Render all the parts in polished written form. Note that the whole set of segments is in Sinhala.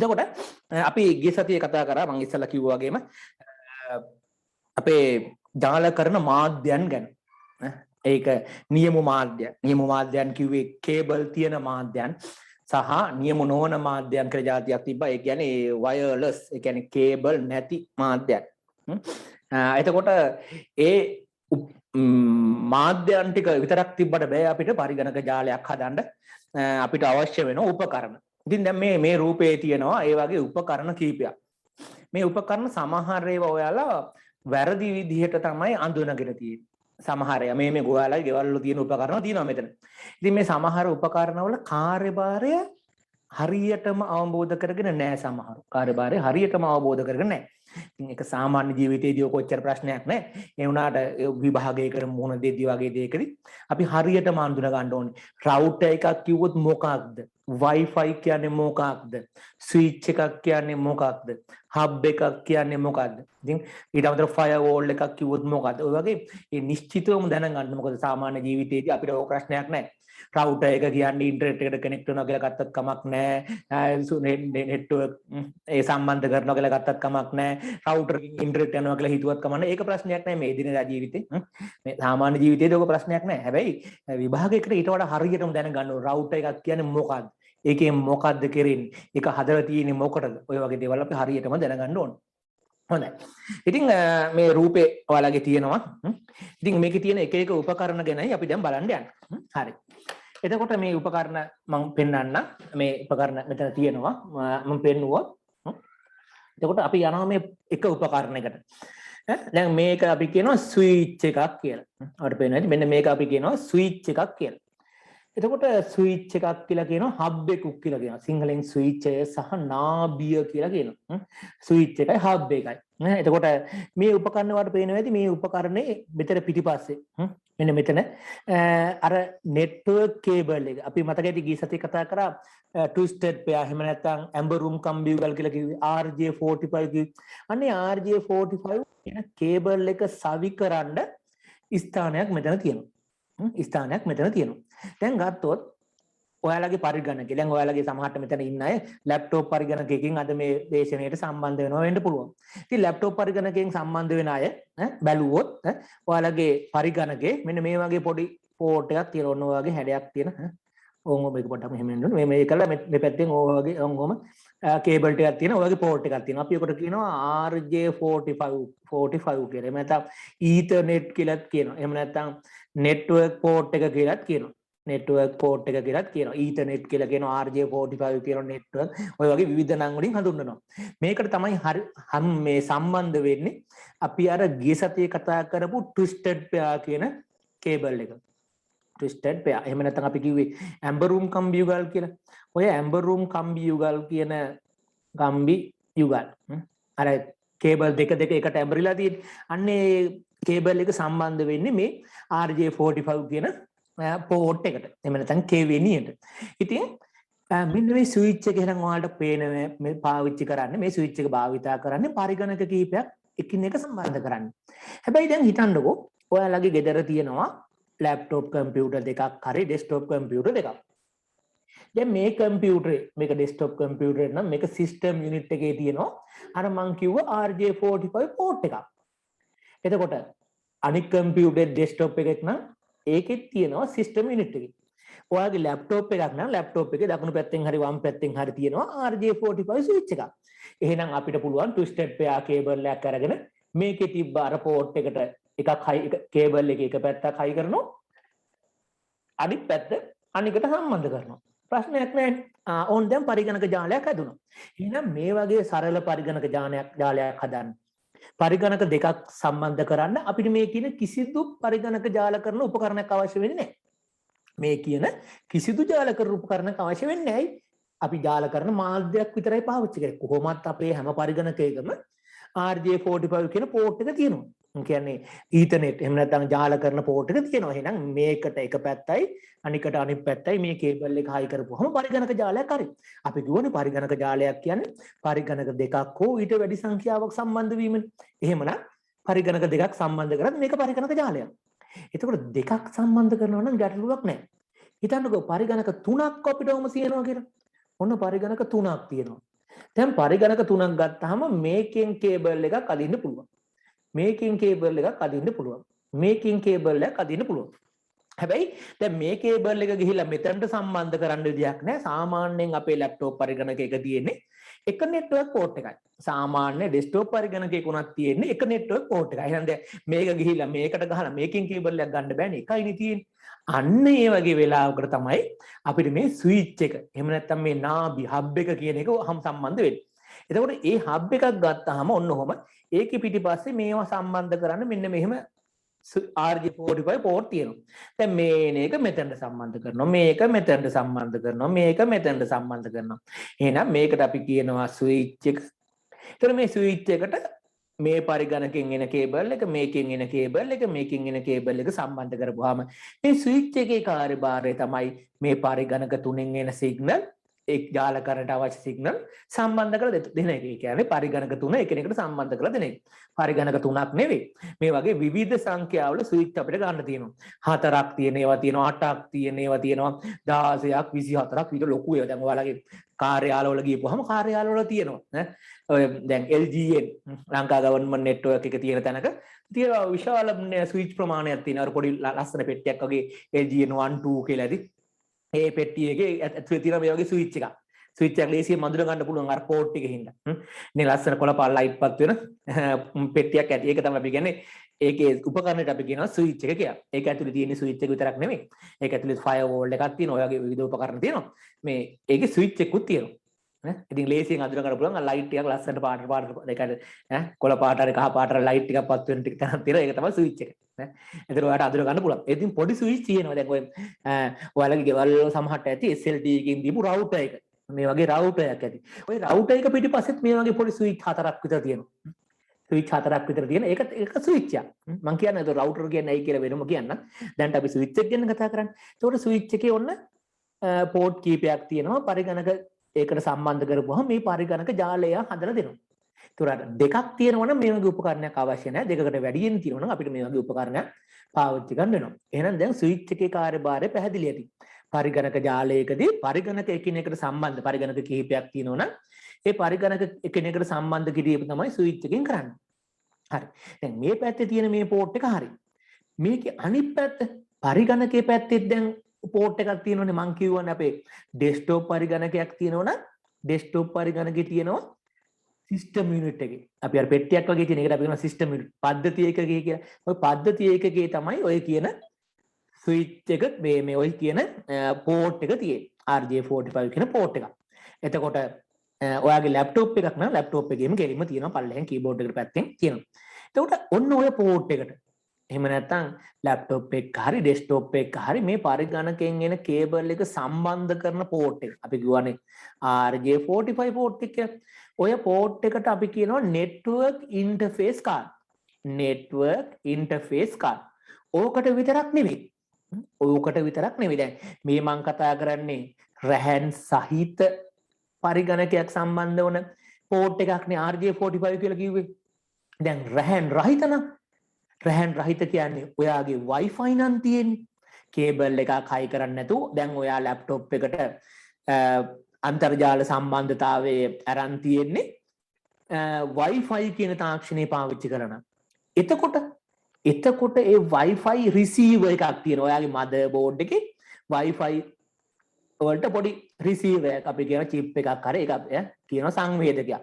එතකොට අපි ගිය සතියේ කතා කරා මම ඉස්සෙල්ලා කිව්වා වගේම අපේ ජාල කරන මාධ්‍යයන් ගැන. ඒක නියම මාධ්‍යයන් කිව්වේ කේබල් තියෙන මාධ්‍යයන් සහ නියම නොවන මාධ්‍යයන් කියලා જાතියක් තිබ්බා. ඒ කියන්නේ වයර්ලස්, ඒ කියන්නේ කේබල් නැති මාධ්‍යයන්. එතකොට ඒ මාධ්‍යයන් ටික විතරක් තිබ්බට බෑ අපිට පරිගණක ජාලයක් හදන්න. අපිට අවශ්‍ය වෙන උපකරණ. ඉතින් දැන් මේ රූපේ තියෙනවා ඒ වගේ උපකරණ කීපයක්. මේ උපකරණ සමහර ඒවා ඔයාලා වැරදි විදිහට තමයි අඳුනගෙන තියෙන්නේ. සමහර අය මේ ඔයාලගේ ගෙවල් වල තියෙන උපකරණ තියෙනවා මෙතන. ඉතින් මේ සමහර උපකරණ වල කාර්යභාරය හරියටම අවබෝධ කරගෙන නැහැ සමහර. කාර්යභාරය හරියටම අවබෝධ කරගෙන නැහැ. ඉතින් ඒක සාමාන්‍ය ජීවිතයේදී කොච්චර ප්‍රශ්නයක් නැහැ. ඒ වුණාට විභාගයකට මුහුණ දෙද්දී වගේ දෙයකදී අපි හරියටම අඳුන ගන්න ඕනේ. රවුටර් එකක් කිව්වොත් මොකක්ද? Wi-Fi කියන්නේ මොකක්ද? ස්විච් එකක් කියන්නේ මොකක්ද? හබ් එකක් කියන්නේ මොකක්ද? ඉතින් ඊට අමතරව ෆයර්වෝල් එකක් කිව්වොත් මොකක්ද? ඔය වගේ මේ නිශ්චිතවම දැනගන්න. මොකද සාමාන්‍ය ජීවිතයේදී අපිට ඕක ප්‍රශ්නයක් නැහැ. රවුටර් එක කියන්නේ ඉන්ටර්නෙට් එකට කනෙක්ට් වෙනවා කියලා ගත්තත් කමක් නැහැ. නෙට්වර්ක් ඒ සම්බන්ධ කරනවා කියලා ගත්තත් කමක් නැහැ. රවුටර් එකකින් ඉන්ටර්නෙට් යනවා කියලා හිතුවත් කමක් නැහැ. ඒක ප්‍රශ්නයක් නැහැ මේ දිනදා ජීවිතේ. මේ සාමාන්‍ය ජීවිතේදී ඕක ප්‍රශ්නයක් නැහැ. හැබැයි විභාගයකට ඊට වඩා හරියටම දැනගන්න ඕන රවුටර් එකක් කියන්නේ මොකක්ද? ඒකෙන් මොකක්ද කරන්නේ? ඒක හදලා තියෙන්නේ මොකටද? ඔය වගේ දේවල් අපි හරියටම දැනගන්න ඕන. හොඳයි. ඉතින් මේ රූපේ ඔයාලගේ තියෙනවා. ඉතින් මේකේ තියෙන එක එක උපකරණ ගැනයි අපි දැන් බලන්න යන්නේ. හරි. එතකොට මේ උපකරණ මම පෙන්වන්න. මේ උපකරණ මෙතන තියෙනවා. මම පෙන්නුවා. එතකොට අපි යනවා මේ එක උපකරණයකට. දැන් මේක අපි කියනවා ස්විච් එකක් කියලා. අපිට පේනවා මෙන්න මේක අපි කියනවා ස්විච් එකක් කියලා. එතකොට ස්විච් එකක් කියලා කියනවා හබ් එකක් කියලා කියනවා. සිංහලෙන් ස්විචය සහ නාභිය කියලා කියනවා. ස්විච් එකයි හබ් එකයි. එතකොට මේ උපකරණ වලට පේනවා ඇති මේ උපකරණේ මෙතන පිටිපස්සේ මෙන්න මෙතන අර නෙට්වර්ක් කේබල් එක අපි මතක ඇති ගිය සතියේ කතා කරා ට්විස්ටඩ් පෙයා එහෙම නැත්නම් ඇම්බර් රූම් කම්බියුගල් කියලා කිව්වේ RJ45 කිව්වේ. අන්නේ RJ45 කියන කේබල් එක සවි කරන්න ස්ථානයක් මෙතන තියෙනවා. ස්ථානයක් මෙතන තියෙනවා. දැන් ගත්තොත් ඔයාලගේ පරිගණකය දැන් ඔයාලගේ සමහරට මෙතන ඉන්න අය ලැප්ටොප් පරිගණකයකින් අද මේ දේශනයට සම්බන්ධ වෙනවා වෙන්න පුළුවන්. ඉතින් ලැප්ටොප් පරිගණකයෙන් සම්බන්ධ වෙන අය බැලුවොත් ඔයාලගේ පරිගණකේ මෙන්න මේ වගේ පොඩි පෝට් එකක් තියෙනවා. ඔන්න ඔය වගේ හැඩයක් තියෙන ඕම මේක පොඩ්ඩක් මෙහෙම එන්න ඕනේ. මේ කළා මේ පැත්තෙන් ඔය වගේ ඕම කේබල් ටිකක් තියෙනවා. ඔය වගේ පෝට් එකක් තියෙනවා. අපි ඒකට කියනවා RJ45 කියලා. එහෙම නැත්නම් ඊතර්නෙට් කියලාත් කියනවා. එහෙම නැත්නම් නෙට්වර්ක් පෝට් එක කියලාත් කියනවා. නෙට්වර්ක් පෝට් එක කියලාත් කියනවා. ඊතර්නෙට් කියලා කියනවා. RJ45 කියනවා නෙට්වර්ක්. ඔය වගේ විවිධ නම් වලින් හඳුන්වනවා. මේකට තමයි මේ සම්බන්ධ වෙන්නේ අපි අර ගිය සතියේ කතා කරපු ට්විස්ටඩ් පෙයා කියන කේබල් එක. ට්විස්ටඩ් පෙයා. එහෙම නැත්නම් අපි කිව්වේ ඇම්බර් රූම් කම්බියුගල් කියලා. ඔය ඇම්බර් රූම් කම්බියුගල් කියන කම්බි යුගල්. අර කේබල් දෙක එකට ඇඹරිලා තියෙන්නේ. අන්නේ කේබල් එක සම්බන්ධ වෙන්නේ මේ RJ45 කියන පෝට් එකට. එහෙම නැත්නම් කෙවෙනියට. ඉතින් මෙන්න මේ ස්විච් එක එහෙනම් ඔයාලට පේන මේ පාවිච්චි කරන්නේ මේ ස්විච් එක භාවිතා කරන්නේ පරිගණක කීපයක් එකිනෙක සම්බන්ධ කරන්න. හැබැයි දැන් හිතන්නකෝ ඔයාලගේ ගෙදර තියෙනවා ලැප්ටොප් කම්පියුටර් දෙකක් හරි ඩෙස්ක්ටොප් කම්පියුටර් දෙකක්. දැන් මේ කම්පියුටරේ මේක ඩෙස්ක්ටොප් කම්පියුටර් නම් මේක සිස්ටම් යුනිට් එකේ තියෙනවා අර මං කිව්ව RJ45 පෝට් එකක්. එතකොට අනික් කම්පියුටර් ඩෙස්ක්ටොප් එකක් නම් ඒකෙත් තියෙනවා සිස්ටම් යුනිට් එකේ. ඔයාගේ ලැප්ටොප් එකක් නම් ලැප්ටොප් එකේ දකුණු පැත්තෙන් හරි වම් පැත්තෙන් හරි තියෙනවා RJ45 ස්විච් එකක්. එහෙනම් අපිට පුළුවන් ට්විස්ටඩ් පෙයා කේබල් එකක් අරගෙන මේකේ තිබ්බ අර පෝට් එකට එකක් හයි කේබල් එකේ එක පැත්තක් හයි කරනවා අනිත් පැත්ත අනිකට සම්බන්ධ කරනවා. ප්‍රශ්නයක් නැහැ. ඕන් දැන් පරිගණක ජාලයක් හදුණා. එහෙනම් මේ වගේ සරල පරිගණක ජාලයක් හදන්න. පරිගණක දෙකක් සම්බන්ධ කරන්න අපිට මේ කියන කිසිදු පරිගණක ජාල කරන උපකරණයක් අවශ්‍ය වෙන්නේ නැහැ. මේ කියන කිසිදු ජාල කරන උපකරණයක් අවශ්‍ය වෙන්නේ නැහැ. අපි ජාල කරන මාධ්‍යයක් විතරයි පාවිච්චි කරන්නේ. කොහොමත් අපේ හැම පරිගණකයකම RJ45 කියන පෝට් එක තියෙනවා. කියන්නේ ඊතර්නෙට් එහෙම නැත්නම් ජාල කරන පෝට් එක තියෙනවා. එහෙනම් මේකට එක පැත්තයි අනිකට අනිත් පැත්තයි මේ කේබල් එක හයි කරපුවම පරිගණක ජාලයක් හරි. අපි කියවනේ පරිගණක ජාලයක් කියන්නේ පරිගණක දෙකක් හෝ ඊට වැඩි සංඛ්‍යාවක් සම්බන්ධ වීමනේ. එහෙමනම් පරිගණක දෙකක් සම්බන්ධ කරත් මේක පරිගණක ජාලයක්. එතකොට දෙකක් සම්බන්ධ කරනවා නම් ගැටලුවක් නැහැ. හිතන්නකෝ පරිගණක තුනක් අපිට වම තියෙනවා කියලා. ඔන්න පරිගණක තුනක් තියෙනවා. දැන් පරිගණක තුනක් ගත්තාම මේකෙන් කේබල් එකක් අදින්න පුළුවන්. මේකෙන් කේබල් එකක් අදින්න පුළුවන්. මේකෙන් කේබල් එකක් අදින්න පුළුවන්. හැබැයි දැන් මේ කේබල් එක ගිහිල්ලා මෙතනට සම්බන්ධ කරන්න විදියක් නැහැ. සාමාන්‍යයෙන් අපේ ලැප්ටොප් පරිගණකයක තියෙන්නේ එක නෙට්වර්ක් පෝට් එකයි. සාමාන්‍ය ඩෙස්ක්ටොප් පරිගණකයක උනත් තියෙන්නේ එක නෙට්වර්ක් පෝට් එකයි. එහෙනම් දැන් මේක ගිහිල්ලා මේකට ගහලා මේකෙන් කේබල් එකක් ගන්න බෑනේ. එකයිනේ තියෙන්නේ. අන්න ඒ වගේ වෙලාවකට තමයි අපිට මේ ස්විච් එක එහෙම නැත්නම් මේ නාභි හබ් එක කියන එක සම්බන්ධ වෙන්නේ. එතකොට ඒ හබ් එකක් ගත්තාම ඔන්න ඔහම ඒකේ පිටිපස්සේ මේවා සම්බන්ධ කරන්න මෙන්න මෙහෙම RJ45 පෝට් තියෙනවා. දැන් මේක මෙතනට සම්බන්ධ කරනවා. මේක මෙතනට සම්බන්ධ කරනවා. මේක මෙතනට සම්බන්ධ කරනවා. එහෙනම් මේකට අපි කියනවා ස්විච් එක. ඒතර මේ ස්විච් එකට මේ පරිගණකෙන් එන කේබල් එක, මේකෙන් එන කේබල් එක, මේකෙන් එන කේබල් එක සම්බන්ධ කරපුවාම මේ ස්විච් එකේ කාර්යභාරය තමයි මේ පරිගණක තුනෙන් එන සිග්නල් එක් ජාලකරණයට අවශ්‍ය සිග්නල් සම්බන්ධ කරලා දෙන එක. ඒ කියන්නේ පරිගණක තුන එකිනෙකට සම්බන්ධ කරලා දෙන එක. පරිගණක තුනක් නෙවෙයි. මේ වගේ විවිධ සංඛ්‍යාවල ස්විච් අපිට ගන්න තියෙනවා. 4ක් තියෙන ඒවා තියෙනවා, 8ක් තියෙන ඒවා තියෙනවා, 16ක් 24ක් විතර ලොකු ඒවා. දැන් ඔයාලගේ කාර්යාලවල ගියපුවාම කාර්යාලවල තියෙනවා ඈ. ඔය දැන් LGN ලංකා ගවර්න්මන්ට් නෙට්වර්ක් එක තියෙන තැනක තියෙනවා විශාල ස්විච් ප්‍රමාණයක් තියෙනවා. අර පොඩි ලස්සන පෙට්ටියක් වගේ LGN 1 2 කියලා ඇති. ඒ පෙට්ටියගේ ඇතුලේ තියෙන මේ වගේ ස්විච් එකක්. ස්විච් එක ලේසියෙන් මඳුර ගන්න පුළුවන් අර පෝට් එකේ හින්දා. මේ ලස්සන කොළ පාට ලයිට් පත් වෙන පෙට්ටියක් ඇති. ඒක තමයි අපි කියන්නේ ඒකේ උපකරණයට අපි කියනවා ස්විච් එක කියලා. ඒක ඇතුලේ තියෙන ස්විච් එක විතරක් නෙමෙයි. ඒක ඇතුලේ ෆයර්වෝල් එකක් තියෙනවා. ඔය වගේ විවිධ උපකරණ තියෙනවා. මේ ඒකේ ස්විච් එකකුත් තියෙනවා. ඉතින් ලේසියෙන් අඳුර ගන්න පුළුවන් ලයිට් ටිකක් ලස්සනට පාට දෙකට කොළ පාට හරි කහ පාට හරි ලයිට් ටිකක් පත් වෙන ටික තරම් තියෙනවා. ඒක තමයි ස්විච් එක. එතන ඔයාලට අඳුර ගන්න පුළුවන්. ඉතින් පොඩි ස්විච් තියෙනවා. දැන් ඔය ඔයාලගේ ගෙවල් වල සමහරට ඇති SLT එකකින් දීපු රවුටර් එක. මේ වගේ රවුටර් එකක් ඇති. ওই රවුටර් එක පිටිපස්සෙත් මේ වගේ පොඩි ස්විච් 4ක් විතර තියෙනවා. ස්විච් 4ක් විතර තියෙන ඒක ස්විච් එක. මම කියන්නේ ඒක රවුටර් කියන්නේ ඇයි කියලා වෙනම කියන්න. දැන් අපි ස්විච් එක ගැන කතා කරන්නේ. ඒතකොට ස්විච් එකේ ඔන්න පෝට් කීපයක් තියෙනවා. පරිගණක ඒකට සම්බන්ධ කරපුවහම මේ පරිගණක ජාලය හදලා දෙනවා. ඒතකොට දෙකක් තියෙනවා නම් මේ වගේ උපකරණයක් අවශ්‍ය නැහැ. දෙකකට වැඩියෙන් තියෙනවා නම් අපිට මේ වගේ උපකරණයක් පාවිච්චි කරන්න වෙනවා. එහෙනම් දැන් ස්විච් එකේ කාර්යභාරය පැහැදිලි ඇති. පරිගණක ජාලයකදී පරිගණක එකිනෙකට සම්බන්ධ පරිගණක කිහිපයක් තියෙනවා නම් ඒ පරිගණක එකිනෙකට සම්බන්ධ කිරීම තමයි ස්විච් එකෙන් කරන්නේ. හරි. දැන් මේ පැත්තේ තියෙන මේ පෝට් එක හරි. මේකේ අනිත් පැත්ත පරිගණකයේ පැත්තේ දැන් පෝට් එකක් තියෙනවනේ මං කියවනේ අපේ ඩෙස්ක්ටොප් පරිගණකයක් තියෙනවනම් ඩෙස්ක්ටොප් පරිගණකේ තියෙනවා සිස්ටම් යුනිට් එකේ. අපි අර පෙට්ටියක් වගේ තියෙන එකට අපි කියනවා සිස්ටම් යුනිට්. පද්ධති ඒකකය කියලා. ওই පද්ධති ඒකකයේ තමයි ඔය කියන ස්විච් එක මේ ඔය කියන පෝට් එක තියෙන්නේ. RJ45 කියන පෝට් එක. එතකොට ඔයාගේ ලැප්ටොප් එකක් නම් ලැප්ටොප් එකේම ගෙලින්ම තියෙනවා පල්ලෙහෙන් කීබෝඩ් එකට පැත්තෙන් තියෙනවා. එතකොට ඔන්න ඔය පෝට් එකට එහෙම නැත්නම් ලැප්ටොප් එක හරි ඩෙස්ක්ටොප් එක හරි මේ පරිගණකයෙන් එන කේබල් එක සම්බන්ධ කරන පෝට් එක. අපි කියවනේ RJ45 පෝට් එක කියලා. ඔය පෝට් එකට අපි කියනවා network interface card. network interface card. ඕකට විතරක් නෙවෙයි. ඕකට විතරක් නෙවෙයි. දැන් මේ මම කතා කරන්නේ රැහන් සහිත පරිගණකයක් සම්බන්ධ වන පෝට් එකක් නේ RJ45 කියලා කිව්වේ. දැන් රැහන් රහිත නම් රැහන් රහිත කියන්නේ ඔයාගේ Wi-Fi නම් තියෙන්නේ. කේබල් එකක් හයි කරන්නේ නැතුව දැන් ඔයා ලැප්ටොප් එකට අන්තර්ජාල සම්බන්ධතාවයේ අරන් තියෙන්නේ Wi-Fi කියන තාක්ෂණය පාවිච්චි කරන. එතකොට ඒ Wi-Fi receiver එකක් තියෙනවා. ඔයාගේ motherboard එකේ Wi-Fi වලට පොඩි receiver එකක් අපි කියන chip එකක් හරි ඒක කියනවා සංවේදකයක්.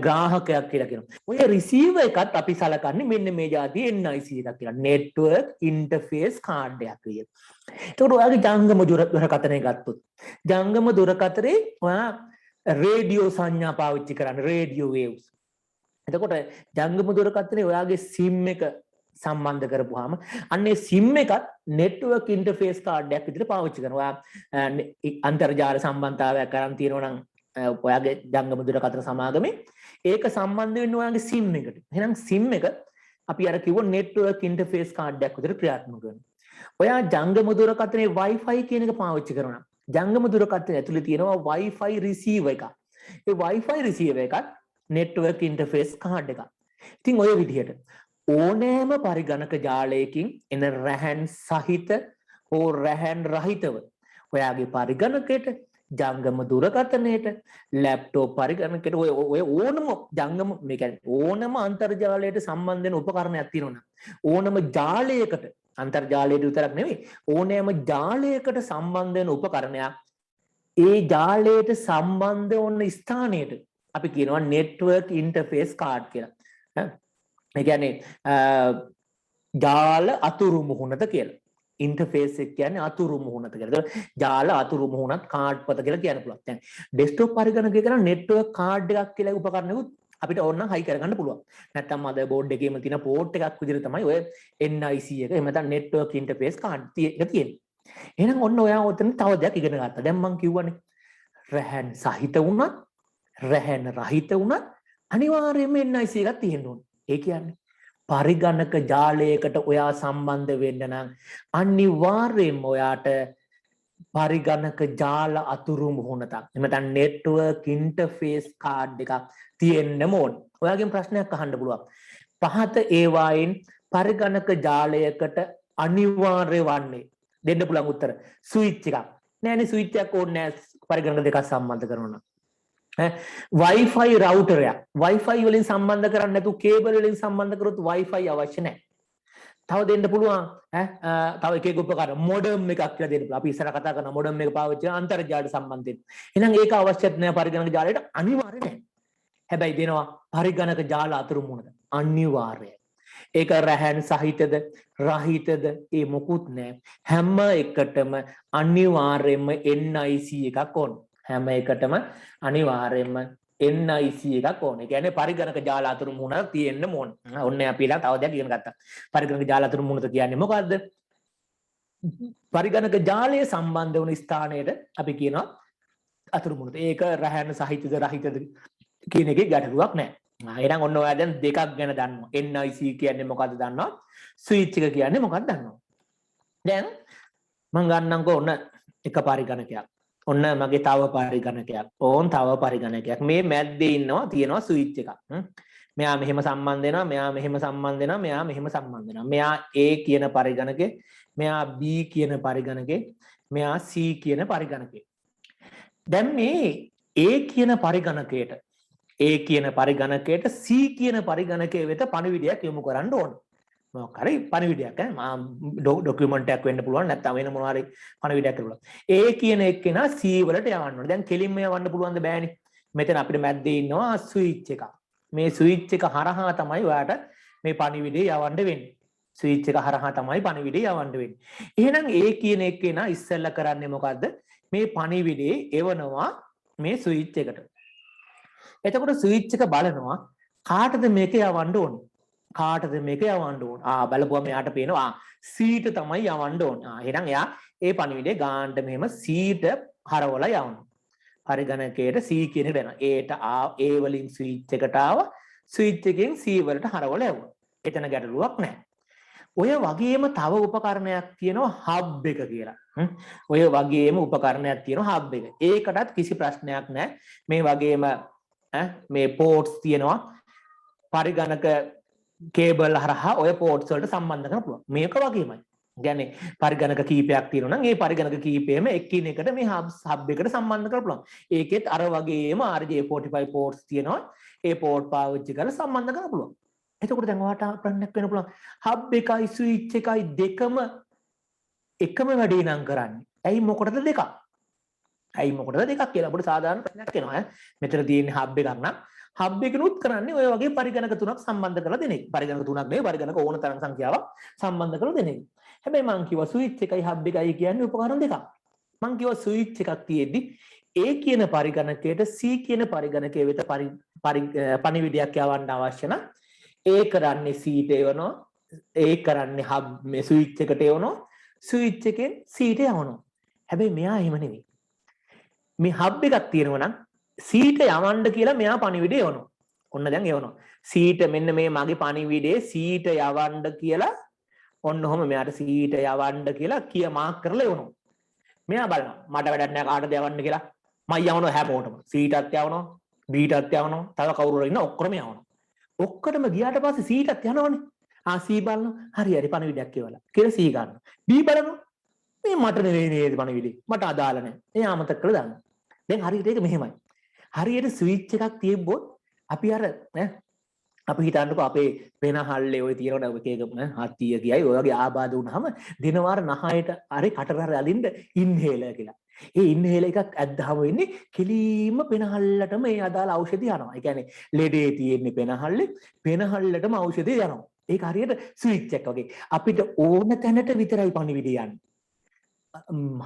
ග්‍රාහකයක් කියලා කියනවා. ඔය receiver එකත් අපි සලකන්නේ මෙන්න මේ જાතිය NIC එකක් කියලා. network interface card එකක් කියලා. එතකොට ඔයාගේ ජංගම දුරකථනය ගත්තොත් ජංගම දුරකථනයේ ඔයා රේඩියෝ සංඥා පාවිච්චි කරන්න රේඩියෝ waves. එතකොට ජංගම දුරකථනයේ ඔයාගේ SIM එක සම්බන්ධ කරපුවාම අන්නේ SIM එකත් network interface card එකක් විදිහට පාවිච්චි කරනවා. ඔයා අන්තර්ජාල සම්බන්ධතාවයක් කරන් තියෙනවා නම් ඔයාගේ ජංගම දුරකථන සමාගමේ ඒක සම්බන්ධ වෙන්නේ ඔයාගේ SIM එකට. එහෙනම් SIM එක අපි අර කිව්ව network interface card එකක් විදිහට ක්‍රියාත්මක කරනවා. ඔයා ජංගම දුරකථනයේ Wi-Fi කියන එක පාවිච්චි කරනවා. ජංගම දුරකථනය ඇතුලේ තියෙනවා Wi-Fi receiver එකක්. ඒ Wi-Fi receiver එකත් network interface card එකක්. ඉතින් ඔය විදිහට ඕනෑම පරිගණක ජාලයකින් එන රැහන් සහිත හෝ රැහන් රහිතව ඔයාගේ පරිගණකයට ජංගම දුරකථනයට ලැප්ටොප් පරිගණකයට ඔය ඕනම ජංගම මේ කියන්නේ ඕනම අන්තර්ජාලයට සම්බන්ධ වෙන උපකරණයක් තියෙනවා. ඕනම ජාලයකට අන්තර්ජාලයට විතරක් නෙවෙයි ඕනෑම ජාලයකට සම්බන්ධ වෙන උපකරණයක් ඒ ජාලයට සම්බන්ධ වන ස්ථානයට අපි කියනවා network interface card කියලා. ඒ කියන්නේ ජාල අතුරු මුහුණත කියලා. ඉන්ටර්ෆේස් එක කියන්නේ අතුරු මුහුණත කියලා. ඒක ජාල අතුරු මුහුණත් කාඩ් පත කියලා කියන්න පුළුවන්. දැන් ඩෙස්ක්ටොප් පරිගණකය කරන network card එකක් කියලා උපකරණයකුත් අපිට ඕනනම් හයි කරගන්න පුළුවන්. නැත්නම් මදර් බෝඩ් එකේම තියෙන පෝට් එකක් විදිහට තමයි ඔය NIC එක එහෙම නැත්නම් network interface card එක තියෙන්නේ. එහෙනම් ඔන්න ඔයා ඔතන තව දෙයක් ඉගෙන ගත්තා. දැන් මම කියවනේ රැහන් සහිත වුණත් රැහන් රහිත වුණත් අනිවාර්යයෙන්ම NIC එකක් තියෙන්න ඕනේ. ඒ කියන්නේ පරිගණක ජාලයකට ඔයා සම්බන්ධ වෙන්න නම් අනිවාර්යයෙන්ම ඔයාට පරිගණක ජාල අතුරු මුහුණතක් එහෙම නැත්නම් network interface card එකක් තියෙන්න ඕනේ. ඔයාගෙන් ප්‍රශ්නයක් අහන්න පුළුවන්. පහත ඒවායින් පරිගණක ජාලයකට අනිවාර්ය වන්නේ දෙන්න පුළුවන් උත්තර ස්විච් එකක්. නෑනේ ස්විච් එකක් ඕනේ නෑ පරිගණක දෙකක් සම්බන්ධ කරනවා. Wi-Fi router එකක් Wi-Fi වලින් සම්බන්ධ කරන්නේ නැතුව කේබල් වලින් සම්බන්ධ කරොත් Wi-Fi අවශ්‍ය නැහැ. තව දෙන්න පුළුවන් තව එක උපකරණ මොඩම් එකක් කියලා දෙන්න පුළුවන්. අපි ඉස්සර කතා කරන මොඩම් එක පාවිච්චි කරන අන්තර්ජාලයට සම්බන්ධයෙන්. එහෙනම් ඒක අවශ්‍යත් නැහැ පරිගණක ජාලයට අනිවාර්ය නැහැ. හැබැයි දෙනවා පරිගණක ජාල අතුරු මුහුණත අනිවාර්යයි. ඒක රැහන් සහිතද රහිතද ඒ මොකුත් නැහැ. හැම එකටම අනිවාර්යයෙන්ම NIC එකක් ඕන. හැම එකටම අනිවාර්යයෙන්ම NIC එකක් ඕනේ. ඒ කියන්නේ පරිගණක ජාල අතුරු මුහුණක් තියෙන්න ඕන. ඔන්න අපිලා තව දෙයක් ඉගෙන ගත්තා. පරිගණක ජාල අතුරු මුහුණත කියන්නේ මොකද්ද? පරිගණක ජාලය සම්බන්ධ වුණු ස්ථානයට අපි කියනවා අතුරු මුහුණත. ඒක රැහන් සහිතද රහිතද කියන එකේ ගැටලුවක් නැහැ. එහෙනම් ඔන්න ඔයා දැන් දෙකක් ගැන දන්නවා. NIC කියන්නේ මොකද්ද දන්නවා? ස්විච් එක කියන්නේ මොකක්ද දන්නවා. දැන් මම ගන්නම්කෝ ඔන්න එක පරිගණකයක්. ඔන්න මගේ තව පරිගණකයක්. ඕන් තව පරිගණකයක්. මේ මැද්දේ ඉන්නවා තියෙනවා ස්විච් එකක්. මෙයා මෙහෙම සම්බන්ධ වෙනවා, මෙයා මෙහෙම සම්බන්ධ වෙනවා, මෙයා මෙහෙම සම්බන්ධ වෙනවා. මෙයා A කියන පරිගණකේ, මෙයා B කියන පරිගණකේ, මෙයා C කියන පරිගණකේ. දැන් මේ A කියන පරිගණකයට C කියන පරිගණකයේ වෙත පණිවිඩයක් යොමු කරන්න ඕන. මොකක් හරි පණිවිඩයක් ඩොකියුමන්ට් එකක් වෙන්න පුළුවන් නැත්නම් වෙන මොනවා හරි පණිවිඩයක් කරලා. A කියන එක්කෙනා C වලට යවන්න ඕනේ. දැන් කෙලින්ම යවන්න පුළුවන්ද බෑනේ. මෙතන අපිට මැද්දේ ඉන්නවා ස්විච් එකක්. මේ ස්විච් එක හරහා තමයි ඔයාට මේ පණිවිඩය යවන්න වෙන්නේ. ස්විච් එක හරහා තමයි පණිවිඩය යවන්න වෙන්නේ. එහෙනම් A කියන එක්කෙනා ඉස්සෙල්ලා කරන්නේ මොකද්ද? මේ පණිවිඩය එවනවා මේ ස්විච් එකට. එතකොට ස්විච් එක බලනවා කාටද මේක යවන්න ඕනේ? කාටද මේක යවන්න ඕන? බලපුවම එයාට පේනවා C ට තමයි යවන්න ඕන. එහෙනම් එයා ඒ පණිවිඩය ගාන්න මෙහෙම C ට හරවලා යවනවා. පරිගණකයට C කියන එක දෙනවා. A වලින් ස්විච් එකට ආවා. ස්විච් එකෙන් C වලට හරවලා යවුවා. එතන ගැටලුවක් නැහැ. ඔය වගේම තව උපකරණයක් තියෙනවා හබ් එක කියලා. ඔය වගේම උපකරණයක් තියෙනවා හබ් එක. ඒකටත් කිසි ප්‍රශ්නයක් නැහැ. මේ වගේම මේ පෝට්ස් තියෙනවා. පරිගණක කේබල් හරහා ඔය පෝට්ස් වලට සම්බන්ධ කරන්න පුළුවන්. මේක වගේමයි. කියන්නේ පරිගණක කීපයක් තියෙනවා නම් ඒ පරිගණක කීපෙම එකිනෙකට මේ හබ් එකට සම්බන්ධ කරන්න පුළුවන්. ඒකෙත් අර වගේම RJ45 පෝට්ස් තියෙනවා. ඒ පෝට් පාවිච්චි කරලා සම්බන්ධ කරන්න පුළුවන්. එතකොට දැන් ඔයාට ප්‍රශ්නයක් වෙන්න පුළුවන්. හබ් එකයි ස්විච් එකයි දෙකම එකම වැඩේ නම් කරන්නේ. ඇයි මොකටද දෙකක්? ඇයි මොකටද දෙකක් කියලා අපිට සාධාරණ ප්‍රශ්නයක් එනවා. මෙතන තියෙන හබ් එකක් නම් හබ් එකනොත් කරන්නේ ඔය වගේ පරිගණක තුනක් සම්බන්ධ කරලා දෙන එක. පරිගණක තුනක් නෙවෙයි පරිගණක ඕන තරම් සංඛ්‍යාවක් සම්බන්ධ කරලා දෙන එක. හැබැයි මං කිව්වා ස්විච් එකයි හබ් එකයි කියන්නේ උපකරණ දෙකක්. මං කිව්වා ස්විච් එකක් තියෙද්දි A කියන පරිගණකයට C කියන පරිගණකයේ වෙත පණිවිඩයක් යවන්න අවශ්‍ය නම් A කරන්නේ C ට එවනවා. A කරන්නේ හබ් මේ ස්විච් එකට එවනවා. ස්විච් එකෙන් C ට යවනවා. හැබැයි මෙයා එහෙම නෙවෙයි. මේ හබ් එකක් තියෙනවා නම් C ට යවන්න කියලා මෙයා පණිවිඩය එවනවා. ඔන්න දැන් එවනවා. C ට මෙන්න මේ මගේ පණිවිඩේ C ට යවන්න කියලා ඔන්න ඔහම මෙයාට C ට යවන්න කියලා මාක් කරලා එවනවා. මෙයා බලනවා මට වැඩක් නැහැ කාටද යවන්න කියලා. මම යවනවා හැමෝටම. C ටත් යවනවා, B ටත් යවනවා, තව කවුරු හරි ඉන්න ඔක්කොම යවනවා. ඔක්කොටම ගියාට පස්සේ C ටත් යනවනේ. C බලනවා. හරි හරි පණිවිඩයක් කියවලා. කියලා C ගන්නවා. B බලනවා. මේ මට නෙවෙයි නේද පණිවිඩේ. මට අදාළ නැහැ. එයා අමතක කරලා දානවා. දැන් හරියට ඒක මෙහෙමයි. හරියට ස්විච් එකක් තියබ්බොත් අපි අර අපි හිතන්නකෝ අපේ පෙනහල්ලේ ඔය තියෙනවනේ ඔය එක හත්තිය කියයි ඔය වගේ ආබාධ වුණාම දිනවාර නහයට හරි කටට හරි අදින්න ඉන්හේලර් කියලා. ඒ ඉන්හේලර් එකක් ඇද්දාම වෙන්නේ කෙලීම පෙනහල්ලටම ඒ අදාළ ඖෂධය යනවා. ඒ කියන්නේ ලෙඩේ තියෙන්නේ පෙනහල්ලේ පෙනහල්ලටම ඖෂධය යනවා. ඒක හරියට ස්විච් එකක් වගේ. අපිට ඕන තැනට විතරයි පණිවිඩය යන්නේ.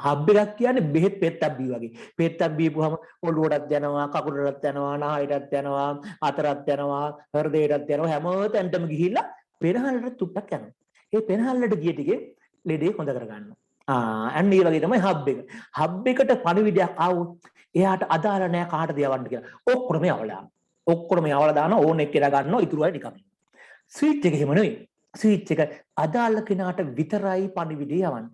හබ් එකක් කියන්නේ බෙහෙත් පෙත්තක් බී වගේ. පෙත්තක් බීපුවම ඔළුවටත් යනවා, කකුලටත් යනවා, නහයටත් යනවා, අතරත් යනවා, හෘදයටත් යනවා, හැම තැනටම ගිහිල්ලා පෙරහල්ලට තුට්ටක් යනවා. ඒ පෙරහල්ලට ගිය ටිකේ ලෙඩේ හොඳ කරගන්නවා. අන්න ඒ වගේ තමයි හබ් එක. හබ් එකට පණිවිඩයක් ආවොත් එයාට අදාළ නැහැ කාටද යවන්න කියලා. ඔක්කොම යවලා. ඔක්කොම යවලා දාන ඕන එක්කලා ගන්නවා ඉතුරු අය නිකන්. ස්විච් එක එහෙම නෙවෙයි. ස්විච් එක අදාළ කෙනාට විතරයි පණිවිඩය යවන්නේ.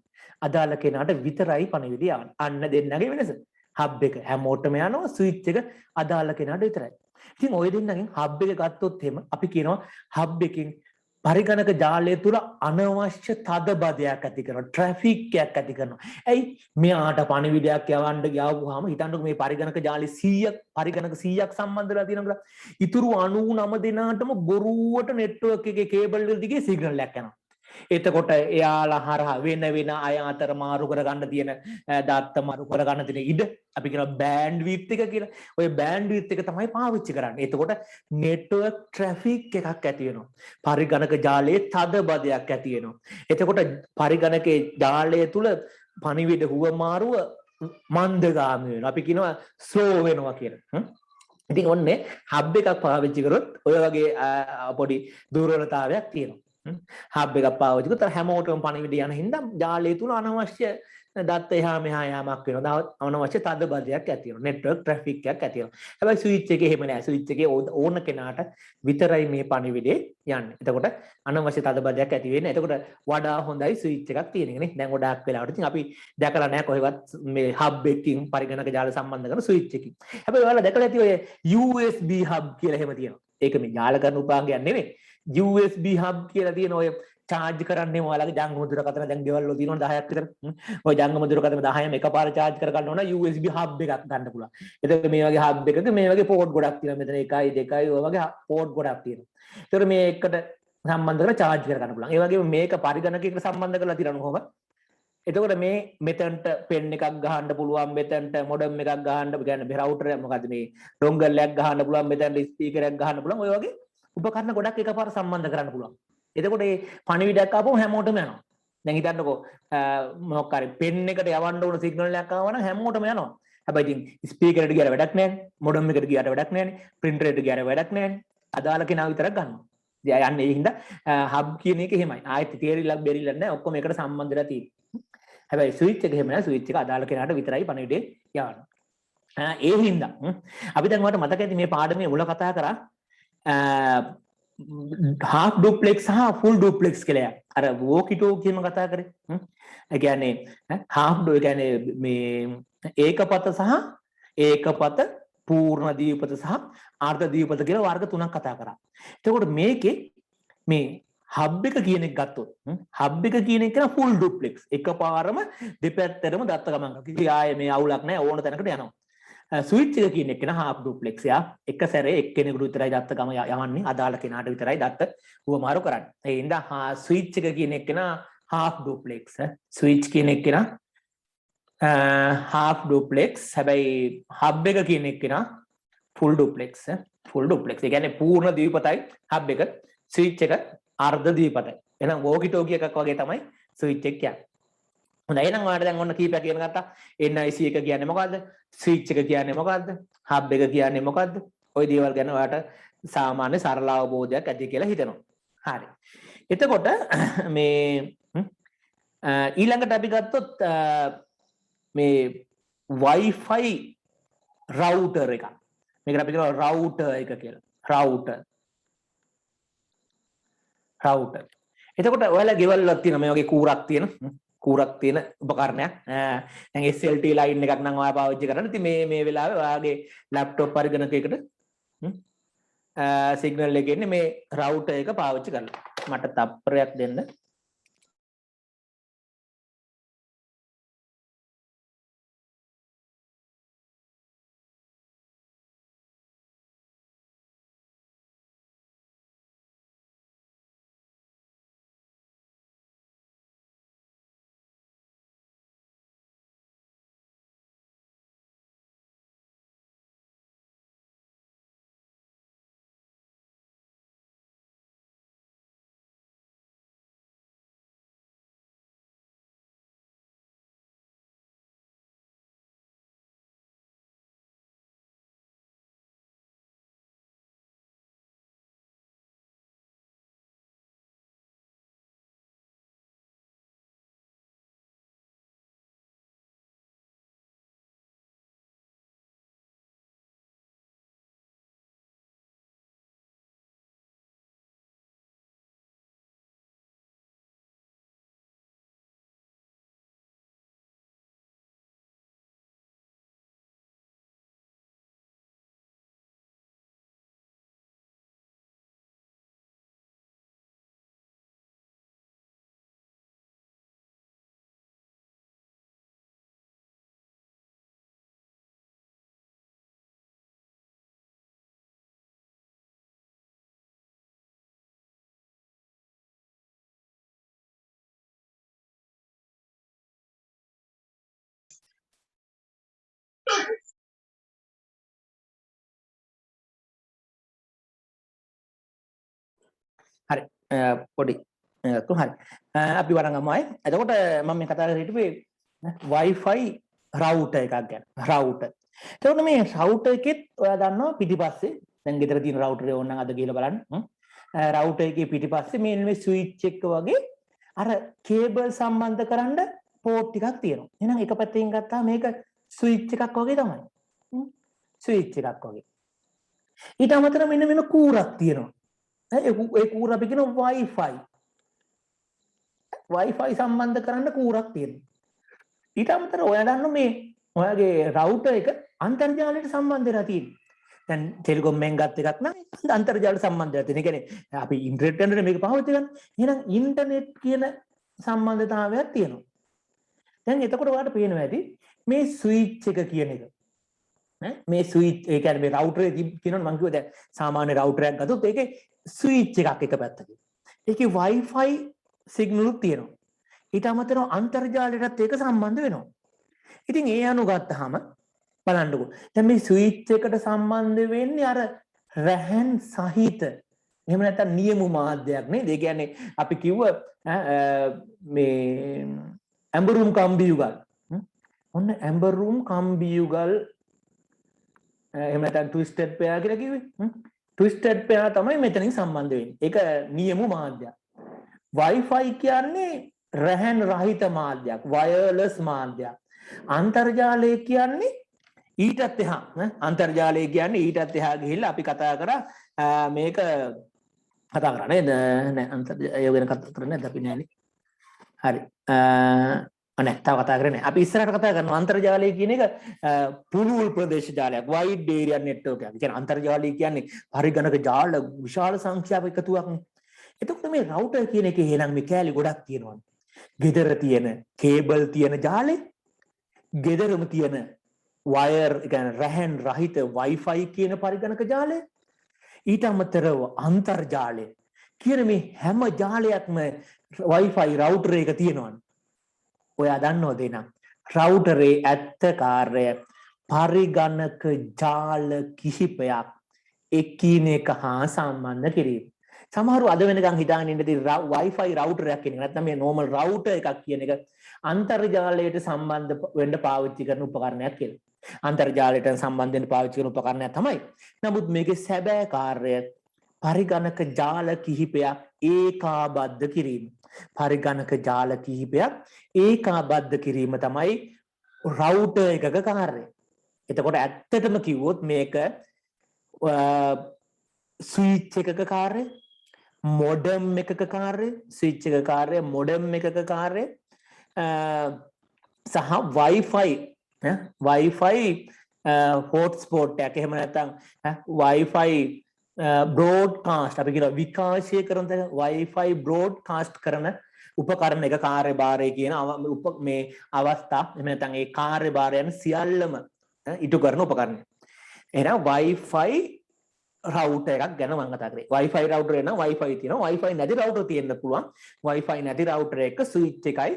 අදාළ කෙනාට විතරයි පණිවිඩය යවන්නේ. අන්න දෙන්නගේ වෙනස. හබ් එක හැමෝටම යනවා ස්විච් එක අදාළ කෙනාට විතරයි. ඉතින් ওই දෙන්නගෙන් හබ් එක ගත්තොත් එහෙම අපි කියනවා හබ් එකකින් පරිගණක ජාලය තුල අනවශ්‍ය තදබදයක් ඇති කරනවා ට්‍රැෆික් එකක් ඇති කරනවා. ඇයි මෙයාට පණිවිඩයක් යවන්න ගියාවුවාම හිතන්නකෝ මේ පරිගණක ජාලේ 100ක් පරිගණක 100ක් සම්බන්ධ වෙලා තියෙනවා කියලා. ඉතුරු 99 දෙනාටම බොරුවට නෙට්වර්ක් එකේ කේබල් වල දිගේ සිග්නල් එකක් යනවා. එතකොට එයාලා හරහා වෙන වෙන අය අතර මාරු කරගන්න තියෙන දත්ත මාරු කරගන්න තියෙන ඉඩ අපි කියනවා බෑන්ඩ්විඩ්ත් එක කියලා. ඔය බෑන්ඩ්විඩ්ත් එක තමයි පාවිච්චි කරන්නේ. එතකොට නෙට්වර්ක් ට්‍රැෆික් එකක් ඇති වෙනවා. පරිගණක ජාලයේ තදබදයක් ඇති වෙනවා. එතකොට පරිගණකේ ජාලය තුල පණිවිඩ හුවමාරුව මන්දගාමී වෙනවා. අපි කියනවා ස්ලෝ වෙනවා කියලා. ඉතින් ඔන්නේ හබ් එකක් පාවිච්චි කරොත් ඔය වගේ පොඩි දුර්වලතාවයක් තියෙනවා. හබ් එකක් පාවිච්චි කරලා හැමෝටම පණිවිඩ යන හින්දා ජාලය තුල අනවශ්‍ය දත්ත එහා මෙහා යාමක් වෙනවා. අනවශ්‍ය තදබදයක් ඇති වෙනවා. නෙට්වර්ක් ට්‍රැෆික් එකක් ඇති වෙනවා. හැබැයි ස්විච් එකේ එහෙම නෑ. ස්විච් එකේ ඕන කෙනාට විතරයි මේ පණිවිඩේ යන්නේ. එතකොට අනවශ්‍ය තදබදයක් ඇති වෙන්නේ. එතකොට වඩා හොඳයි ස්විච් එකක් තියෙන එක නේ. දැන් ගොඩාක් වෙලාවට ඉතින් අපි දැකලා නෑ කොහෙවත් මේ හබ් එකකින් පරිගණක ජාල සම්බන්ධ කරන ස්විච් එකකින්. හැබැයි ඔයාලා දැකලා ඇති ඔය USB හබ් කියලා එහෙම තියෙනවා. ඒක මේ ජාල කරන උපාංගයක් නෙවෙයි. USB හබ් කියලා තියෙන ඔය charge කරන්නේ ඔයාලගේ ජංගම දුරකථන දැන් ගෙවල් වල තියෙනවා 10ක් විතර. ඔය ජංගම දුරකථන 10ම එකපාර charge කර ගන්න ඕන USB හබ් එකක් ගන්න පුළුවන්. එතකොට මේ වගේ හබ් එකක මේ වගේ පෝට් ගොඩක් තියෙනවා. මෙතන 1යි 2යි ඔය වගේ පෝට් ගොඩක් තියෙනවා. ඒතකොට මේ එකට සම්බන්ධ කරලා charge කර ගන්න පුළුවන්. ඒ වගේම මේක පරිගණකයකට සම්බන්ධ කරලා තියෙනවා කොහොමද? එතකොට මේ මෙතනට පෙන් එකක් ගහන්න පුළුවන් මෙතනට මොඩම් එකක් ගහන්න කියන්නේ රවුටර් එක මොකද්ද මේ ඩොංගල් එකක් ගහන්න පුළුවන් මෙතනට ස්පීකර් එකක් ගහන්න පුළුවන් ඔය වගේ උපකරණ ගොඩක් එකපාර සම්බන්ධ කරන්න පුළුවන්. එතකොට මේ පණිවිඩයක් ආපුවම හැමෝටම යනවා. දැන් හිතන්නකෝ මොකක් හරි පෙන් එකට යවන්න ඕන සිග්නල් එකක් ආවා නම් හැමෝටම යනවා. හැබැයි ඉතින් ස්පීකර් එකට ගියාට වැඩක් නැහැ. මොඩම් එකට ගියාට වැඩක් නැහැ. ප්‍රින්ටර් එකට ගියාට වැඩක් නැහැ. අදාළ කෙනා විතරක් ගන්නවා. ඉතින් යන්නේ ඒ හින්දා හබ් කියන එක එහෙමයි. ආයෙත් තේරිලක් බෙරිලක් නැහැ. ඔක්කොම එකට සම්බන්ධ වෙලා තියෙන්නේ. හැබැයි ස්විච් එක එහෙම නැහැ. ස්විච් එක අදාළ කෙනාට විතරයි පණිවිඩේ යවන්නේ. ඒ හින්දා අපි දැන් ඔයාලට මතක ඇති මේ පාඩමේ මුල කතා කරා half duplex සහ full duplex කියලා. අර walkie talkie කියම කතා කරේ. ඒ කියන්නේ half do කියන්නේ මේ ඒකපත සහ ඒකපත පූර්ණ දීපත සහ අර්ධ දීපත කියලා වර්ග තුනක් කතා කරා. එතකොට මේකේ මේ හබ් එක කියන එක ගත්තොත් හබ් එක කියන එක න full duplex එකපාරම දෙපැත්තටම දත්ත ගමන් කරනවා. ආයේ මේ අවුලක් නැහැ ඕන තැනකට යනවා. ස්විච් එක කියන එක න half duplex යා එක සැරේ එක්කෙනෙකුට විතරයි දත්ත ගම යවන්නේ අදාළ කෙනාට විතරයි දත්ත උවමාරු කරන්නේ. ඒ හින්දා ස්විච් එක කියන එක න half duplex ස්විච් කියන එක න half duplex හැබැයි හබ් එක කියන එක න full duplex full duplex ඒ කියන්නේ පූර්ණ ද්විපතයි හබ් එක ස්විච් එක අර්ධ ද්විපතයි. එහෙනම් walkie talkie එකක් වගේ තමයි ස්විච් එක කියන්නේ. හොඳයි එහෙනම් ඔයාලට දැන් ඔන්න කීපයක් ඉගෙන ගත්තා. NIC එක කියන්නේ මොකද්ද? ස්විච් එක කියන්නේ මොකද්ද? හබ් එක කියන්නේ මොකද්ද? ওই දේවල් ගැන ඔයාලට සාමාන්‍ය සරල අවබෝධයක් ඇති කියලා හිතනවා. හරි. එතකොට මේ ඊළඟට අපි ගත්තොත් මේ Wi-Fi router එක. මේකට අපි කියනවා router එක කියලා. router. එතකොට ඔයාලා ගෙවල් වල තියෙන මේ වගේ කූරක් තියෙන උපකරණයක්. දැන් SLT line එකක් නම් ඔයා පාවිච්චි කරන්නේ. ඉතින් මේ වෙලාවේ ඔයාගේ ලැප්ටොප් පරිගණකයකට සිග්නල් එක එන්නේ මේ රවුටර් එක පාවිච්චි කරලා. මට තප්පරයක් දෙන්න. හරි පොඩි හරි අපි වරංගමයි එතකොට මම මේ කතා කරලා හිටපේ Wi-Fi router එකක් ගැන router. එතකොට මේ router එකෙත් ඔයා දන්නවා පිටිපස්සේ දැන් ගෙදර තියෙන router එක ඕනනම් අද ගිහලා බලන්න. router එකේ පිටිපස්සේ මේ switch එක වගේ අර කේබල් සම්බන්ධ කරන්න port ටිකක් තියෙනවා. එහෙනම් එක පැත්තකින් ගත්තා මේක switch එකක් වගේ තමයි. switch එකක් වගේ. ඊට අමතරව මෙන්න කූරක් තියෙනවා. ඒ කූර අපි කියන Wi-Fi සම්බන්ධ කරන්න කූරක් තියෙනවා. ඊට අමතරව ඔයා දන්න මේ ඔයාගේ router එක අන්තර්ජාලයට සම්බන්ධ වෙලා තියෙනවා. දැන් ටෙලිකොම් එකෙන් ගත් එකක් නම් අන්තර්ජාල සම්බන්ධයක් තියෙන. ඒ කියන්නේ අපි ඉන්ටර්නෙට් එකෙන් මේක පාවිච්චි කරන්නේ. එහෙනම් ඉන්ටර්නෙට් කියන සම්බන්ධතාවයක් තියෙනවා. දැන් එතකොට ඔයාලට පේනවා ඇති මේ ස්විච් එක කියන එක. මේ ස්විච් ඒ කියන්නේ මේ router එකේ තියෙනවා මම කිව්වා දැන් සාමාන්‍ය router එකක් ගත්තොත් ඒකේ ස්විච් එකක් එක පැත්තකින්. ඒකේ Wi-Fi සිග්නල් උත් තියෙනවා. ඊට අමතරව අන්තර්ජාලයටත් ඒක සම්බන්ධ වෙනවා. ඉතින් ඒ අනුව ගත්තාම බලන්නකෝ. දැන් මේ ස්විච් එකට සම්බන්ධ වෙන්නේ අර රැහන් සහිත එහෙම නැත්නම් නියමු මාධ්‍යයක් නේද? ඒ කියන්නේ අපි කිව්ව මේ ඇඹරුම් කම්බියුගල්. ඔන්න ඇඹරුම් කම්බියුගල් එහෙම නැත්නම් ට්විස්ටඩ් පෙයා කියලා කිව්වේ. ට්විස්ටඩ් පෙයා තමයි මෙතනින් සම්බන්ධ වෙන්නේ. ඒක නියමු මාධ්‍යයක්. Wi-Fi කියන්නේ රැහන් රහිත මාධ්‍යයක්, වයර්ලස් මාධ්‍යයක්. අන්තර්ජාලය කියන්නේ ඊටත් එහා අන්තර්ජාලය කියන්නේ ඊටත් එහා ගිහිල්ලා අපි කතා කරා මේක කතා කරා නේද? නෑ අන්තර්ජාලය ගැන කතා කරන්නේ නැද්ද අපි නෑනේ. හරි. අනේ තව කතා කරන්නේ. අපි ඉස්සරහට කතා කරනවා අන්තර්ජාලය කියන එක පුළුල් ප්‍රදේශ ජාලයක්, wide area network එකක්. ඒ කියන්නේ අන්තර්ජාලය කියන්නේ පරිගණක ජාල විශාල සංඛ්‍යාවක එකතුවක්නේ. එතකොට මේ router කියන එකේ එහෙනම් මේ කෑලි ගොඩක් තියෙනවා. ගෙදර තියෙන කේබල් තියෙන ජාලේ, ගෙදරම තියෙන වයර් ඒ කියන්නේ රැහන් රහිත Wi-Fi කියන පරිගණක ජාලය, ඊට අමතරව අන්තර්ජාලය කියන මේ හැම ජාලයක්ම Wi-Fi router එක තියෙනවනේ. ඔයා දන්නවද එහෙනම් router ඇත්ත කාර්යය පරිගණක ජාල කිහිපයක් එකිනෙක හා සම්බන්ධ කිරීම. සමහරව අද වෙනකන් හිතාගෙන ඉඳී Wi-Fi router එකක් කියන එක නැත්නම් මේ normal router එකක් කියන එක අන්තර්ජාලයට සම්බන්ධ වෙන්න පාවිච්චි කරන උපකරණයක් කියලා. අන්තර්ජාලයට සම්බන්ධ වෙන්න පාවිච්චි කරන උපකරණයක් තමයි. නමුත් මේකේ සැබෑ කාර්යය පරිගණක ජාල කිහිපයක් ඒකාබද්ධ කිරීම. පරිගණක ජාල කිහිපයක් ඒකාබද්ධ කිරීම තමයි router එකක කාර්යය. එතකොට ඇත්තටම කිව්වොත් මේක ස්විච් එකක කාර්යය, මොඩම් එකක කාර්යය, ස්විච් එකක කාර්යය, මොඩම් එකක කාර්යය සහ Wi-Fi hotspot එකක් එහෙම නැත්නම් Wi-Fi broadcast අපි කියන විකාශය කරන Wi-Fi broadcast කරන උපකරණ එක කාර්යභාරය කියන මේ අවස්ථා එහෙම නැත්නම් ඒ කාර්යභාරයන් සියල්ලම ඉටු කරන උපකරණ. එහෙනම් Wi-Fi router එකක් ගැන මම කතා කරේ. Wi-Fi router එක නම් Wi-Fi තියෙනවා. Wi-Fi නැති router තියෙන්න පුළුවන්. Wi-Fi නැති router එක switch එකයි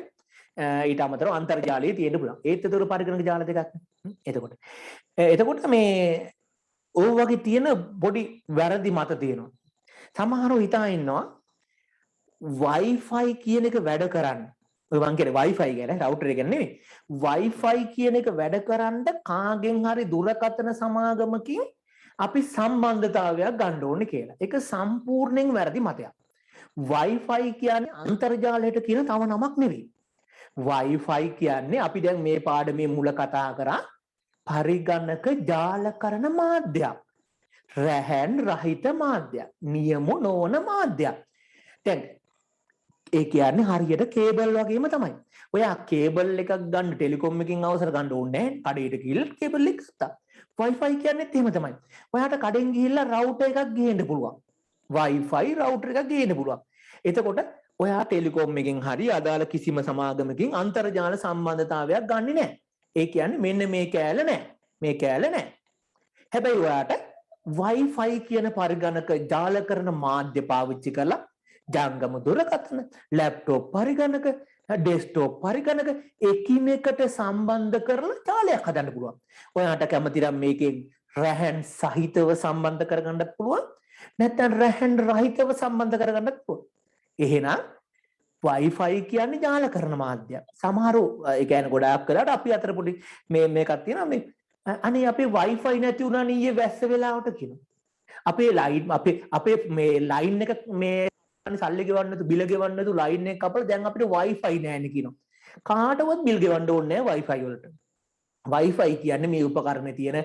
ඊට අමතරව අන්තර්ජාලය තියෙන්න පුළුවන්. ඒත් ඒතර පරිගණක ජාල දෙකක්. එතකොට මේ ඔය වගේ තියෙන පොඩි වැරදි මත තියෙනවා. සමහරව හිතා ඉන්නවා Wi-Fi කියන එක වැඩ කරන්න. ඔය මං කියන්නේ Wi-Fi කියන්නේ router එක නෙමෙයි. Wi-Fi කියන එක වැඩ කරන්න කාගෙන් හරි දුරකථන සමාගමකින් අපි සම්බන්ධතාවයක් ගන්න ඕනේ කියලා. ඒක සම්පූර්ණයෙන් වැරදි මතයක්. Wi-Fi කියන්නේ අන්තර්ජාලයට කියන තව නමක් නෙවෙයි. Wi-Fi කියන්නේ අපි දැන් මේ පාඩමේ මුල කතා කරා පරිගණක ජාලකරණ මාධ්‍යයක්. රැහන් රහිත මාධ්‍යයක්. නියමු නොවන මාධ්‍යයක්. දැන් ඒ කියන්නේ හරියට කේබල් වගේම තමයි. ඔයා කේබල් එකක් ගන්න ටෙලිකොම් එකකින් අවසර ගන්න ඕනේ නැහැ. කඩේට ගිහලා කේබල් එක ගත්තා. Wi-Fi කියන්නේත් එහෙම තමයි. ඔයාට කඩෙන් ගිහිල්ලා router එකක් ගේන්න පුළුවන්. Wi-Fi router එකක් ගේන්න පුළුවන්. එතකොට ඔයා ටෙලිකොම් එකෙන් හරි අදාළ කිසිම සමාගමකින් අන්තර්ජාල සම්බන්ධතාවයක් ගන්නෙ නැහැ. ඒ කියන්නේ මෙන්න මේ කෑල්ල නැහැ. මේ කෑල්ල නැහැ. හැබැයි ඔයාට Wi-Fi කියන පරිගණක ජාලකරණ මාධ්‍ය පාවිච්චි කරලා ජංගම දුරකථන, ලැප්ටොප් පරිගණක, ඩෙස්ක්ටොප් පරිගණක එකිනෙකට සම්බන්ධ කරලා ජාලයක් හදන්න පුළුවන්. ඔයාට කැමති නම් මේකේ රැහන් සහිතව සම්බන්ධ කරගන්නත් පුළුවන්. නැත්නම් රැහන් රහිතව සම්බන්ධ කරගන්නත් පුළුවන්. එහෙනම් Wi-Fi කියන්නේ ජාලකරණ මාධ්‍යයක්. සමහරු ඒ කියන්නේ ගොඩාක් වෙලාවට අපි අතර පොඩි මේකක් තියෙනවා මේ අනේ අපේ Wi-Fi නැති වුණා ඊයේ වැස්ස වෙලාවට කියනවා. අපේ ලයින් අපේ මේ ලයින් එක මේ සල්ලි ගෙවන්න නැතු බිල ගෙවන්න නැතු ලයින් එක කපලා දැන් අපිට Wi-Fi නැහැ කියනවා. කාටවත් බිල් ගෙවන්න ඕනේ නැහැ Wi-Fi වලට. Wi-Fi කියන්නේ මේ උපකරණේ තියෙන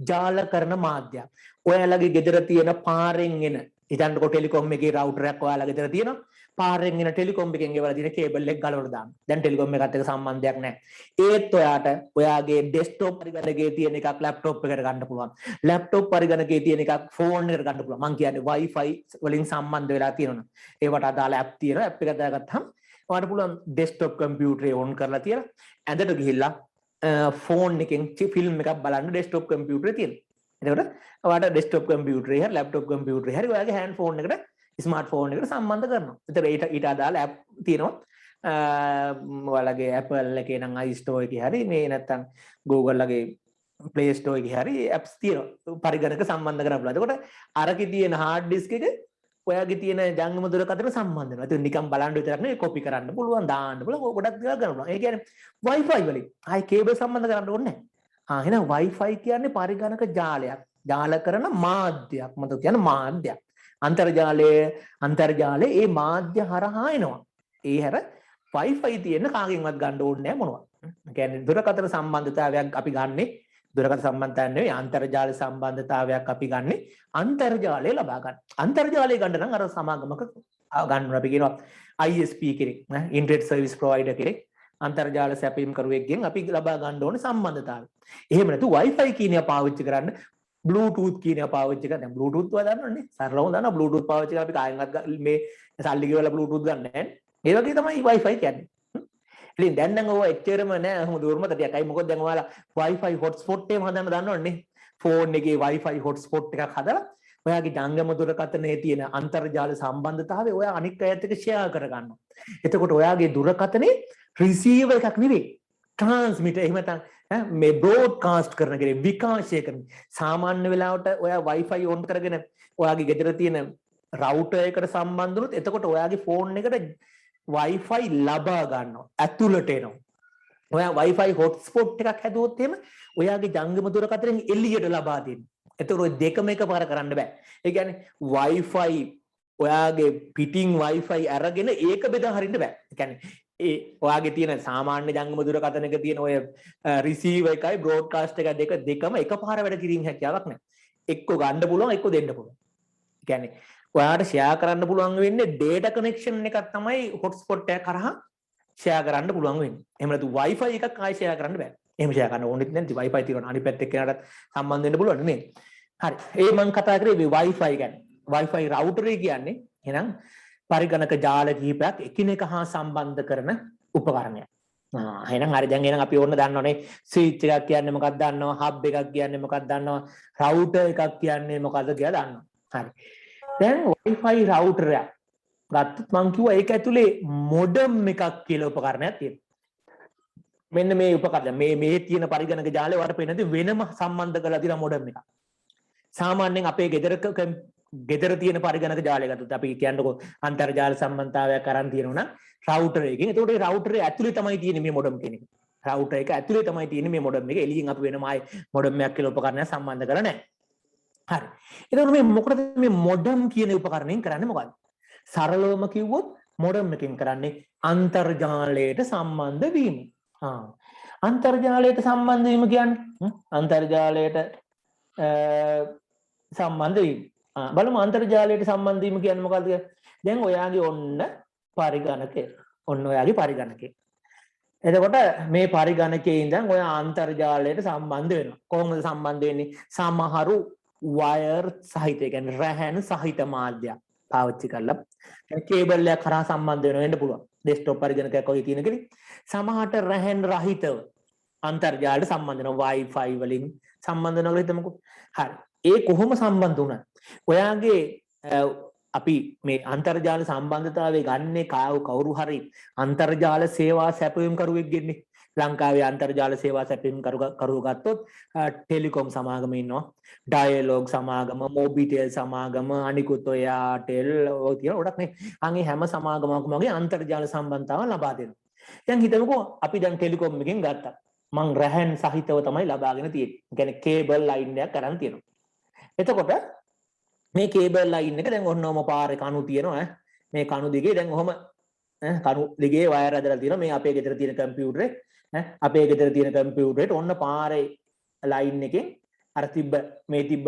ජාලකරණ මාධ්‍යයක්. ඔයාලගේ ගෙදර තියෙන පාරෙන් එන හිතන්නකෝ ටෙලිකොම් එකේ රවුටර් එකක් ඔයාලා ගෙදර තියෙනවා. පාරෙන් එන ටෙලිකොම් එකෙන් ගෙවලා තියෙන කේබල් එක ගලවලා දාන්න. දැන් ටෙලිකොම් එකත් එක්ක සම්බන්ධයක් නැහැ. ඒත් ඔයාට ඔයාගේ ඩෙස්ක්ටොප් පරිගණකයේ තියෙන එකක් ලැප්ටොප් එකට ගන්න පුළුවන්. ලැප්ටොප් පරිගණකයේ තියෙන එකක් ෆෝන් එකට ගන්න පුළුවන්. මං කියන්නේ Wi-Fi වලින් සම්බන්ධ වෙලා තියෙනවා. ඒවට අදාළ ඇප් තියෙනවා. ඇප් එක දාගත්තාම ඔයාලට පුළුවන් ඩෙස්ක්ටොප් කම්පියුටරේ ඔන් කරලා තියලා ඇඳට ගිහිල්ලා ෆෝන් එකෙන් ෆිල්ම් එකක් බලන්න ඩෙස්ක්ටොප් කම්පියුටරේ තියෙනවා. එතකොට ඔයාලට ඩෙස්ක්ටොප් කම්පියුටරේ හරි ලැප්ටොප් කම්පියුටරේ හරි ඔයාගේ හෑන්ඩ් ෆෝන් එකට ස්මාර්ට් ෆෝන් එකට සම්බන්ධ කරනවා. ඒතර ඊට අදාළ ඇප් තියෙනවා. ඔයාලගේ Apple එකේ නම් iStore එකේ හරි මේ නැත්තම් Google ලගේ Play Store එකේ හරි apps තියෙනවා. පරිගණක සම්බන්ධ කරලා බලන්න. එතකොට අරකේ තියෙන hard disk එක ඔයාගේ තියෙන ජංගම දුරකථන සම්බන්ධ වෙනවා. ඒක නිකන් බලන්න විතරක් නෙවෙයි කොපි කරන්න පුළුවන්, දාන්න පුළුවන්, ගොඩක් දේවල් කරන්න පුළුවන්. ඒ කියන්නේ Wi-Fi වලින් ආයි කේබල් සම්බන්ධ කරන්න ඕනේ නැහැ. එහෙනම් Wi-Fi කියන්නේ පරිගණක ජාලයක්. ජාලකරණ මාධ්‍යයක්. මත කියන්නේ මාධ්‍යයක්. අන්තර්ජාලයේ ඒ මාධ්‍ය හරහා එනවා. ඒ හැර Wi-Fi තියෙන කාගෙන්වත් ගන්න ඕනේ නැහැ මොනවා. ඒ කියන්නේ දුරකථන සම්බන්ධතාවයක් අපි ගන්නෙ දුරකථන සම්බන්ධතාවය නෙවෙයි අන්තර්ජාල සම්බන්ධතාවයක් අපි ගන්නෙ අන්තර්ජාලය ලබා ගන්න. අන්තර්ජාලය ගන්න නම් අර සමාගමක ගන්න අපි කියනවා ISP කෙනෙක් නේ ඉන්ටර්නෙට් සර්විස් ප්‍රොවයිඩර් කෙනෙක් අන්තර්ජාල සැපයීම් කරුවෙක්ගෙන් අපි ලබා ගන්න ඕනේ සම්බන්ධතාවය. එහෙම නැතු Wi-Fi කියන එක පාවිච්චි කරන්න Bluetooth කියන එක පාවිච්චි කරන්න. දැන් Bluetooth ඔයා දන්නවනේ. සරලවම දන්නවා Bluetooth පාවිච්චි කරලා අපි කායෙන්වත් මේ සල්ලි ගෙවලා Bluetooth ගන්න නැහැ. ඒ වගේ තමයි Wi-Fi කියන්නේ. ඉතින් දැන් නම් ඔය එච්චරම නෑ අහමු දුර්මත ටිකයි. මොකද දැන් ඔයාලා Wi-Fi hotspot එකම හදන්න දන්නවනේ. ෆෝන් එකේ Wi-Fi hotspot එකක් හදලා ඔයාගේ ජංගම දුරකථනයේ තියෙන අන්තර්ජාල සම්බන්ධතාවය ඔයා අනික් අයත් එක්ක ෂෙයා කර ගන්නවා. එතකොට ඔයාගේ දුරකථනේ රිසීවර් එකක් නෙවෙයි. ට්‍රාන්ස්මිටර් එහෙම නැත්නම් මේ බ්‍රෝඩ්කාස්ට් කරන කෙනෙක් විකාශය කරන සාමාන්‍ය වෙලාවට ඔයා Wi-Fi on කරගෙන ඔයාගේ ගෙදර තියෙන රවුටර් එකට සම්බන්ධ වුණොත් එතකොට ඔයාගේ ෆෝන් එකට Wi-Fi ලබා ගන්නවා ඇතුළට එනවා. ඔයා Wi-Fi hotspot එකක් හැදුවොත් එහෙම ඔයාගේ ජංගම දුරකථනයෙන් එළියට ලබා දෙන්න. එතකොට ඔය දෙකම එකපාර කරන්න බෑ. ඒ කියන්නේ Wi-Fi ඔයාගේ පිටින් Wi-Fi අරගෙන ඒක බෙදා හරින්න බෑ. ඒ කියන්නේ ඒ ඔයාගේ තියෙන සාමාන්‍ය ජංගම දුරකථනයක තියෙන ඔය රිසීවර් එකයි බ්‍රෝඩ්කාස්ට් එක දෙකම එකපාර වැඩ කිරීම හැකියාවක් නැහැ. එක්ක ගන්න පුළුවන් එක්ක දෙන්න පුළුවන්. ඒ කියන්නේ ඔයාට ෂෙයා කරන්න පුළුවන් වෙන්නේ data connection එකක් තමයි hotspot එක කරහා ෂෙයා කරන්න පුළුවන් වෙන්නේ. එහෙම නැතු Wi-Fi එකක් ආයෙ ෂෙයා කරන්න බෑ. එහෙම ෂෙයා කරන්න ඕනෙත් නැති Wi-Fi තියෙනවා අනිත් පැත්තේ කෙනාට සම්බන්ධ වෙන්න පුළුවන් නේ. හරි. ඒ මම කතා කරේ මේ Wi-Fi ගැන. Wi-Fi router කියන්නේ එහෙනම් පරිගණක ජාල කිහිපයක් එකිනෙක හා සම්බන්ධ කරන උපකරණයක්. එහෙනම් හරි දැන් එහෙනම් අපි ඕන්න දන්නවනේ ස්විච් එකක් කියන්නේ මොකක්ද දන්නවා, හබ් එකක් කියන්නේ මොකක්ද දන්නවා, router එකක් කියන්නේ මොකක්ද කියලා දන්නවා. හරි. දැන් Wi-Fi router එක ගත්තොත් මම කිව්වා ඒක ඇතුලේ මොඩම් එකක් කියලා උපකරණයක් තියෙනවා. මෙන්න මේ උපකරණ මේ තියෙන පරිගණක ජාලේ වලට පේනදී වෙනම සම්බන්ධ කරලා තියෙන මොඩම් එකක්. සාමාන්‍යයෙන් අපේ ගෙදර තියෙන පරිගණක ජාලය ගත්තොත් අපි කියන්නකො අන්තර්ජාල සම්බන්ධතාවයක් අරන් තියෙනවා නම් router එකකින්. එතකොට ඒ router එක ඇතුලේ තමයි තියෙන්නේ මේ මොඩම් කෙනෙක්. router එක ඇතුලේ තමයි තියෙන්නේ මේ මොඩම් එක. එළියෙන් අපි වෙනම ආයේ මොඩම් එකක් කියලා උපකරණයක් සම්බන්ධ කරලා නැහැ. හරි. එතකොට මේ මොකටද මේ මොඩම් කියන උපකරණයෙන් කරන්නේ මොකද්ද? සරලවම කිව්වොත් මොඩම් එකෙන් කරන්නේ අන්තර්ජාලයට සම්බන්ධ වීම. අන්තර්ජාලයට සම්බන්ධ වීම කියන්නේ අන්තර්ජාලයට සම්බන්ධ වීම. බලමු අන්තර්ජාලයට සම්බන්ධ වීම කියන්නේ මොකද්ද කියලා. දැන් ඔයාගේ ඔන්න පරිගණකය. ඔන්න ඔයාගේ පරිගණකය. එතකොට මේ පරිගණකයේ ඉඳන් ඔයා අන්තර්ජාලයට සම්බන්ධ වෙනවා. කොහොමද සම්බන්ධ වෙන්නේ? සමහරු වයර් සහිත කියන්නේ රැහැන් සහිත මාධ්‍යයක් පාවිච්චි කරලා කේබල් එකක් කරා සම්බන්ධ වෙන්න පුළුවන්. ඩෙස්ක්ටොප් පරිගණකයක් වගේ තියෙන කෙනෙක්. සමහරට රැහැන් රහිතව අන්තර්ජාලයට සම්බන්ධ වෙනවා Wi-Fi වලින් සම්බන්ධ වෙනවා කියලා හිතමුකෝ. හරි. ඒ කොහොම සම්බන්ධ වුණා? ඔයාගේ අපි මේ අන්තර්ජාල සම්බන්ධතාවය ගන්නේ කවුරු හරි අන්තර්ජාල සේවා සැපයීම් කරුවෙක් ගෙන්නේ. ලංකාවේ අන්තර්ජාල සේවා සැපයීම් කරු ගත්තොත් ටෙලිකොම් සමාගම ඉන්නවා, ඩයලොග් සමාගම, මොබිටෙල් සමාගම, අනිකුත් ඔය ටෙල් ඔය තියෙන ගොඩක් නේ. අන් ඒ හැම සමාගමකම වගේ අන්තර්ජාල සම්බන්ධතාව ලබා දෙනවා. දැන් හිතමුකෝ අපි දැන් ටෙලිකොම් එකෙන් ගත්තා. මං රැහන් සහිතව තමයි ලබාගෙන තියෙන්නේ. ඒ කියන්නේ කේබල් ලයින් එකක් අරන් තියෙනවා. එතකොට මේ කේබල් ලයින් එක දැන් ඔන්නෝම පාරේ කණු තියෙනවා. මේ කණු දිගේ දැන් ඔහම කණු දිගේ වයර් ඇදලා තියෙනවා. මේ අපේ ගෙදර තියෙන කම්පියුටරේ අපේ ගෙදර තියෙන කම්පියුටරේට ඔන්න පාරේ ලයින් එකෙන් අර මේ තිබ්බ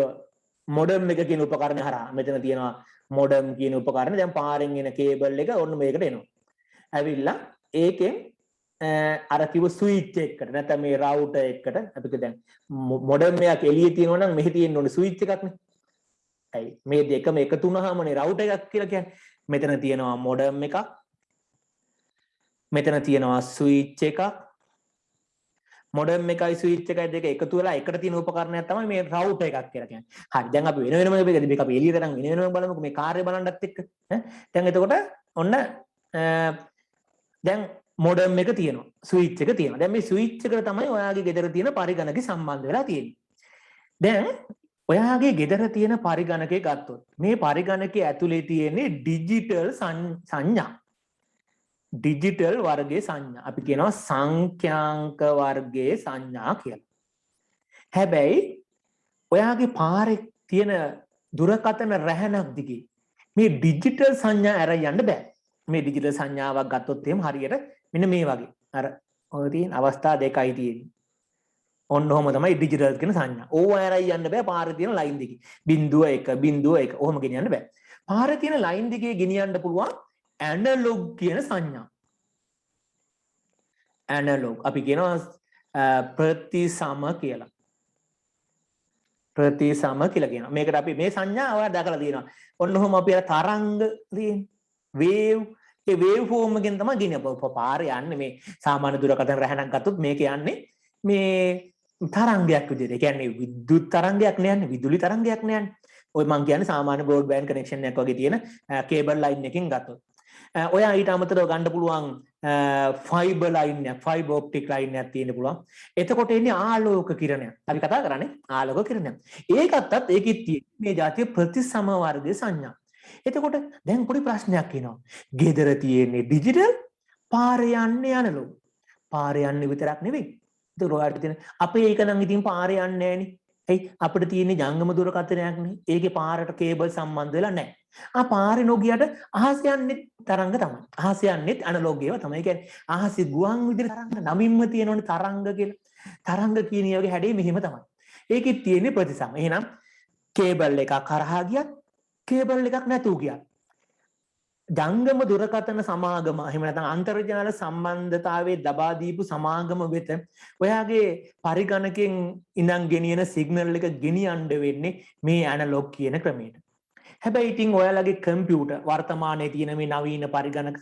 මොඩම් එක කියන උපකරණය හරහා මෙතන තියෙනවා මොඩම් කියන උපකරණය. දැන් පාරෙන් එන කේබල් එක ඔන්න මේකට එනවා. ඇවිල්ලා ඒකෙන් අර කිව්ව ස්විච් එකකට නැත්නම් මේ රවුටර් එකකට අපිට දැන් මොඩම් එකක් එළියේ තියෙනවා නම් මෙහි තියෙන්න ඕනේ ස්විච් එකක් නේ. ඇයි මේ දෙකම එකතු වුණාමනේ රවුටර් එකක් කියලා කියන්නේ. මෙතන තියෙනවා මොඩම් එකක්, මෙතන තියෙනවා ස්විච් එකක්. මොඩම් එකයි ස්විච් එකයි දෙක එකතු වෙලා එකට තියෙන උපකරණයක් තමයි මේ රවුටර් එකක් කියලා කියන්නේ. හරි දැන් අපි වෙන වෙනම මේක අපි එළියට අරන් වෙන වෙනම බලමුකෝ මේ කාර්යය බලන්නත් එක්ක. දැන් එතකොට ඔන්න දැන් මොඩම් එක තියෙනවා, ස්විච් එක තියෙනවා. දැන් මේ ස්විච් එකට තමයි ඔයාගේ ගෙදර තියෙන පරිගණකේ සම්බන්ධ වෙලා තියෙන්නේ. දැන් ඔයාගේ ගෙදර තියෙන පරිගණකේ ගත්තොත් මේ පරිගණකේ ඇතුලේ තියෙන්නේ ඩිජිටල් සංඥා. ඩිජිටල් වර්ගයේ සංඥා. අපි කියනවා සංඛ්‍යාංක වර්ගයේ සංඥා කියලා. හැබැයි ඔයාගේ පාරේ තියෙන දුරකථන රැහනක් දිගේ මේ ඩිජිටල් සංඥා අරන් යන්න බෑ. මේ ඩිජිටල් සංඥාවක් ගත්තොත් එහෙම හරියට මෙන්න මේ වගේ. අර ඔය තියෙන අවස්ථා දෙකයි තියෙන්නේ. ඔන්න ඔහම තමයි ඩිජිටල් කියන සංඥා. ඕව අරන් යන්න බෑ පාරේ තියෙන ලයින් දිගේ. 0 1 0 1 ඔහම ගෙනියන්න බෑ. පාරේ තියෙන ලයින් දිගේ ගෙනියන්න පුළුවන් ඇනලොග් කියන සංඥා. ඇනලොග් අපි කියනවා ප්‍රතිසම කියලා. ප්‍රතිසම කියලා කියනවා. මේකට අපි මේ සංඥා ඔයාලා දැකලා තියෙනවා. ඔන්න ඔහම අපි අර තරංග තියෙන වේව් ඒ වේව් ෆෝම් එකෙන් තමයි ගෙනියපුවා. පාරේ යන්නේ මේ සාමාන්‍ය දුරකථන රැහනක් ගත්තොත් මේක යන්නේ මේ තරංගයක් විදිහට. ඒ කියන්නේ විද්‍යුත් තරංගයක් නෑනේ, විදුලි තරංගයක් නෑනේ. ඔය මං කියන්නේ සාමාන්‍ය බ්‍රෝඩ්බෑන්ඩ් කනෙක්ෂන් එකක් වගේ තියෙන කේබල් ලයින් එකකින් ගත්තොත්. ඔයා ඊට අමතරව ගන්න පුළුවන් ෆයිබර් ලයින් එකක්, ෆයිබර් ඔප්ටික් ලයින් එකක් තියෙන්න පුළුවන්. එතකොට එන්නේ ආලෝක කිරණයක්. අපි කතා කරන්නේ ආලෝක කිරණයක්. ඒකටත් ඒකෙත් තියෙන මේ જાතිය ප්‍රතිසම වර්ගයේ සංඥා. එතකොට දැන් පොඩි ප්‍රශ්නයක් එනවා. ගෙදර තියෙන්නේ ඩිජිටල්, පාරේ යන්නේ ඇනලොග්. පාරේ යන්නේ විතරක් නෙවෙයි. ඒක රොයාට තියෙන අපේ ඒක නම් ඉතින් පාරේ යන්නේ නෑනේ. එයි අපිට තියෙන්නේ ජංගම දුරකථනයක් නේ. ඒකේ පාරට කේබල් සම්බන්ධ වෙලා නැහැ. පාරේ නොගියට අහස යන්නේ තරංග තමයි. අහස යන්නේ ඇනලොග් ඒවා තමයි. කියන්නේ අහසේ ගුවන් විදුලි තරංග නමින්ම තියෙනවනේ තරංග කියලා. තරංග කියන ඒවාගේ හැඩය මෙහෙම තමයි. ඒකෙත් තියෙන්නේ ප්‍රතිසම. එහෙනම් කේබල් එකක් කරහා ගියත් කේබල් එකක් නැතුව ගියත් ජංගම දුරකථන සමාගම එහෙම නැත්නම් අන්තර්ජාල සම්බන්ධතාවයේ ලබා දීපු සමාගම වෙත ඔයාගේ පරිගණකෙන් ඉඳන් ගෙනියන සිග්නල් එක ගෙනියන්න වෙන්නේ මේ ඇනලොග් කියන ක්‍රමයට. හැබැයි ඉතින් ඔයාලගේ කම්පියුටර් වර්තමානයේ තියෙන මේ නවීන පරිගණක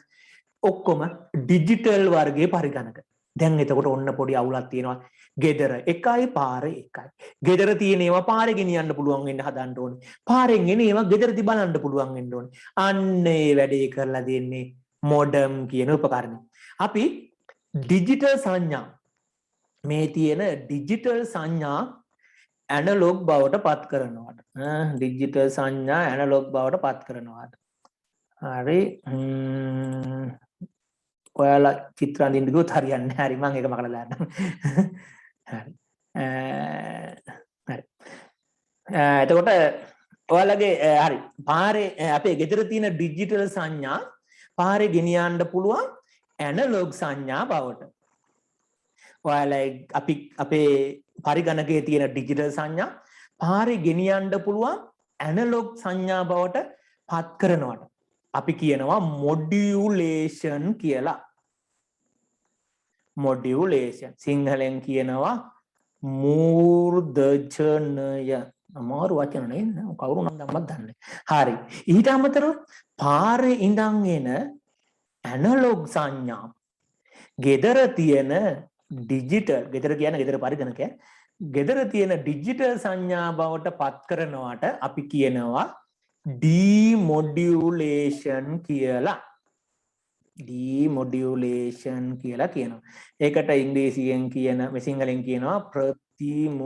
ඔක්කොම ඩිජිටල් වර්ගයේ පරිගණක. දැන් එතකොට ඔන්න පොඩි අවුලක් තියෙනවා. ගෙදර එකයි පාරේ එකයි. ගෙදර තියෙන ඒවා පාරේ ගෙනියන්න පුළුවන් වෙන්න හදන්න ඕනේ. පාරෙන් එන ඒවා ගෙදරදී බලන්න පුළුවන් වෙන්න ඕනේ. අන්න ඒ වැඩේ කරලා දෙන්නේ මොඩම් කියන උපකරණය. අපි ඩිජිටල් සංඥා මේ තියෙන ඩිජිටල් සංඥා ඇනලොග් බවට පත් කරනවාට. ඩිජිටල් සංඥා ඇනලොග් බවට පත් කරනවාට. හරි. ඔයාලා චිත්‍ර අඳින්න ගියොත් හරියන්නේ නැහැ. හරි මම ඒක මකලා දාන්නම්. හරි. හරි. එතකොට ඔයාලගේ හරි පාරේ අපේ ගෙදර තියෙන ඩිජිටල් සංඥා පාරේ ගෙනියන්න පුළුවන් ඇනලොග් සංඥා බවට. ඔයාලා අපි අපේ පරිගණකයේ තියෙන ඩිජිටල් සංඥා පාරේ ගෙනියන්න පුළුවන් ඇනලොග් සංඥා බවට පත් කරනවට අපි කියනවා මොඩියුලේෂන් කියලා. මොඩියුලේෂන් සිංහලෙන් කියනවා මූර්ධජනය. අමාරු වචන නේද? කවුරු නම් දැම්මත් දන්නේ. හරි. ඊට අමතරව පාරේ ඉඳන් එන ඇනලොග් සංඥා ගෙදර තියෙන ඩිජිටල්, ගෙදර කියන්නේ ගෙදර පරිගණකය, ගෙදර තියෙන ඩිජිටල් සංඥා බවට පත් කරනවට අපි කියනවා ඩීමොඩියුලේෂන් කියලා. ඩීමොඩියුලේෂන් කියලා කියනවා. ඒකට ඉංග්‍රීසියෙන් කියන සිංහලෙන් කියනවා ප්‍රතිමූර්ධජනය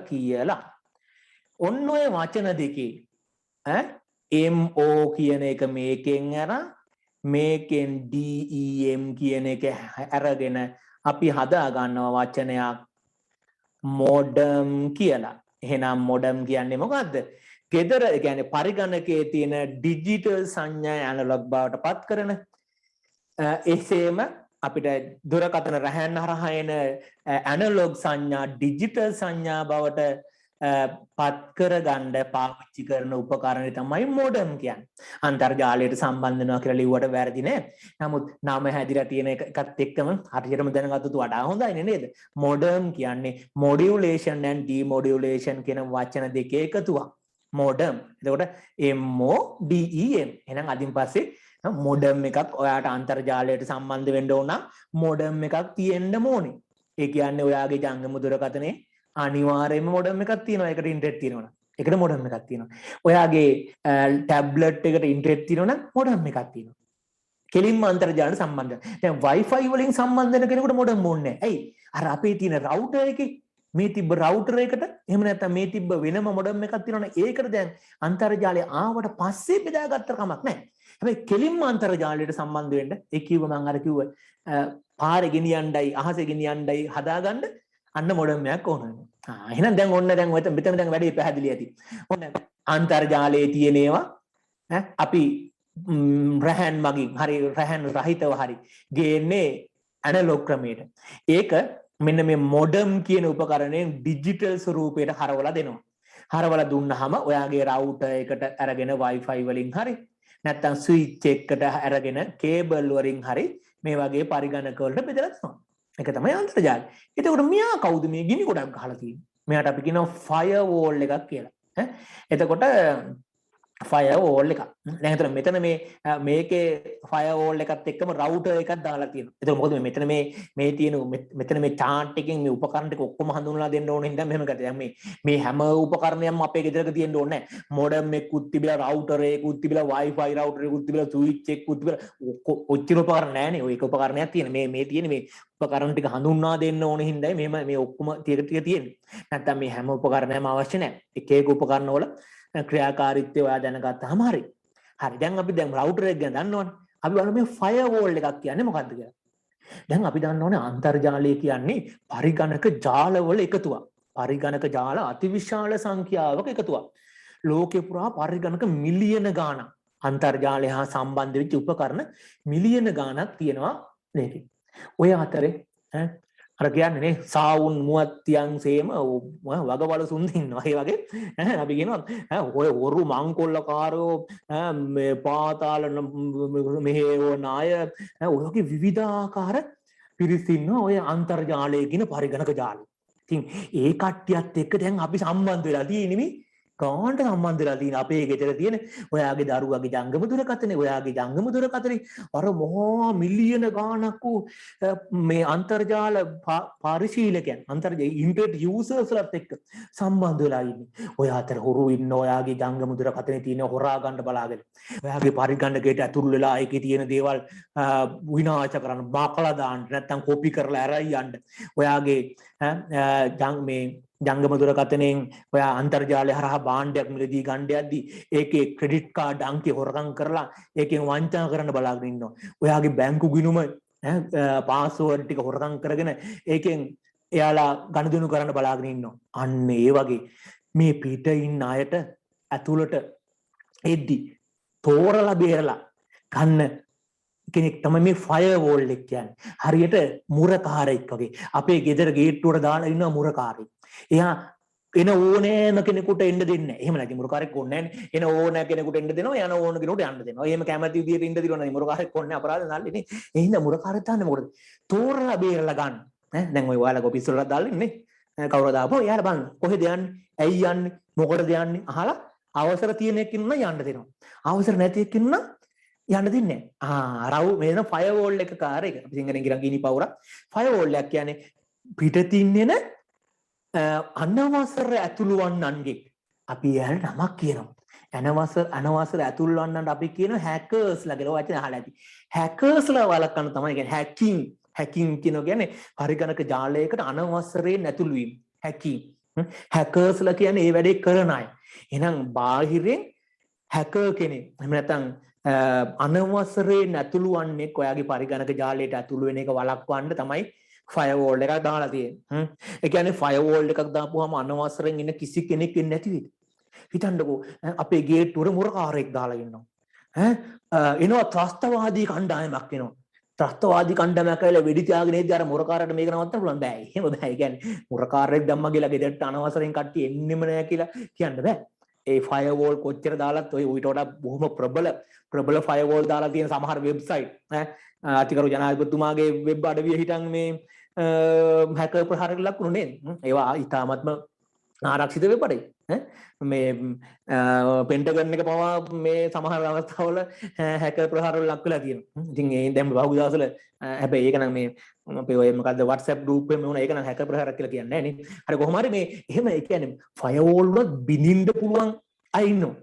කියලා. ඔන්න ඔය වචන දෙකේ MO කියන එක මේකෙන් අරන් මේකෙන් DEM කියන එක අරගෙන අපි හදා ගන්නවා වචනයක් මොඩම් කියලා. එහෙනම් මොඩම් කියන්නේ මොකද්ද? ගෙදර කියන්නේ පරිගණකයේ තියෙන ඩිජිටල් සංඥා ඇනලොග් බවට පත් කරන එසේම අපිට දුරකථන රැහැන් හරහා එන ඇනලොග් සංඥා ඩිජිටල් සංඥා බවට පත් කරගන්න පාවිච්චි කරන උපකරණය තමයි මොඩම් කියන්නේ. අන්තර්ජාලයට සම්බන්ධ වෙනවා කියලා ලිව්වට වැරදි නෑ. නමුත් නම හැදිලා තියෙන එකත් එක්කම හරියටම දැනගත්තොත් වඩා හොඳයි නේද? මොඩම් කියන්නේ මොඩියුලේෂන් and ඩීමොඩියුලේෂන් කියන වචන දෙකේ එකතුවක්. මොඩම්. එතකොට MODEM. එහෙනම් අදින් පස්සේ මොඩම් එකක් ඔයාට අන්තර්ජාලයට සම්බන්ධ වෙන්න ඕන නම් මොඩම් එකක් තියෙන්න ඕනේ. ඒ කියන්නේ ඔයාගේ ජංගම දුරකථනයේ අනිවාර්යයෙන්ම මොඩම් එකක් තියෙනවා. ඒකට ඉන්ටර්නෙට් තියෙනවා. ඒකට මොඩම් එකක් තියෙනවා. ඔයාගේ ටැබ්ලට් එකට ඉන්ටර්නෙට් තියෙනවා නම් මොඩම් එකක් තියෙනවා. කෙලින්ම අන්තර්ජාලයට සම්බන්ධ. දැන් Wi-Fi වලින් සම්බන්ධ වෙන කෙනෙකුට මොඩම් ඕනේ නැහැ. ඇයි? අර අපේ තියෙන රවුටර් එකේ මේ තිබ්බ රවුටර් එකට එහෙම නැත්නම් මේ තිබ්බ වෙනම මොඩම් එකක් තියෙනවනේ ඒකට දැන් අන්තර්ජාලය ආවට පස්සේ බෙදාගත්ත කමක් නැහැ. හැබැයි කෙලින්ම අන්තර්ජාලයට සම්බන්ධ වෙන්න ඒ කිව්ව මම අර කිව්ව පාරේ ගෙනියන්නයි අහසේ ගෙනියන්නයි හදාගන්න අන්න මොඩම් එකක් ඕන වෙනවා. එහෙනම් දැන් ඔන්න දැන් මෙතන දැන් වැඩේ පැහැදිලි ඇති. ඔන්න අන්තර්ජාලයේ තියෙන ඒවා අපි රැහන් මගින් හරි රැහන් රහිතව හරි ගේන්නේ ඇනලොග් ක්‍රමයට. ඒක මෙන්න මේ මොඩම් කියන උපකරණයෙන් ඩිජිටල් ස්වරූපයට හරවලා දෙනවා. හරවලා දුන්නාම ඔයාගේ රවුටර් එකට අරගෙන Wi-Fi වලින් හරි නැත්නම් ස්විච් එකකට අරගෙන කේබල් වලින් හරි මේ වගේ පරිගණක වලට බෙදලා දෙනවා. ඒක තමයි අන්තර්ජාලය. එතකොට මෙයා කවුද මේ ගිනි ගොඩක් ගහලා තියෙන්නේ? මෙයාට අපි කියනවා ෆයර්වෝල් එකක් කියලා. එතකොට ෆයර්වෝල් එකක්. දැන් හිතන්න මෙතන මේකේ ෆයර්වෝල් එකත් එක්කම රවුටර් එකක් දාලා තියෙනවා. එතකොට මොකද මෙතන මේ තියෙන මෙතන මේ chart එකෙන් මේ උපකරණ ටික ඔක්කොම හඳුන්වලා දෙන්න ඕනේ හින්දා මෙහෙම කරා. දැන් මේ හැම උපකරණයක්ම අපේ ගෙදරක තියෙන්න ඕනේ නැහැ. මොඩම් එකකුත් තිබිලා රවුටර් එකකුත් තිබිලා Wi-Fi රවුටර් එකකුත් තිබිලා ස්විච් එකකුත් තිබිලා ඔච්චර උපකරණ නැහැනේ. ඔය එක උපකරණයක් තියෙන. මේ තියෙන මේ උපකරණ ටික හඳුන්වා දෙන්න ඕනේ හින්දායි මේ ඔක්කොම ටික තියෙන්නේ. නැත්තම් මේ හැම උපකරණයක්ම අවශ්‍ය නැහැ. එක එක උපකරණ වල ක්‍රියාකාරීත්වය ඔයා දැනගත්තාම හරි. හරි. දැන් අපි රවුටර් එක ගැන දන්නවනේ. අපි බලමු මේ ෆයර්වෝල් එකක් කියන්නේ මොකක්ද කියලා. දැන් අපි දන්න ඕනේ අන්තර්ජාලය කියන්නේ පරිගණක ජාලවල එකතුවක්. පරිගණක ජාල අතිවිශාල සංඛ්‍යාවක එකතුවක්. ලෝකේ පුරා පරිගණක මිලියන ගාණක් අන්තර්ජාලය හා සම්බන්ධ වෙච්ච උපකරණ මිලියන ගාණක් තියෙනවා මේකේ. ඔය අතරේ අර කියන්නේ නේ සාවුන් මුවත්යන් සේම වගවලසුන් ඉන්නවා. ඒ වගේ අපි කියනවා ඔය හොරු මංකොල්ලකාරයෝ මේ පාතාල මෙහෙවන අය ඔය වගේ විවිධාකාර පිරිස් ඉන්නවා ඔය අන්තර්ජාලය කියන පරිගණක ජාලය. ඉතින් ඒ කට්ටියත් එක්ක දැන් අපි සම්බන්ධ වෙලා තියෙන්නේ ගානට සම්බන්ධ වෙලා තියෙන අපේ ගෙදර තියෙන ඔයාගේ දරුවාගේ ජංගම දුරකථනේ ඔයාගේ ජංගම දුරකථනේ අර මහා මිලියන ගාණක් වූ මේ අන්තර්ජාල පරිශීලකයන් ඉන්ටර්නෙට් යූසර්ස්ලාත් එක්ක සම්බන්ධ වෙලා ඉන්නේ. ඔය අතර හොරු ඉන්න ඔයාගේ ජංගම දුරකථනේ තියෙන හොරා ගන්න බලාගෙන. ඔයාගේ පරිගණකයට ඇතුල් වෙලා ඒකේ තියෙන දේවල් විනාශ කරන්න බාකලා දාන්න නැත්නම් කොපි කරලා අරයි යන්න. ඔයාගේ ජංගම දුරකථනයෙන් ඔයා අන්තර්ජාලය හරහා භාණ්ඩයක් මිලදී ගන්න යද්දි ඒකේ ක්‍රෙඩිට් කාඩ් අංකය හොරකම් කරලා ඒකෙන් වංචා කරන්න බලාගෙන ඉන්නවා. ඔයාගේ බැංකු ගිණුම පාස්වර්ඩ් ටික හොරකම් කරගෙන ඒකෙන් එයාලා ගනුදෙනු කරන්න බලාගෙන ඉන්නවා. අන්න ඒ වගේ මේ පිට ඉන්න අයට ඇතුළට එද්දි තෝරලා බේරලා ගන්න කෙනෙක් තමයි මේ ෆයර්වෝල් එක කියන්නේ. හරියට මුරකාරයෙක් වගේ. අපේ ගෙදර ගේට්ටුවට දාලා ඉන්නවා මුරකාරයෙක්. එයා එන ඕනෑම කෙනෙකුට එන්න දෙන්නේ නැහැ. එහෙම නැති මුරකාරයෙක් ඕනේ නැහැ. එන ඕනෑ කෙනෙකුට එන්න දෙනවා. යන ඕන කෙනෙකුට යන්න දෙනවා. එහෙම කැමැති විදියට ඉන්න දිනවනේ මුරකාරයෙක් ඕනේ අපරාධ නාල්ලේ නේ. එහෙනම් මුරකාරයෙක් තාන්නේ මොකටද? තෝරලා බේරලා ගන්න. දැන් ඔය ඔයාලා කොපිස් වලට දාලා ඉන්නේ. කවුරුද දාපුවා? එයාලා බලන්න. කොහෙද යන්නේ? ඇයි යන්නේ? මොකටද යන්නේ? අහලා අවසර තියෙන එක්කින් නම් යන්න දෙනවා. අවසර නැති එක්කින් නම් යන්න දෙන්නේ නැහැ. රව් මේන ෆයර්වෝල් එක කාර්යයක. අපි සිංහලෙන් කියන ගිනි පවුරක්. ෆයර්වෝල් එක කියන්නේ පිටතින් එන අනවසර ඇතුළු වන්නන්ගේ අපි එයාට නමක් කියනවා. අනවසර ඇතුල් වන්නට අපි කියන හැකර්ස්ලා කියලා වචන අහලා ඇති. හැකර්ස්ලා වළක්වන්න තමයි කියන්නේ හැකින් කියන කියන්නේ පරිගණක ජාලයකට අනවසරයෙන් ඇතුල් වීම. හැකින්. හැකර්ස්ලා කියන්නේ ඒ වැඩේ කරන අය. එහෙනම් බාහිරින් හැකර් කෙනෙක්. එහෙම නැත්නම් අනවසරයෙන් ඇතුළු වන්නේ ඔයාගේ පරිගණක ජාලයට ඇතුළු වෙන එක වළක්වන්න තමයි ෆයර්වෝල් එකක් දාලා තියෙන්නේ. ඒ කියන්නේ ෆයර්වෝල් එකක් දාපුවාම අනවසරයෙන් ඉන්න කිසි කෙනෙක් ඉන්නේ නැති වෙයි. හිතන්නකෝ අපේ ගේට්ටුවර මුරකාරයෙක් දාලා ඉන්නවා. එනවා ත්‍රස්තවාදී කණ්ඩායමක් එනවා. ත්‍රස්තවාදී කණ්ඩායමක් ඇවිල්ලා වෙඩි තියාගෙන ඉද්දි අර මුරකාරට මේක නවත්තන්න පුළුවන් බෑ. එහෙම බෑ. ඒ කියන්නේ මුරකාරයෙක් දැම්මා කියලා ගෙදරට අනවසරයෙන් කට්ටිය එන්නෙම නෑ කියලා කියන්න බෑ. ඒ ෆයර්වෝල් කොච්චර දාලත් ඔය ඌට වඩා බොහොම ප්‍රබල ෆයර්වෝල් දාලා තියෙන සමහර වෙබ්සයිට් අතිකරු ජනාධිපතිතුමාගේ වෙබ් අඩවිය හිටන් මේ හැකර් ප්‍රහාරයට ලක්ුණු නේද? ඒවා ඉතාමත්ම ආරක්ෂිත වෙබ් අඩවි. මේ පෙන්ටගන් එක පවා මේ සමහර අවස්ථාවල හැකර් ප්‍රහාරවල ලක් වෙලා තියෙනවා. ඉතින් ඒ දැන් බහුව දවස්වල හැබැයි ඒක නම් මේ අපේ ඔය මොකද්ද WhatsApp group එකේ මොන ඒක නම් හැකර් ප්‍රහාරයක් කියලා කියන්නේ නැහැ නේ. හරි කොහොම හරි මේ එහෙම ඒ කියන්නේ ෆයර්වෝල් වල බිනින්න පුළුවන් අය ඉන්නවා.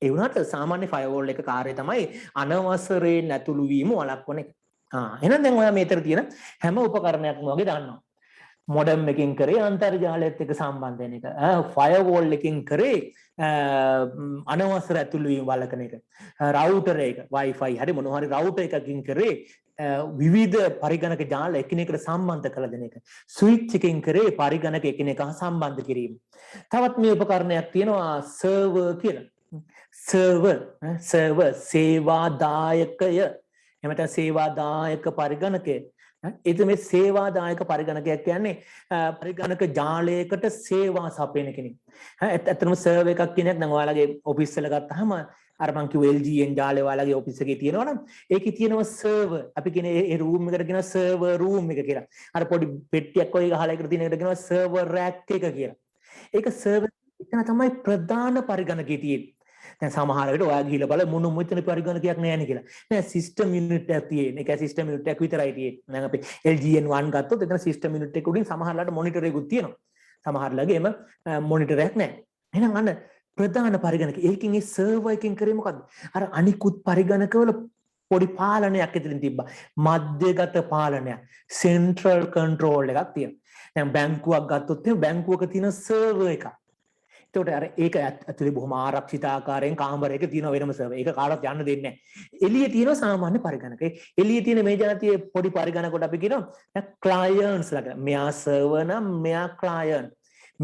ඒ වුණාට සාමාන්‍ය ෆයර්වෝල් එක කාර්යය තමයි අනවසරයෙන් ඇතුළු වීම වළක්වන එක. එහෙනම් දැන් ඔයා මේතර තියෙන හැම උපකරණයක්ම වගේ දන්නවා. මොඩම් එකකින් කරේ අන්තර්ජාලයත් එක්ක සම්බන්ධ වෙන එක. ෆයර්වෝල් එකකින් කරේ අනවසර ඇතුළු වීම වළකන එක. රවුටර් එක Wi-Fi හරි මොන හරි රවුටර් එකකින් කරේ විවිධ පරිගණක ජාල එකිනෙකට සම්බන්ධ කළ දෙන එක. ස්විච් එකකින් කරේ පරිගණක එකිනෙක සම්බන්ධ කිරීම. තවත් මේ උපකරණයක් තියෙනවා සර්වර් කියලා. සර්වර් සේවාදායකය. එහෙම නැත්නම් සේවාදායක පරිගණකය. ඒත් මේ සේවාදායක පරිගණකයක් කියන්නේ පරිගණක ජාලයකට සේවා සපයන කෙනෙක්. ඇත්තටම සර්වර් එකක් කියන එක දැන් ඔයාලගේ ඔෆිස් වල ගත්තාම අර මං කිව්ව LGN ජාලේ ඔයාලගේ ඔෆිස් එකේ තියෙනවා නම් ඒකේ තියෙනවා සර්වර්. අපි කියන ඒ රූම් එකට කියනවා සර්වර් රූම් එක කියලා. අර පොඩි පෙට්ටියක් වගේ ගහලා එකට තියෙන එකට කියනවා සර්වර් රැක් එක කියලා. ඒක සර්වර් එතන තමයි ප්‍රධාන පරිගණකයේ තියෙන්නේ. දැන් සමහර වෙලට ඔයා ගිහිල්ලා බලන්න මොන මෙතන පරිගණකයක් නැහැ නේ කියලා. නෑ සිස්ටම් යුනිට් එකක් තියෙන. ඒක සිස්ටම් යුනිට් එකක් විතරයි තියෙන්නේ. දැන් අපි LGN1 ගත්තොත් එතන සිස්ටම් යුනිට් එක උඩින් සමහරලාට මොනිටර් එකකුත් තියෙනවා. සමහරලාගේ එම මොනිටර් එකක් නැහැ. එහෙනම් අන්න ප්‍රධාන පරිගණක. ඒකකින් ඒ සර්වර් එකකින් කරේ මොකද්ද? අර අනිකුත් පරිගණකවල පොඩි පාලනයක් ඇතුලින් තිබ්බා. මධ්‍යගත පාලනයක්. සෙන්ට්‍රල් කන්ට්‍රෝල් එකක් තියෙනවා. දැන් බැංකුවක් ගත්තොත් එහෙනම් බැංකුවක තියෙන සර්වර් එකක්. එතකොට අර ඒක ඇතුලේ බොහොම ආරක්ෂිත ආකාරයෙන් කාමරයක තියෙන වෙනම සර්වර්. ඒක කාටවත් යන්න දෙන්නේ නැහැ. එළියේ තියෙන සාමාන්‍ය පරිගණක. එළියේ තියෙන මේ ජාතියේ පොඩි පරිගණකට අපි කියනවා ක්ලයන්ට්ස් ලා. මෙයා සර්වර් නම් මෙයා ක්ලයන්ට්.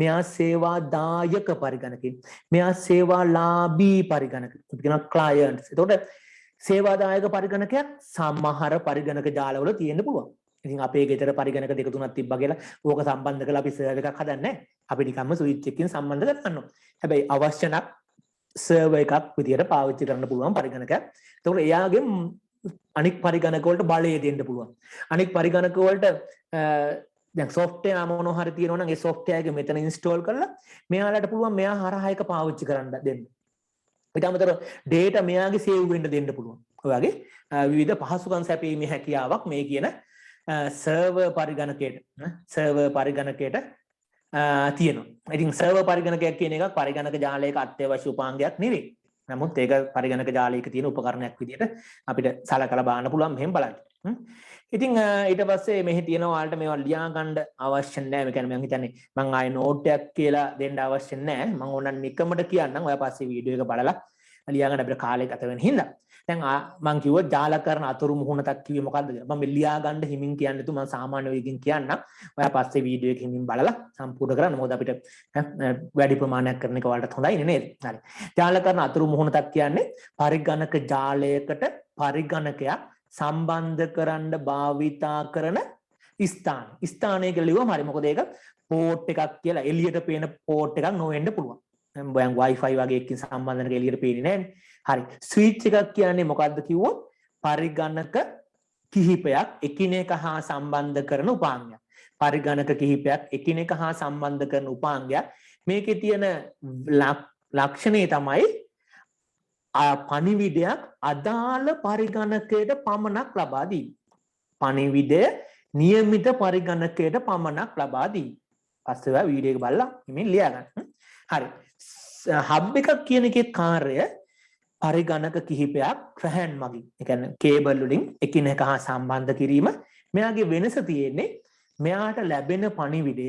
මෙයා සේවාදායක පරිගණකෙන්. මෙයා සේවාලාභී පරිගණක. අපි කියනවා ක්ලයන්ට්ස්. එතකොට සේවාදායක පරිගණකයක් සමහර පරිගණක ජාලවල තියෙන්න පුළුවන්. ඉතින් අපේ ගෙදර පරිගණක දෙක තුනක් තිබ්බා කියලා ඕක සම්බන්ධ කරලා අපි සර්වර් එකක් හදන්නේ නැහැ. අපි නිකම්ම ස්විච් එකකින් සම්බන්ධ කරගන්නවා. හැබැයි අවශ්‍ය නම් සර්වර් එකක් විදියට පාවිච්චි කරන්න පුළුවන් පරිගණකයක්. ඒතකොට එයාගෙන් අනික් පරිගණක වලට බලය දෙන්න පුළුවන්. අනික් පරිගණක වලට දැන් software මොනවා හරි තියෙනවා නම් ඒ software එක මෙතන install කරලා මෙයාලට පුළුවන් මෙයා හරහා එක පාවිච්චි කරන්න දෙන්න. ඊට අමතරව data මෙයාගේ save වෙන්න දෙන්න පුළුවන්. ඔය වගේ විවිධ පහසුකම් සැපීමේ හැකියාවක් මේ කියන සර්වර් පරිගණකයට තියෙනවා. ඉතින් සර්වර් පරිගණකයක් කියන එක පරිගණක ජාලයක අත්‍යවශ්‍ය උපාංගයක් නෙවෙයි. නමුත් ඒක පරිගණක ජාලයක තියෙන උපකරණයක් විදිහට අපිට සලකලා බලන්න පුළුවන් මෙහෙම බලන්න. ඉතින් ඊට පස්සේ මෙහි තියෙන ඔයාලට මේවා ලියා ගන්න අවශ්‍ය නැහැ. මේ කියන්නේ මම හිතන්නේ මම ආයේ නෝට් එකක් කියලා දෙන්න අවශ්‍ය නැහැ. මම ඕනනම් නිකමට කියන්නම්. ඔයා පස්සේ වීඩියෝ එක බලලා ලියා ගන්න අපිට කාලේ ගත වෙන හින්දා. දැන් මම කිව්වා ජාලකරණ අතුරු මුහුණක් කිව්වේ මොකද්ද කියලා. මම ලියා ගන්න හිමින් කියන්නේ මම සාමාන්‍ය වේගෙන් කියන්නම්. ඔයා පස්සේ වීඩියෝ එක හිමින් බලලා සම්පූර්ණ කරන්න. මොකද අපිට වැඩි ප්‍රමාණයක් කරන එක වලට හොඳයි නේද? හරි. ජාලකරණ අතුරු මුහුණක් කියන්නේ පරිගණක ජාලයකට පරිගණකයක් සම්බන්ධ කරන්න භාවිතා කරන ස්ථාන. ස්ථානය කියලා ලියුවම හරි. මොකද ඒක පෝට් එකක් කියලා එළියට පේන පෝට් එකක් නොවෙන්න පුළුවන්. දැන් Wi-Fi වගේ එකකින් සම්බන්ධ කරලා එළියට පේන්නේ නැහැ. හරි. ස්විච් එකක් කියන්නේ මොකද්ද කිව්වොත් පරිගණක කිහිපයක් එකිනෙක හා සම්බන්ධ කරන උපාංගයක්. පරිගණක කිහිපයක් එකිනෙක හා සම්බන්ධ කරන උපාංගයක්. මේකේ තියෙන ලක්ෂණය තමයි පණිවිඩයක් අදාළ පරිගණකයට පමණක් ලබා දීම. පණිවිඩය નિયમિત පරිගණකයට පමණක් ලබා දීම. පස්සේ වීඩියෝ එක බලලා මෙන්න ලියා ගන්න. හරි. හබ් එකක් කියන එකේ කාර්යය පරිගණක කිහිපයක් ෆෑන් මගින් ඒ කියන්නේ කේබල් වලින් එකිනෙක හා සම්බන්ධ කිරීම. මෙයාගේ වෙනස තියෙන්නේ මෙයාට ලැබෙන පණිවිඩය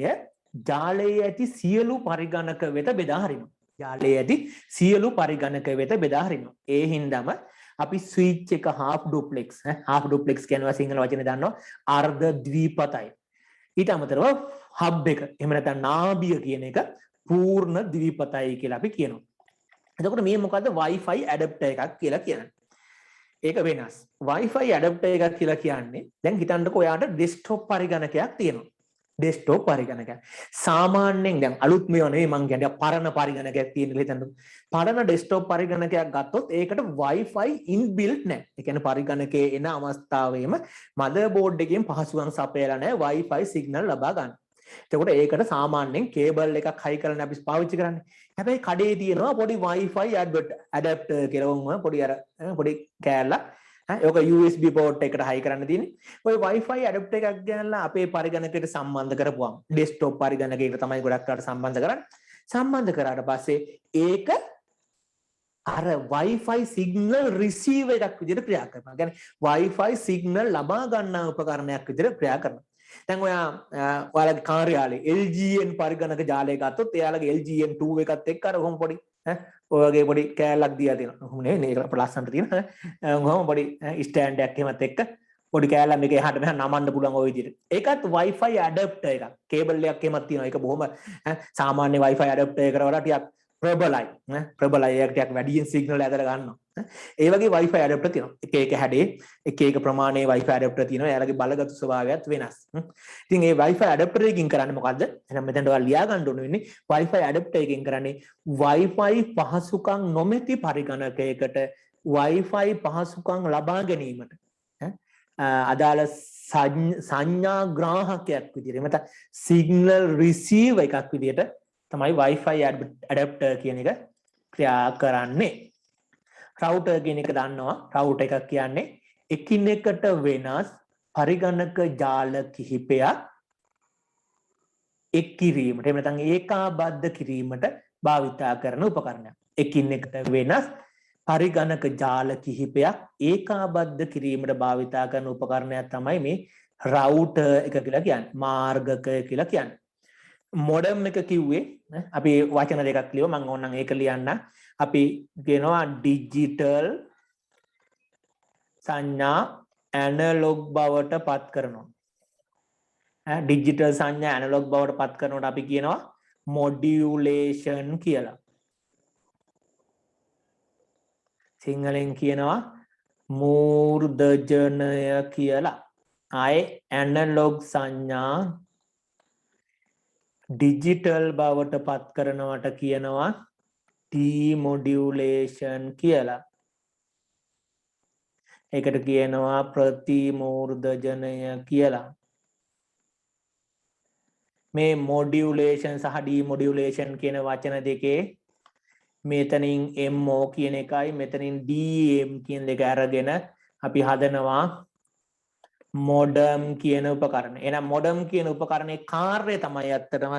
ජාලයේ ඇති සියලු පරිගණක වෙත බෙදා හරිනවා. ජාලයේ ඇති සියලු පරිගණක වෙත බෙදා හරිනවා. ඒ හින්දාම අපි ස්විච් එක half duplex half duplex කියනවා සිංහල වචනේ දන්නවා අර්ධ ද්විපතයි. ඊට අමතරව හබ් එක එහෙම නැත්නම් නාභිය කියන එක පූර්ණ ද්විපතයි කියලා අපි කියනවා. එතකොට මේ මොකද්ද Wi-Fi adapter එකක් කියලා කියන්නේ. ඒක වෙනස්. Wi-Fi adapter එකක් කියලා කියන්නේ දැන් හිතන්නකෝ ඔයාට desktop පරිගණකයක් තියෙනවා. desktop පරිගණකයක්. සාමාන්‍යයෙන් දැන් අලුත් මේවා නෙවෙයි මං කියන්නේ පරණ පරිගණකයක් තියෙන කියලා හිතන්නකෝ. පරණ desktop පරිගණකයක් ගත්තොත් ඒකට Wi-Fi inbuilt නැහැ. ඒ කියන්නේ පරිගණකයේ එන අවස්ථාවේම motherboard එකෙන් පහසුකම් සපයලා නැහැ Wi-Fi signal ලබා ගන්න. එතකොට ඒකට සාමාන්‍යයෙන් කේබල් එකක් හයි කරන්න අපි පාවිච්චි කරන්නේ. හැබැයි කඩේ තියෙනවා පොඩි Wi-Fi adapter කියලා වුණා පොඩි අර පොඩි කෑල්ලක්. ඒක USB port එකට හයි කරන්න තියෙන්නේ. ඔය Wi-Fi adapter එකක් ගන්නලා අපේ පරිගණකයට සම්බන්ධ කරපුවම desktop පරිගණකයකට තමයි ගොඩක් කරලා සම්බන්ධ කරන්නේ. සම්බන්ධ කරාට පස්සේ ඒක අර Wi-Fi signal receiver එකක් විදිහට ක්‍රියා කරනවා. يعني Wi-Fi signal ලබා ගන්න උපකරණයක් විදිහට ක්‍රියා කරනවා. දැන් ඔයාලගේ කාර්යාලයේ LGN පරිගණක ජාලය ගත්තොත් එයාලගේ LGN 2 එකත් එක්ක අර කොහොම පොඩි ඔය වගේ පොඩි කෑල්ලක් දීලා තියෙනවා. කොහොම නෙවෙයි ඒක ලස්සනට තියෙන. කොහොම පොඩි ස්ටෑන්ඩ් එකක් එහෙමත් එක්ක පොඩි කෑල්ලක් මේක එහාට මෙහාට නමන්න පුළුවන් ওই විදිහට. ඒකත් Wi-Fi adapter එකක්. කේබල් එකක් එහෙමත් තියෙනවා. ඒක බොහොම සාමාන්‍ය Wi-Fi adapter එකකට වඩා ටිකක් ප්‍රබලයි. ප්‍රබලයි එක ටිකක් වැඩියෙන් සිග්නල් ඇදලා ගන්නවා. ඒ වගේ Wi-Fi adapter තියෙනවා. එක හැඩේ එක ප්‍රමාණයේ Wi-Fi adapter තියෙනවා. එයාලගේ බලගතු ස්වභාවයත් වෙනස්. ඉතින් මේ Wi-Fi adapter එකකින් කරන්නේ මොකද්ද? එහෙනම් මෙතනට ඔයාලා ලියා ගන්න ඕන වෙන්නේ Wi-Fi adapter එකකින් කරන්නේ Wi-Fi පහසුකම් නොමැති පරිගණකයකට Wi-Fi පහසුකම් ලබා ගැනීමට අදාළ සංඥා ග්‍රාහකයක් විදිහට එමෙත signal receive එකක් විදිහට තමයි Wi-Fi adapter කියන එක ක්‍රියා කරන්නේ. router කියන එක දන්නවා. router එකක් කියන්නේ එකිනෙකට වෙනස් පරිගණක ජාල කිහිපයක් එක් කිරීමට එහෙම නැත්නම් ඒකාබද්ධ කිරීමට භාවිතා කරන උපකරණයක්. එකිනෙකට වෙනස් පරිගණක ජාල කිහිපයක් ඒකාබද්ධ කිරීමට භාවිතා කරන උපකරණයක් තමයි මේ router එක කියලා කියන්නේ. මාර්ගක කියලා කියන්නේ. modem එක කිව්වේ අපි වචන දෙකක් ලියුවා මම ඕනනම් ඒක ලියන්න. අපි කියනවා digital සංඥා ඇනලොග් බවට පත් කරනවා. ඩිජිටල් සංඥා ඇනලොග් බවට පත් කරනකොට අපි කියනවා මොඩියුලේෂන් කියලා. සිංහලෙන් කියනවා මූර්ධජනය කියලා. ආයේ ඇනලොග් සංඥා ඩිජිටල් බවට පත් කරනවට කියනවා ඩීමොඩියුලේෂන් කියලා. ඒකට කියනවා ප්‍රතිමූර්ධජනය කියලා. මේ මොඩියුලේෂන් සහ ඩීමොඩියුලේෂන් කියන වචන දෙකේ මෙතනින් MO කියන එකයි මෙතනින් DM කියන දෙක අරගෙන අපි හදනවා මොඩම් කියන උපකරණය. එහෙනම් මොඩම් කියන උපකරණේ කාර්යය තමයි ඇත්තටම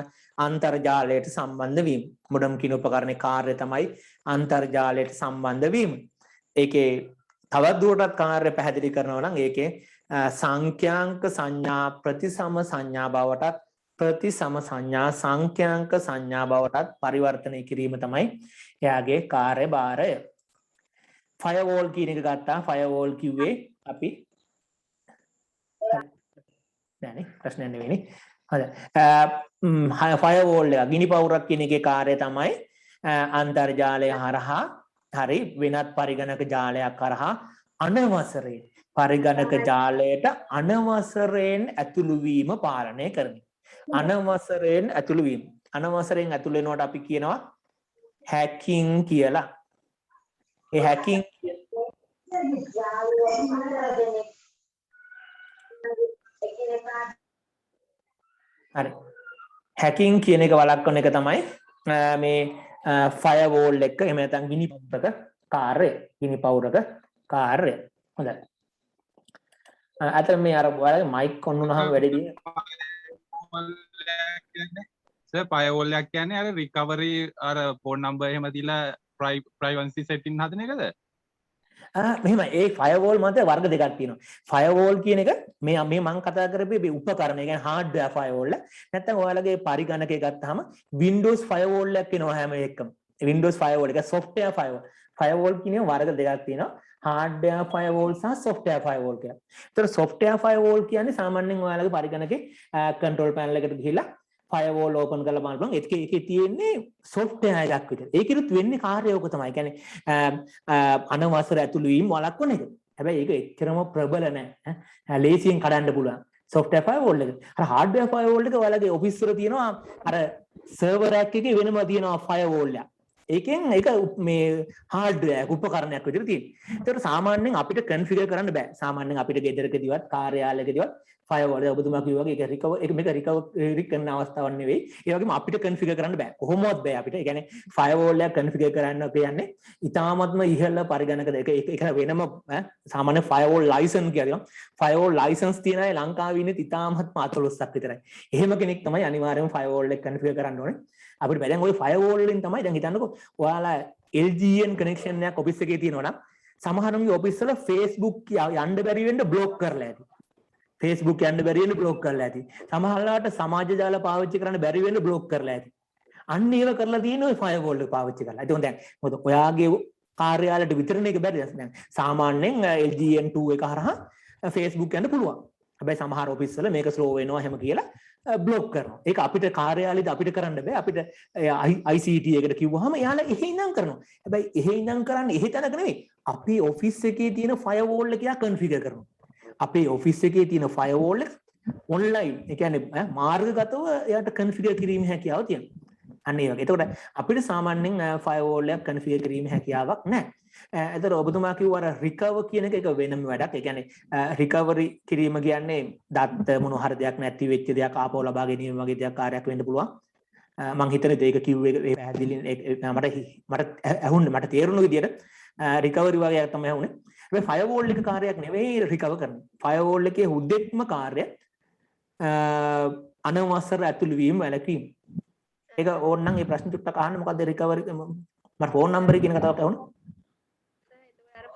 අන්තර්ජාලයට සම්බන්ධ වීම. මොඩම් කියන උපකරණේ කාර්යය තමයි අන්තර්ජාලයට සම්බන්ධ වීම. ඒකේ තවත් දුරටත් කාර්ය පැහැදිලි කරනවා නම් ඒකේ සංඛ්‍යාංක සංඥා ප්‍රතිසම සංඥා බවටත් ප්‍රතිසම සංඥා සංඛ්‍යාංක සංඥා බවටත් පරිවර්තනය කිරීම තමයි එයාගේ කාර්යභාරය. ෆයර්වෝල් කියන එක ගත්තා. ෆයර්වෝල් කිව්වේ අපි නෑනේ ප්‍රශ්නයක් නෙවෙයිනේ. හරි. ෆයර්වෝල් එක ගිනි පවුරක් කියන එකේ කාර්යය තමයි අන්තර්ජාලය හරහා හරි වෙනත් පරිගණක ජාලයක් හරහා අනවසරයෙන් පරිගණක ජාලයට අනවසරයෙන් ඇතුළු වීම පාලනය කරන්නේ. අනවසරයෙන් ඇතුළු වීම. අනවසරයෙන් ඇතුළු වෙනවට අපි කියනවා හැකින් කියලා. ඒ හැකින් හරි. හැකින් කියන එක වළක්වන එක තමයි මේ ෆයර්වෝල් එක එහෙම නැත්නම් ගිනි පවුරක කාර්යය. ගිනි පවුරක කාර්යය. හොඳයි. අතන මේ අර ඔයාලගේ මයික් ඔන් වුණාම වැඩි දින ෆයර්වෝල් එකක් කියන්නේ අර රිකවරි අර ෆෝන් නම්බර් එහෙම දීලා ප්‍රයිවන්සි සෙටින් හදන එකද? මෙහෙම ඒ ෆයර්වෝල් මත වර්ග දෙකක් තියෙනවා. ෆයර්වෝල් කියන එක මේ මම කතා කරපු මේ උපකරණ, ඒ කියන්නේ හાર્ඩ්වෙයාර් ෆයර්වෝල්. නැත්නම් ඔයාලගේ පරිගණකය ගත්තාම Windows ෆයර්වෝල් එකක් එනවා හැම එකම. Windows ෆයර්වෝල් එක software ෆයර්වෝල්. ෆයර්වෝල් කියන වර්ග දෙකක් තියෙනවා. hardware firewall සහ software firewall කියලා. ඒතර software firewall කියන්නේ සාමාන්‍යයෙන් ඔයාලගේ පරිගණකේ control panel එකට ගිහිල්ලා firewall open කරලා බලන්න. ඒකේ තියෙන්නේ software එකක් විතර. ඒකෙත් වෙන්නේ කාර්යයක තමයි. කියන්නේ අනවසර ඇතුළු වීම වළක්වන එක. හැබැයි ඒක එච්චරම ප්‍රබල නැහැ. ලේසියෙන් කඩන්න පුළුවන්. software firewall එක. අර hardware firewall එක ඔයාලගේ office වල තියෙනවා අර server එකේ වෙනම තියෙනවා firewall එක. ඒකෙන් ඒක මේ හાર્ඩ්වෙයාර් උපකරණයක් විදිහට තියෙනවා. ඒකට සාමාන්‍යයෙන් අපිට කන්ෆිගර් කරන්න බෑ. සාමාන්‍යයෙන් අපිට ගෙදරකදීවත් කාර්යාලයකදීවත් ෆයර්වෝල් එක ඔබතුමා කිව්වා වගේ ඒක රිකවරි කරන අවස්ථාවක් නෙවෙයි. ඒ වගේම අපිට කන්ෆිගර් කරන්න බෑ. කොහොමවත් බෑ අපිට. ඒ කියන්නේ ෆයර්වෝල් එක කන්ෆිගර් කරන්න කියන්නේ ඉතාමත්ම ඉහළ පරිගණක දෙක. ඒක වෙනම සාමාන්‍ය ෆයර්වෝල් ලයිසන්ස් කියලා. ෆයර්වෝල් ලයිසන්ස් තියෙන අය ලංකාවේ ඉන්නේ ඉතාමත්ම 14ක් විතරයි. එහෙම කෙනෙක් තමයි අනිවාර්යයෙන්ම ෆයර්වෝල් එක කන්ෆිගර් කරන්න ඕනේ. අපිට බෑ. දැන් ওই ෆයර්වෝල් වලින් තමයි දැන් හිතන්නකෝ ඔයාලා LGN කනෙක්ෂන් එකක් ඔෆිස් එකේ තියෙනවා නම් සමහරුන්ගේ ඔෆිස් වල Facebook යන්න බැරි වෙන්න බ්ලොක් කරලා ඇති. Facebook යන්න බැරි වෙන්න බ්ලොක් කරලා ඇති. සමහරවිට සමාජ ජාල පාවිච්චි කරන්න බැරි වෙන්න බ්ලොක් කරලා ඇති. අන්න ඒව කරලා තියෙන ওই ෆයර්වෝල් එක පාවිච්චි කරලා. ඒක දැන් මොකද ඔයාගේ කාර්යාලයට විතරනේ ඒක බැරි. දැන් සාමාන්‍යයෙන් LGN2 එක හරහා Facebook යන්න පුළුවන්. හැබැයි සමහර ඔෆිස් වල මේක ස්ලෝ වෙනවා එහෙම කියලා බ්ලොක් කරනවා. ඒක අපිට කාර්යාලෙදි අපිට කරන්න බෑ. අපිට ICT එකට කිව්වහම එයාලා එහෙ ඉඳන් කරනවා. හැබැයි එහෙ ඉඳන් කරන්නේ එහෙ තැනක නෙවෙයි. අපේ ඔෆිස් එකේ තියෙන ෆයර්වෝල් එක යා කන්ෆිගර් කරනවා. අපේ ඔෆිස් එකේ තියෙන ෆයර්වෝල් එක ඔන්ලයින්, ඒ කියන්නේ මාර්ගගතව එයාට කන්ෆිගර් කිරීමේ හැකියාව තියෙනවා. අන්න ඒ වගේ. එතකොට අපිට සාමාන්‍යයෙන් ෆයර්වෝල් එක කන්ෆිගර් කිරීමේ හැකියාවක් නැහැ. එතකොට ඔබතුමා කිව්වා අර රිකවර් කියන එක වෙනම වැඩක්. ඒ කියන්නේ රිකවරි කිරීම කියන්නේ දත්ත මොන හරි දෙයක් නැති වෙච්ච දෙයක් ආපහු ලබා ගැනීම වගේ දෙයක් කාර්යයක් වෙන්න පුළුවන්. මම හිතන්නේ ඒක කිව්වේ පැහැදිලි මට ඇහුන්නේ මට තේරුණු විදියට රිකවරි වගේ තමයි ඇහුනේ. හැබැයි ෆයර්වෝල් එක කාර්යයක් නෙවෙයි රිකවර් කරන්නේ. ෆයර්වෝල් එකේ උද්දෙක්ම කාර්යය අනවසර ඇතුළු වීම වැළකීම. ඒක ඕනනම් මේ ප්‍රශ්න ටිකක් අහන්න. මොකද්ද රිකවරි මට ෆෝන් නම්බරේ කියන කතාවට ඇහුණා.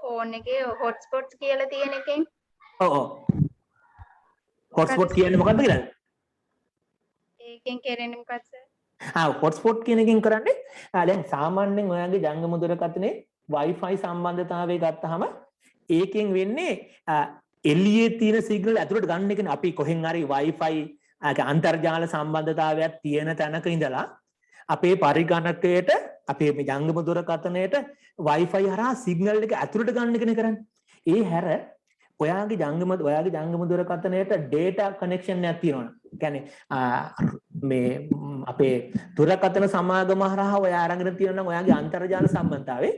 ෆෝන් එකේ හොට්ස්පොට්ස් කියලා තියෙන එකෙන් ඔව් හොට්ස්පොට් කියන්නේ මොකක්ද කියලා? ඒකෙන් කරන්නේ මොකක්ද සර්? හොට්ස්පොට් කියන එකෙන් කරන්නේ දැන් සාමාන්‍යයෙන් ඔයාගේ ජංගම දුරකථනයේ Wi-Fi සම්බන්ධතාවය ගත්තාම ඒකෙන් වෙන්නේ එළියේ තියෙන සිග්නල් ඇතුළට ගන්න එකනේ. අපි කොහෙන් හරි Wi-Fi අන්තර්ජාල සම්බන්ධතාවයක් තියෙන තැනක ඉඳලා අපේ පරිගණකයට අපේ මේ ජංගම දුරකථනයට Wi-Fi හරහා සිග්නල් එක ඇතුළට ගන්න එකනේ කරන්නේ. ඒ හැර ඔයාගේ ජංගම දුරකථනයට data connection එකක් තියෙනවා. කියන්නේ මේ අපේ දුරකථන සමාගම හරහා ඔයා අරගෙන තියෙනවා නම් ඔයාගේ අන්තර්ජාල සම්බන්ධතාවේ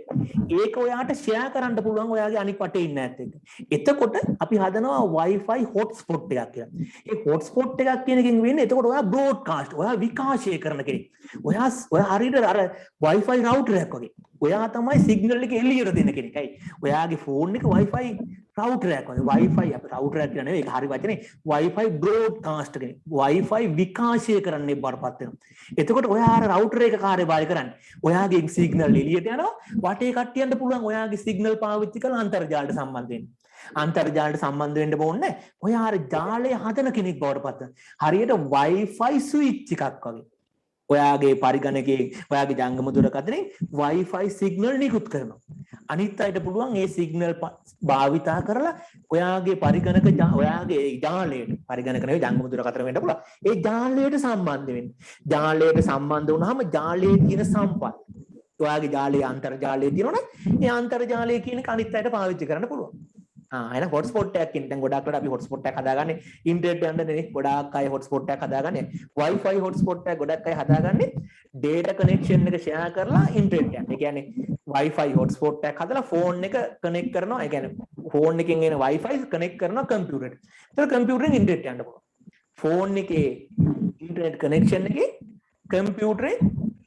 ඒක ඔයාට share කරන්න පුළුවන් ඔයාගේ අනිත් වටේ ඉන්න ඇත් එක්ක. එතකොට අපි හදනවා Wi-Fi hotspot එකක් කියලා. ඒ hotspot එකක් කියන එකෙන් වෙන්නේ එතකොට ඔයා broadcast ඔයා විකාශය කරන කෙනෙක්. ඔයා හරියට අර Wi-Fi router එකක් වගේ. ඔයා තමයි සිග්නල් එක එළියට දෙන කෙනෙක්. හරි. ඔයාගේ ෆෝන් එක Wi-Fi router එකක් වගේ. Wi-Fi අපි router එකක් කියලා නෙවෙයි ඒක හරි වචනේ. Wi-Fi broadcast කෙනෙක්. Wi-Fi විකාශය කරන්නේ බරපත් වෙනවා. එතකොට ඔයා අර router එක කාර්යභාරය කරන්නේ. ඔයාගේ සිග්නල් එළියට යනවා. වටේ කට්ටියන්ට පුළුවන් ඔයාගේ සිග්නල් පාවිච්චි කරලා අන්තර්ජාලයට සම්බන්ධ වෙන්න. අන්තර්ජාලයට සම්බන්ධ වෙන්න ඕනේ. ඔයා අර ජාලය හදන කෙනෙක් බවට පත් වෙනවා. හරියට Wi-Fi switch එකක් වගේ. ඔයාගේ පරිගණකයේ ඔයාගේ ජංගම දුරකථනයේ Wi-Fi සිග්නල් නිකුත් කරනවා. අනිත් අයට පුළුවන් ඒ සිග්නල් භාවිතා කරලා ඔයාගේ පරිගණක ඔයාගේ ජාලයට පරිගණක නෙවෙයි ජංගම දුරකථන වෙන්න පුළුවන්. ඒ ජාලයට සම්බන්ධ වෙන්න. ජාලයට සම්බන්ධ වුණාම ජාලයේ තියෙන සම්පත් ඔයාගේ ජාලයේ අන්තර්ජාලයේ තියෙනවනේ ඒ අන්තර්ජාලය කියන එක අනිත් අයට පාවිච්චි කරන්න පුළුවන්. එහෙනම් හොට්ස්පොට් එකක් ඉන්න දැන් ගොඩක් වෙලා අපි හොට්ස්පොට් එකක් හදාගන්නේ ඉන්ටර්නෙට් යන්න නෙවෙයි ගොඩාක් අය හොට්ස්පොට් එකක් හදාගන්නේ Wi-Fi හොට්ස්පොට් එකක් ගොඩක් අය හදාගන්නේ data connection එක share කරලා ඉන්ටර්නෙට් යන්න. ඒ කියන්නේ Wi-Fi හොට්ස්පොට් එකක් හදලා ෆෝන් එක කනෙක්ට් කරනවා. ඒ කියන්නේ ෆෝන් එකෙන් එන Wi-Fi කනෙක්ට් කරනවා කම්පියුටරට. ඒතර කම්පියුටරෙන් ඉන්ටර්නෙට් යන්න පුළුවන්. ෆෝන් එකේ ඉන්ටර්නෙට් කනෙක්ෂන් එකේ කම්පියුටරේ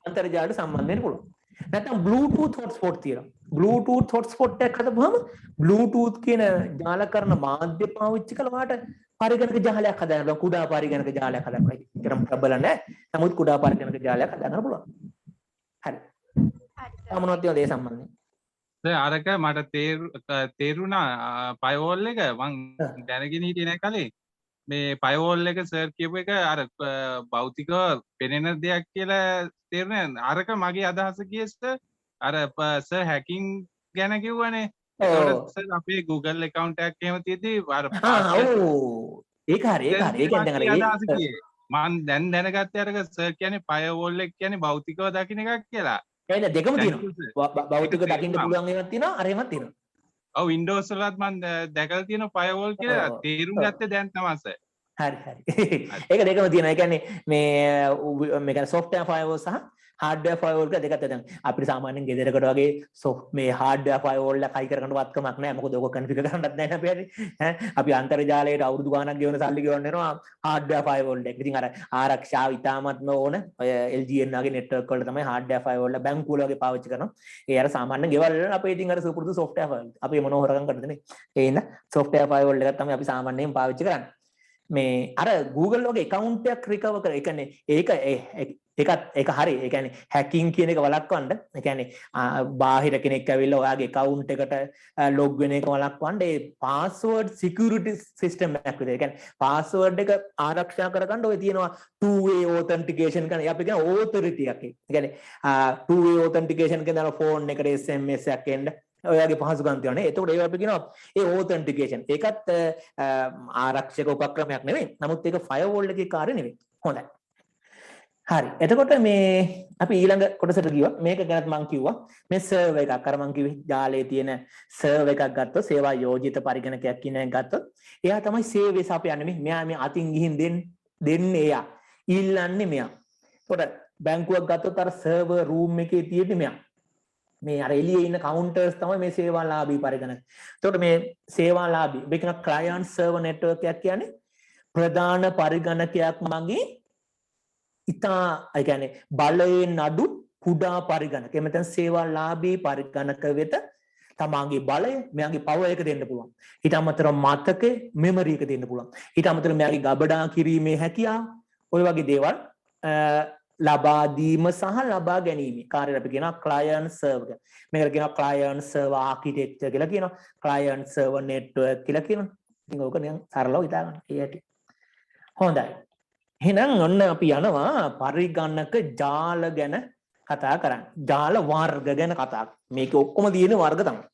අන්තර්ජාලයට සම්බන්ධ වෙන්න පුළුවන්. නැත්නම් Bluetooth hotspot තියෙනවා. Bluetooth hotspot එකක් හදපුවම Bluetooth කියන ජාලකරණ මාධ්‍ය පාවිච්චි කළාට පරිගණක ජාලයක් හදාගන්න කුඩා පරිගණක ජාලයක් හදාගන්න. ඒකම ප්‍රබල නැහැ. නමුත් කුඩා පරිගණක ජාලයක් හදාගන්න පුළුවන්. හරි. හරි සර්. මොනවද තියෙනවද ඒ සම්බන්ධයෙන්? අරක මට තේරුණා පයවෝල් එක මං දැනගෙන හිටියේ නෑ කලින් මේ පයවෝල් එක සර් කියපු එක අර භෞතිකව පෙනෙන දෙයක් කියලා තේරුණා අරක මගේ අදහස කියස්ත අර සර් හැකින් ගැන කිව්වනේ ඒකට සර් අපේ Google account එකක් එහෙම තියෙද්දි අර ඔව් ඒක හරි ඒක හරි. ඒ කියන්නේ අදහස කියේ මං දැන් දැනගත්තේ අරක සර් කියන්නේ පයවෝල් එක කියන්නේ භෞතිකව දකින්න එකක් කියලා. එහෙනම් දෙකම තියෙනවා. භෞතික දකින්න පුළුවන් ඒවාක් තියෙනවා අර ඒවාක් තියෙනවා. ඔව් Windows වලත් මම දැකලා තියෙන firewall කියලා තේරුම් ගත්තේ දැන් තමයි සර්. හරි හරි. ඒක දෙකම තියෙනවා. ඒ කියන්නේ මේ software firewall සහ hardware firewall එක දෙකක් දැන් අපිට සාමාන්‍යයෙන් ගෙදරකට වගේ මේ hardware firewall එක හයි කරගන්න වත්කමක් නැහැ. මොකද ඕක configure කරන්නත් නැහැ නේ අපි හරි. අපි අන්තර්ජාලයට අවුරුදු ගාණක් ගෙවන සල්ලි ගෙවන්න වෙනවා hardware firewall එක. ඉතින් අර ආරක්ෂාව ඉතාමත්ම ඕන ඔය LGN වගේ network වලට තමයි hardware firewall එක බැංකු වල වගේ පාවිච්චි කරනවා. ඒ අර සාමාන්‍ය ගෙවල් වල අපේ ඉතින් අර සුපුරුදු software firewall. අපි මොනව හොරගම් කරන්නද නේ. ඒ ඉන්න software firewall එකක් තමයි අපි සාමාන්‍යයෙන් පාවිච්චි කරන්නේ. මේ අර Google වගේ account එකක් recover කර. ඒ කියන්නේ ඒක හරි. ඒ කියන්නේ hacking කියන එක වළක්වන්න. ඒ කියන්නේ බාහිර කෙනෙක් ඇවිල්ලා ඔයාගේ account එකට log වෙන එක වළක්වන්න ඒ password security system එකක් විදිහට. ඒ කියන්නේ password එක ආරක්ෂා කරගන්න ඔය තියෙනවා two-way authentication කියන අපි කියන authority එකක්. ඒ කියන්නේ two-way authentication කියන phone එකට SMS එකක් එන්න ඔයාගේ පහසුකම් තියෙනවා නේ. එතකොට ඒක අපි කියනවා ඒ authentication. ඒකත් ආරක්ෂක උපක්‍රමයක් නෙවෙයි. නමුත් ඒක firewall එකේ කාර්ය නෙවෙයි. හොඳයි. හරි. එතකොට මේ අපි ඊළඟ කොටසට ගියා. මේක ගැනත් මම කිව්වා. මේ සර්වර් එකක් අර මම කිව්වේ ජාලයේ තියෙන සර්වර් එකක් ගත්තොත් සේවා යෝජිත පරිගණකයක් කියන එක ගත්තොත් එයා තමයි සේවය සපයන්නේ මේ. මෙයා මේ අතින් ගිහින් දෙන්නේ එයා. ඊළන්නේ මෙයා. එතකොට බැංකුවක් ගත්තොත් අර සර්වර් රූම් එකේ තියෙන්නේ මෙයා. මේ අර එළියේ ඉන්න කවුන්ටර්ස් තමයි මේ සේවාලාභී පරිගණක. එතකොට මේ සේවාලාභී මේ කියන ක්ලයන්ට් සර්වර් නෙට්වර්ක් එකක් කියන්නේ ප්‍රධාන පරිගණකයක් මගේ ඉතා ඒ කියන්නේ බලයෙන් අඩු කුඩා පරිගණක. එහෙම නැත්නම් සේවාලාභී පරිගණක වෙත තමාගේ බලය මෙයාගේ පවර් එක දෙන්න පුළුවන්. ඊට අමතරව මතකේ මෙමරි එක දෙන්න පුළුවන්. ඊට අමතරව මෙයාගේ ගබඩා කිරීමේ හැකියාව ඔය වගේ දේවල් ලබා දීම සහ ලබා ගැනීම කාර්යය අපි කියනවා client server. මේකට කියනවා client server architecture කියලා කියනවා. client server network කියලා කියනවා. ඉතින් ඕක නිකන් සරලව හිතා ගන්න. ඒ ඇති. හොඳයි. එහෙනම් ඔන්න අපි යනවා පරිගණක ජාල ගැන කතා කරන්න. ජාල වර්ග ගැන කතා. මේක ඔක්කොම තියෙන වර්ග තමයි.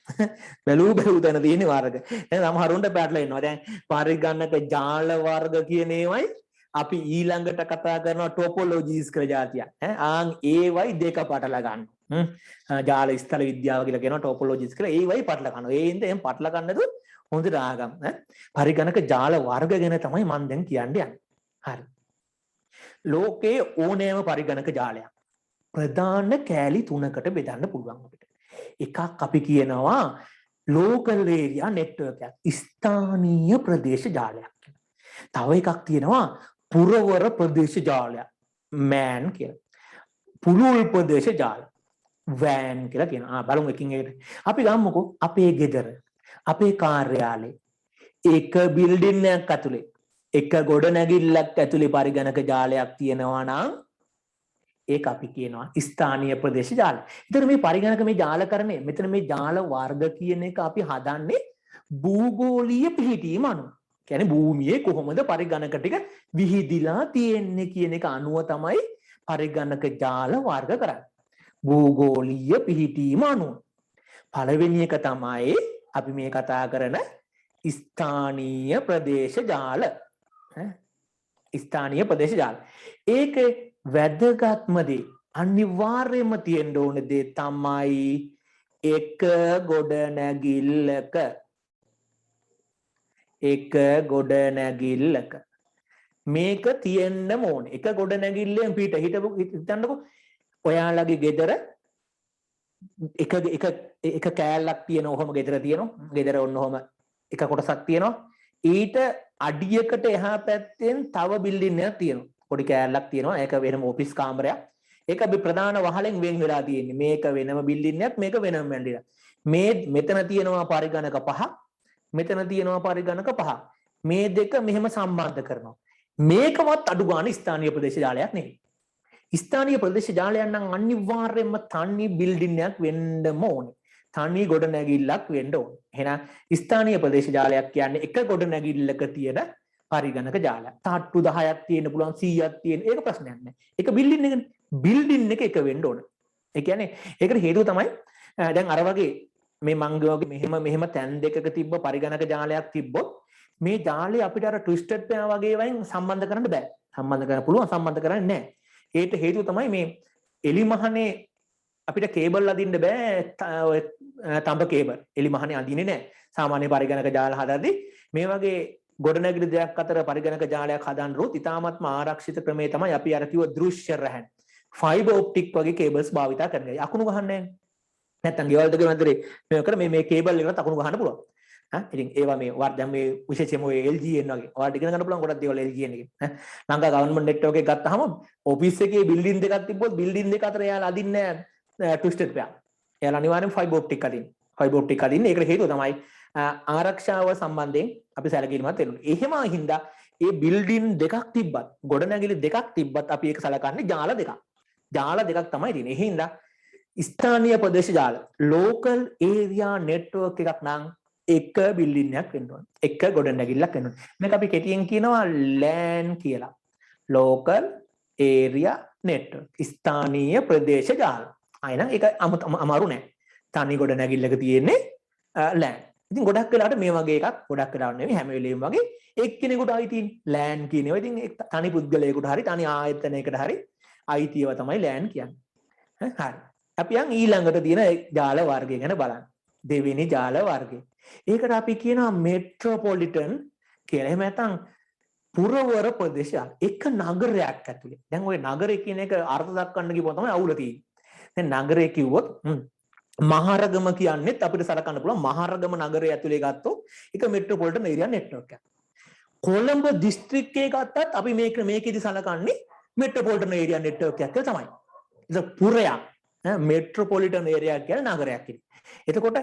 බැලූ තැන තියෙන වර්ග. දැන් සමහරුන්ට පැටලෙලා ඉන්නවා. දැන් පරිගණක ජාල වර්ග කියන ඒවයි අපි ඊළඟට කතා කරනවා ටොපොලොජිස් කියලා જાතියක්. ආන් ඒවයි දෙක පටල ගන්න. ජාල ස්ථල විද්‍යාව කියලා කියනවා ටොපොලොජිස් කියලා. ඒවයි පටල ගන්නවා. ඒ ඉඳන් එහෙම පටල ගන්නද හොඳට ආගම්. පරිගණක ජාල වර්ග ගැන තමයි මම දැන් කියන්නේ. හරි. ලෝකයේ ඕනෑම පරිගණක ජාලයක් ප්‍රධාන කෑලි තුනකට බෙදන්න පුළුවන් අපිට. එකක් අපි කියනවා local area network එකක්. ස්ථානීය ප්‍රදේශ ජාලයක්. තව එකක් තියෙනවා පුරවර ප්‍රදේශ ජාලයක්. MAN කියලා. පුළුල් ප්‍රදේශ ජාල. WAN කියලා කියනවා. බලමු එකින් එකට. අපි ගමුකෝ අපේ ගෙදර, අපේ කාර්යාලේ එක බිල්ඩින් එකක් ඇතුලේ එක ගොඩනැගිල්ලක් ඇතුලේ පරිගණක ජාලයක් තියෙනවා නම් ඒක අපි කියනවා ස්ථානීය ප්‍රදේශ ජාල. ඒතර මේ පරිගණක මේ ජාලකරණය මෙතන මේ ජාල වර්ග කියන එක අපි හදන්නේ භූගෝලීය පිහිටීම අනුව. කියන්නේ භූමියේ කොහොමද පරිගණක ටික විහිදිලා තියෙන්නේ කියන එක අනුව තමයි පරිගණක ජාල වර්ග කරන්නේ. භූගෝලීය පිහිටීම අනුව. පළවෙනි එක තමයි අපි මේ කතා කරන ස්ථානීය ප්‍රදේශ ජාල. ස්ථානීය ප්‍රදේශ ජාල. ඒක වැදගත්ම දේ අනිවාර්යයෙන්ම තියෙන්න ඕන දේ තමයි එක ගොඩනැගිල්ලක මේක තියෙන්න ඕන. එක ගොඩනැගිල්ලෙන් පිට හිතන්නකෝ ඔයාලගේ ගෙදර එක කෑල්ලක් තියෙන ඔහොම ගෙදර තියෙනවා. ගෙදර ඔන්න ඔහොම එක කොටසක් තියෙනවා. ඊට අඩියකට එහා පැත්තෙන් තව බිල්ඩින් එකක් තියෙනවා. පොඩි කෑල්ලක් තියෙනවා. ඒක වෙනම ඔෆිස් කාමරයක්. ඒක අපි ප්‍රධාන වහලෙන් වෙන් වෙලා තියෙන්නේ. මේක වෙනම බිල්ඩින් එකක්, මේක වෙනම බිල්ඩින් එකක්. මෙතන තියෙනවා පරිගණක 5. මෙතන තියෙනවා පරිගණක 5. මේ දෙක මෙහෙම සම්බන්ධ කරනවා. මේකවත් අඩු ගන්න ස්ථානීය ප්‍රදේශ ජාලයක් නෙවෙයි. ස්ථානීය ප්‍රදේශ ජාලයක් නම් අනිවාර්යයෙන්ම තනි බිල්ඩින් එකක් වෙන්නම ඕනේ. තනි ගොඩනැගිල්ලක් වෙන්න ඕනේ. එහෙනම් ස්ථානීය ප්‍රදේශ ජාලයක් කියන්නේ එක ගොඩනැගිල්ලක තියෙන පරිගණක ජාලයක්. තාට්ටු 10ක් තියෙන්න පුළුවන් 100ක් තියෙන. ඒක ප්‍රශ්නයක් නෑ. ඒක බිල්ඩින් එකනේ. බිල්ඩින් එක එක වෙන්න ඕනේ. ඒ කියන්නේ ඒකට හේතුව තමයි දැන් අර වගේ මේ මංගවගේ මෙහෙම තැන් දෙකක තිබ්බ පරිගණක ජාලයක් තිබ්බොත් මේ ජාලය අපිට අර ට්විස්ටඩ් පෙයා වගේ වයින් සම්බන්ධ කරන්න බෑ. සම්බන්ධ කරන්න පුළුවන් සම්බන්ධ කරන්නේ නැහැ. ඒකට හේතුව තමයි මේ එලිමහනේ අපිට කේබල් අදින්න බෑ ඔය තඹ කේබල්. එලිමහනේ අදින්නේ නැහැ. සාමාන්‍ය පරිගණක ජාල හදද්දී මේ වගේ ගොඩනැගිලි දෙයක් අතර පරිගණක ජාලයක් හදන්න රොත් ඉතාමත්ම ආරක්ෂිත ක්‍රමය තමයි අපි අර කිව්ව දෘශ්‍ය රැහන්. ෆයිබර් ඔප්ටික් වගේ කේබල්ස් භාවිත කරන්නේ. අකුණු ගහන්නේ නැහැ. නැත්තම් ගෙවල් දෙක මැදේ මේ කේබල් එකකට අකුණු ගහන්න පුළුවන්. ඉතින් ඒවා මේ දැන් මේ විශේෂයෙන්ම ඔය LGN වගේ ඔයාලට ඉගෙන ගන්න පුළුවන් ගොඩක් දේවල් LGN එකේ ලංකා ගවර්න්මන්ට් නෙට්වර්ක් එක ගත්තාම ඔෆිස් එකේ බිල්ඩින් දෙකක් තිබ්බොත් බිල්ඩින් දෙක අතර එයාලා අදින්නේ නැහැ ට්විස්ටඩ් පෙයා. එයාලා අනිවාර්යෙන් ෆයිබර් ඔප්ටික් අදින්නේ. ෆයිබර් ඔප්ටික් අදින්නේ. ඒකට හේතුව තමයි ආරක්ෂාව සම්බන්ධයෙන් අපි සැලකිලිමත් වෙන්න ඕනේ. එහෙම හින්දා ඒ බිල්ඩින් දෙකක් තිබ්බත් ගොඩනැගිලි දෙකක් තිබ්බත් අපි ඒක සලකන්නේ ජාල දෙකක්. ජාල දෙකක් තමයි තියෙන්නේ. ඒ හින්දා ස්ථානීය ප්‍රදේශ ජාල ලෝකල් ඒරියා නෙට්වර්ක් එකක් නම් එක බිල්ඩින් එකක් වෙන්න ඕනේ. එක ගොඩනැගිල්ලක් වෙන්න ඕනේ. මේක අපි කෙටියෙන් කියනවා LAN කියලා. Local Area Network. ස්ථානීය ප්‍රදේශ ජාල. අයනම් ඒක අමාරු නෑ. තනි ගොඩනැගිල්ලක තියෙන්නේ LAN. ඉතින් ගොඩක් වෙලාවට මේ වගේ එකක් ගොඩක් වෙලාවට නෙවෙයි හැම වෙලෙම වගේ එක්කෙනෙකුට අයිති LAN කියන ඒවා ඉතින් තනි පුද්ගලයෙකුට හරි තනි ආයතනයකට හරි අයිතිව තමයි LAN කියන්නේ. හරි. අපි යන් ඊළඟට තියෙන ජාල වර්ගය ගැන බලන්න. දෙවෙනි ජාල වර්ගය. ඒකට අපි කියනවා මෙට්‍රොපොලිටන් කියලා. එහෙම නැත්නම් පුරවර ප්‍රදේශ. එක නගරයක් ඇතුලේ. දැන් ওই නගරය කියන එක අර්ථ දක්වන්න කිව්වොත් තමයි අවුල තියෙන්නේ. දැන් නගරය කිව්වොත් මහරගම කියන්නේත් අපිට සලකන්න පුළුවන් මහරගම නගරය ඇතුලේ ගත්තොත් ඒක මෙට්‍රොපොලිටන් ඒරියා නෙට්වර්ක් එකක්. කොළඹ දිස්ත්‍රික්කයේ ගත්තත් අපි මේකෙදි සලකන්නේ මෙට්‍රොපොලිටන් ඒරියා නෙට්වර්ක් එකක් කියලා තමයි. ඒක පුරයක්. මෙට්‍රොපොලිටන් ඒරියා කියන්නේ නගරයක් කියන්නේ. එතකොට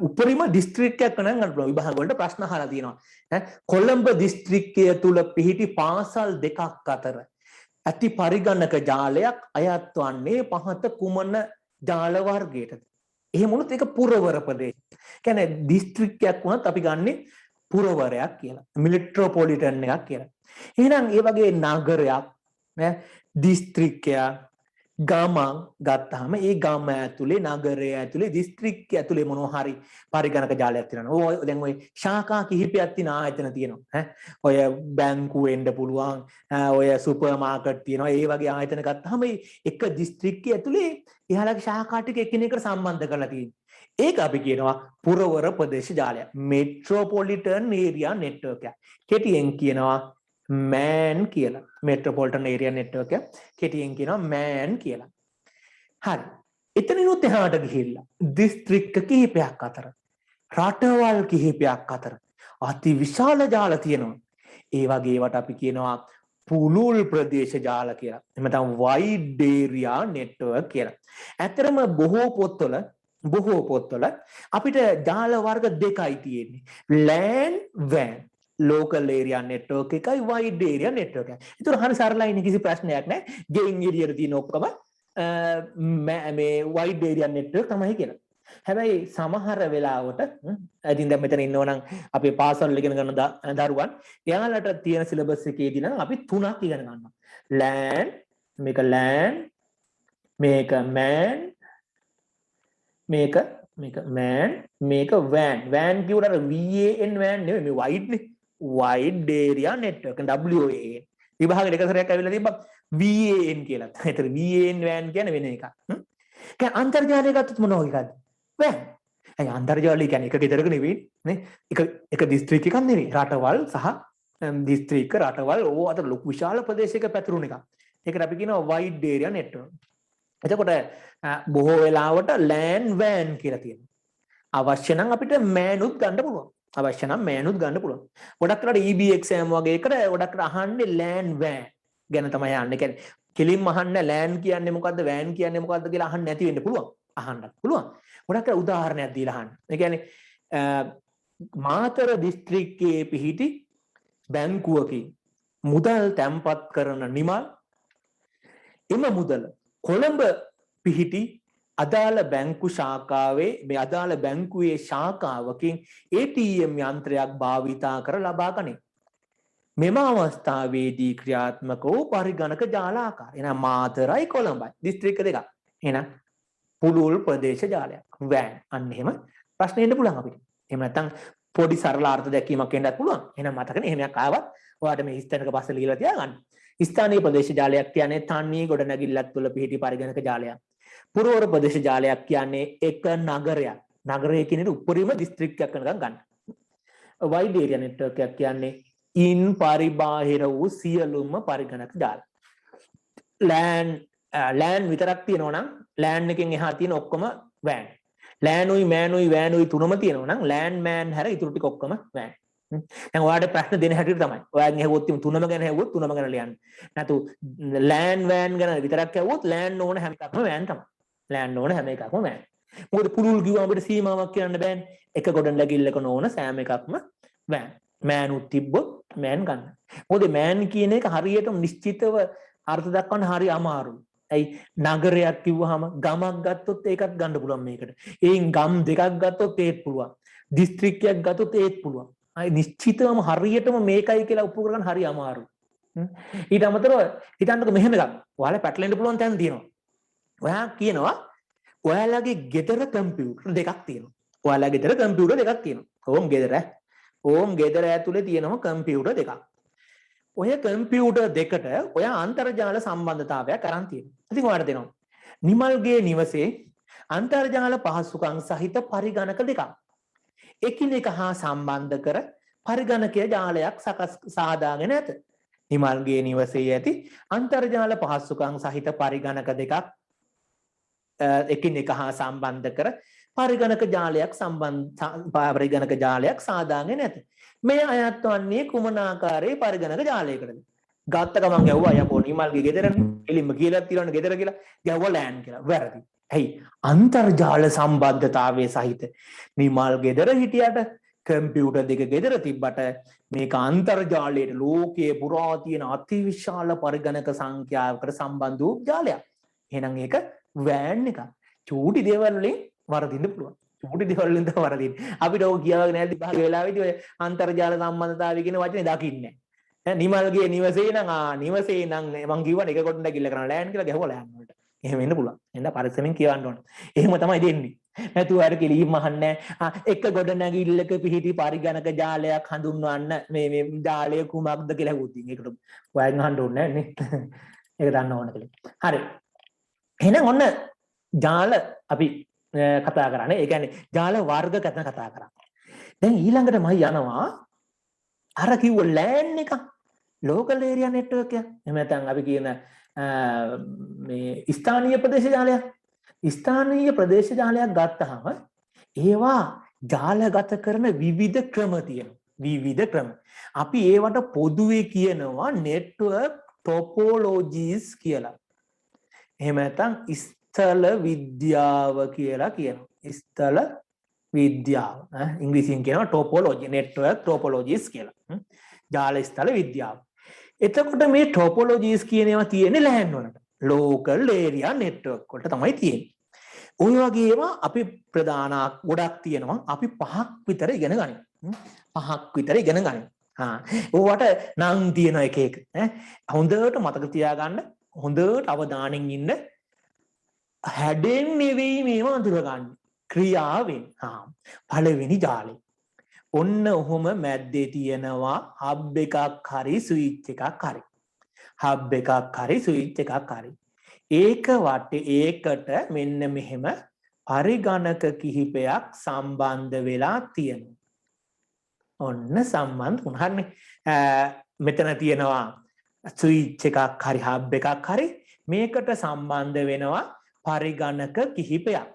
උපරිම දිස්ත්‍රික්කයක් නම් ගන්න පුළුවන්. විභාග වලට ප්‍රශ්න අහලා තියෙනවා. කොළඹ දිස්ත්‍රික්කය තුල පිහිටි පාසල් දෙකක් අතර ඇති පරිගණක ජාලයක් අයත් වන්නේ පහත කුමන ජාල වර්ගයටද? එහෙම වුණොත් ඒක පුරවර ප්‍රදේශ. කියන්නේ දිස්ත්‍රික්කයක් වුණත් අපි ගන්නෙ පුරවරයක් කියලා. මෙට්‍රොපොලිටන් එකක් කියලා. එහෙනම් ඒ වගේ නගරයක් නේ දිස්ත්‍රික්කයක් ගමන් ගත්තාම ඒ ගම ඇතුලේ නගරය ඇතුලේ දිස්ත්‍රික්කය ඇතුලේ මොනවා හරි පරිගණක ජාලයක් තියෙනවා. ඔය දැන් ඔය ශාඛා කිහිපයක් තියෙන ආයතන තියෙනවා. ඔය බැංකුව වෙන්න පුළුවන්. ඔය සුපර් මාකට් තියෙනවා. ඒ වගේ ආයතන ගත්තාම එක දිස්ත්‍රික්කය ඇතුලේ එයාලගේ ශාඛා ටික එකිනෙකට සම්බන්ධ කරලා තියෙනවා. ඒක අපි කියනවා පුරවර ප්‍රදේශ ජාලයක්. මෙට්‍රොපොලිටන් ඒරියා නෙට්වර්ක් එක. කෙටියෙන් කියනවා MAN කියලා. මෙට්‍රොපොලිටන් ඒරියා නෙට්වර්ක් එක කෙටියෙන් කියනවා MAN කියලා. හරි. එතනිනුත් එහාට ගිහිල්ලා දිස්ත්‍රික්ක කිහිපයක් අතර රටවල් කිහිපයක් අතර අති විශාල ජාල තියෙනවා. ඒ වගේ ඒවට අපි කියනවා පුළුල් ප්‍රදේශ ජාල කියලා. එහෙම නැත්නම් wide area network කියලා. ඇත්තරම බොහෝ පොත්වල අපිට ජාල වර්ග දෙකයි තියෙන්නේ. LAN WAN local area network එකයි wide area network එකයි. ඒතර හරි සරලයි කිසි ප්‍රශ්නයක් නැහැ. ගෙයින් එළියට තියෙන ඔක්කොම මේ wide area network තමයි කියලා. හැබැයි සමහර වෙලාවට ඉතින් දැන් මෙතන ඉන්නවනම් අපේ පාසල් වල ඉගෙන ගන්න දරුවන් එයාලට තියෙන සිලබස් එකේදී නම් අපි තුනක් ඉගෙන ගන්නවා. LAN මේක LAN මේක MAN මේක MAN මේක WAN. WAN කියුවට අර WAN WAN නෙවෙයි මේ wide නේ. wide area network WAN. විභාගෙ දෙක සැරයක් ඇවිල්ලා තිබ්බා WAN කියලා. ඒතර WAN WAN කියන්නේ වෙන එකක්. කියන්නේ අන්තර්ජාලය ගත්තොත් මොනවා වගේද? WAN. ඒ අන්තර්ජාලය කියන්නේ එක ගෙදරක නෙවෙයි නේ. එක දිස්ත්‍රික්ක එකක් නෙවෙයි. රටවල් සහ දිස්ත්‍රික්ක රටවල් ඕව අතර ලොකු විශාල ප්‍රදේශයක පැතිරුණ එකක්. ඒකට අපි කියනවා wide area network. එතකොට බොහෝ වෙලාවට LAN WAN කියලා තියෙනවා. අවශ්‍ය නම් අපිට MAN උත් ගන්න පුළුවන්. අවශ්‍ය නම් MAN උත් ගන්න පුළුවන්. ගොඩක් කරලා EB exam වගේ එකට ගොඩක් කරලා අහන්නේ LAN WAN ගැන තමයි අහන්නේ. කියන්නේ කෙලින්ම අහන්න LAN කියන්නේ මොකද්ද WAN කියන්නේ මොකද්ද කියලා අහන්න නැති වෙන්න පුළුවන්. අහන්නත් පුළුවන්. ගොඩක් කරලා උදාහරණයක් දීලා අහන්න. ඒ කියන්නේ මාතර දිස්ත්‍රික්කයේ පිහිටි බැංකුවකින් මුදල් තැන්පත් කරන නිමල් එම මුදල කොළඹ පිහිටි අදාළ බැංකු ශාඛාවේ මේ අදාළ බැංකුවේ ශාඛාවකින් ATM යන්ත්‍රයක් භාවිතා කර ලබා ගනී. මෙම අවස්ථාවේදී ක්‍රියාත්මක වූ පරිගණක ජාල ආකාරය. එහෙනම් මාතරයි කොළඹයි දිස්ත්‍රික්ක දෙකක්. එහෙනම් පුළුල් ප්‍රදේශ ජාලයක්. වෑන්. අන්න එහෙම ප්‍රශ්න එන්න පුළුවන් අපිට. එහෙම නැත්නම් පොඩි සරල අර්ථ දැක්වීමක් වෙන්නත් පුළුවන්. එහෙනම් මතකනේ එහෙමයක් ආවත් ඔයාලට මේ ස්ථානක පස්සේ ලියලා තියාගන්න. ස්ථානීය ප්‍රදේශ ජාලයක් කියන්නේ තන්නේ ගොඩනැගිල්ලක් තුළ පිහිටි පරිගණක ජාලයක්. පුරවර ප්‍රදේශ ජාලයක් කියන්නේ එක නගරයක්. නගරය කියන එක උපරිම දිස්ත්‍රික්කයක් වෙනකම් ගන්න. වයිඩ් ඒරියා නෙට්වර්ක් එකක් කියන්නේ ඉන් පරිබාහිර වූ සියලුම පරිගණක ජාල. ලෑන් විතරක් තියෙනවා නම් ලෑන් එකෙන් එහා තියෙන ඔක්කොම වෑන්. ලෑනුයි මෑනුයි වෑනුයි තුනම තියෙනවා නම් ලෑන් මෑන් හැර ඉතුරු ටික ඔක්කොම වෑන්. දැන් ඔයාලට ප්‍රශ්න දෙන හැටියට තමයි. ඔයාගෙන් ඇහුවොත් තුනම ගැන ඇහුවොත් තුනම ගැන ලියන්න. නැතු ලෑන් වෑන් ගැන විතරක් ඇහුවොත් ලෑන් ඕන හැම එකක්ම වෑන් තමයි. ලෑන් ඕන හැම එකක්ම වෑන්. මොකද පුළුල් කිව්වම අපිට සීමාවක් කියන්න බෑනේ. එක ගොඩනැගිල්ලක නොවන සෑම එකක්ම වෑන්. මෑනුත් තිබ්බොත් මෑන් ගන්න. මොකද මෑන් කියන එක හරියටම නිශ්චිතව අර්ථ දක්වන්න හරි අමාරුයි. ඇයි නගරයක් කිව්වහම ගමක් ගත්තොත් ඒකත් ගන්න පුළුවන් මේකට. ඒන් ගම් දෙකක් ගත්තොත් ඒත් පුළුවන්. දිස්ත්‍රික්කයක් ගත්තොත් ඒත් පුළුවන්. අය නිශ්චිතවම හරියටම මේකයි කියලා ඔප්පු කරගන්න හරි අමාරුයි. ඊට අමතරව හිතන්නකෝ මෙහෙම එකක්. ඔයාලා පැටලෙන්න පුළුවන් තැන් තියෙනවා. ඔයා කියනවා ඔයාලගේ ගෙදර කම්පියුටර් දෙකක් තියෙනවා. ඔයාලගේ ගෙදර කම්පියුටර් දෙකක් තියෙනවා. ඕම් ගෙදර ඇතුලේ තියෙනවා කම්පියුටර් දෙකක්. ඔය කම්පියුටර් දෙකට ඔයා අන්තර්ජාල සම්බන්ධතාවයක් අරන් තියෙනවා. ඉතින් ඔයාලට දෙනවා. නිමල්ගේ නිවසේ අන්තර්ජාල පහසුකම් සහිත පරිගණක දෙකක්. එකිනෙක හා සම්බන්ධ කර පරිගණකය ජාලයක් සාදාගෙන ඇත. නිමල්ගේ නිවසේ ඇති අන්තර්ජාල පහසුකම් සහිත පරිගණක දෙකක් එකිනෙක හා සම්බන්ධ කර පරිගණක ජාලයක් සාදාගෙන ඇත. මේ අයත් වන්නේ කුමන ආකාරයේ පරිගණක ජාලයකටද? ගත්ත ගමන් ගැව්වා යකෝ නිමල්ගේ ගෙදරනේ. එලින්ම කියලා තියනවනේ ගෙදර කියලා. ගැව්වා ලෑන් කියලා. වැරදි. ඇයි? අන්තර්ජාල සම්බන්ධතාවයේ සහිත නිමල් ගෙදර හිටියට කම්පියුටර් දෙක ගෙදර තිබ්බට මේක අන්තර්ජාලයට ලෝකයේ පුරා තියෙන අතිවිශාල පරිගණක සංඛ්‍යාවකට සම්බන්ධ වූ ජාලයක්. එහෙනම් ඒක වෑන් එකක්. චූටි දේවල් වලින් වරදින්න පුළුවන්. චූටි දේවල් වලින් තමයි වරදින්නේ. අපිට ඕක කියවගෙන යද්දි භාග වෙලාවෙදී ඔය අන්තර්ජාල සම්බන්ධතාවය කියන වචනේ දකින්නේ නැහැ. නිමල්ගේ නිවසේ නම් නිවසේ නම් මං කිව්වනේ එක කොට නැගිල්ල කරන ලෑන් කියලා ගැහුවා ලෑන් වලට. එහෙම වෙන්න පුළුවන්. එහෙනම් පරිස්සමෙන් කියවන්න ඕන. එහෙම තමයි දෙන්නේ. නැතුව අර කිලිම අහන්නේ එක ගොඩ නැගිල්ලක පිහිටි පරිගණක ජාලයක් හඳුන්වන්න මේ ජාලය කුමක්ද කියලා හුද්දින්. ඒකට ඔයයන් අහන්න ඕනේ නේ. ඒක දන්න ඕන කියලා. හරි. එහෙනම් ඔන්න ජාල අපි කතා කරන්නේ. ඒ කියන්නේ ජාල වර්ග ගැන කතා කරා. දැන් ඊළඟට මම යනවා අර කිව්ව ලෑන් එක ලෝකල් ඒරියා නෙට්වර්ක් එක. එහෙම නැත්නම් අපි කියන මේ ස්ථානීය ප්‍රදේශ ජාලයක්. ස්ථානීය ප්‍රදේශ ජාලයක් ගත්තහම ඒවා ජාලගත කරන විවිධ ක්‍රම තියෙනවා. විවිධ ක්‍රම. අපි ඒවට පොදුවේ කියනවා නෙට්වර්ක් ටොපොලොජිස් කියලා. එහෙම නැත්නම් ස්ථල විද්‍යාව කියලා කියනවා. ස්ථල විද්‍යාව. ඉංග්‍රීසියෙන් කියනවා ටොපොලොජි, නෙට්වර්ක් ටොපොලොජිස් කියලා. ජාල ස්ථල විද්‍යාව. එතකොට මේ ටොපොලොජිස් කියන ඒවා තියෙන්නේ ලෑන් වලට. ලෝකල් ඒරියා නෙට්වර්ක් වලට තමයි තියෙන්නේ. ඔය වගේ ඒවා අපි ප්‍රධාන ගොඩක් තියෙනවා. අපි 5ක් විතර ඉගෙන ගනිමු. 5ක් විතර ඉගෙන ගනිමු. ඕවට නම් තියෙන එක එක. හොඳට මතක තියාගන්න. හොඳට අවධානයෙන් ඉන්න. හැඩෙන් නෙවෙයි මේවා අඳුරගන්න. ක්‍රියාවෙන්. පළවෙනි ජාලේ. ඔන්න ඔහොම මැද්දේ තියෙනවා හබ් එකක් හරි ස්විච් එකක් හරි. හබ් එකක් හරි ස්විච් එකක් හරි. ඒක වටේ ඒකට මෙන්න මෙහෙම පරිගණක කිහිපයක් සම්බන්ධ වෙලා තියෙනවා. ඔන්න සම්බන්ධ වුණානේ. මෙතන තියෙනවා ස්විච් එකක් හරි හබ් එකක් හරි මේකට සම්බන්ධ වෙනවා පරිගණක කිහිපයක්.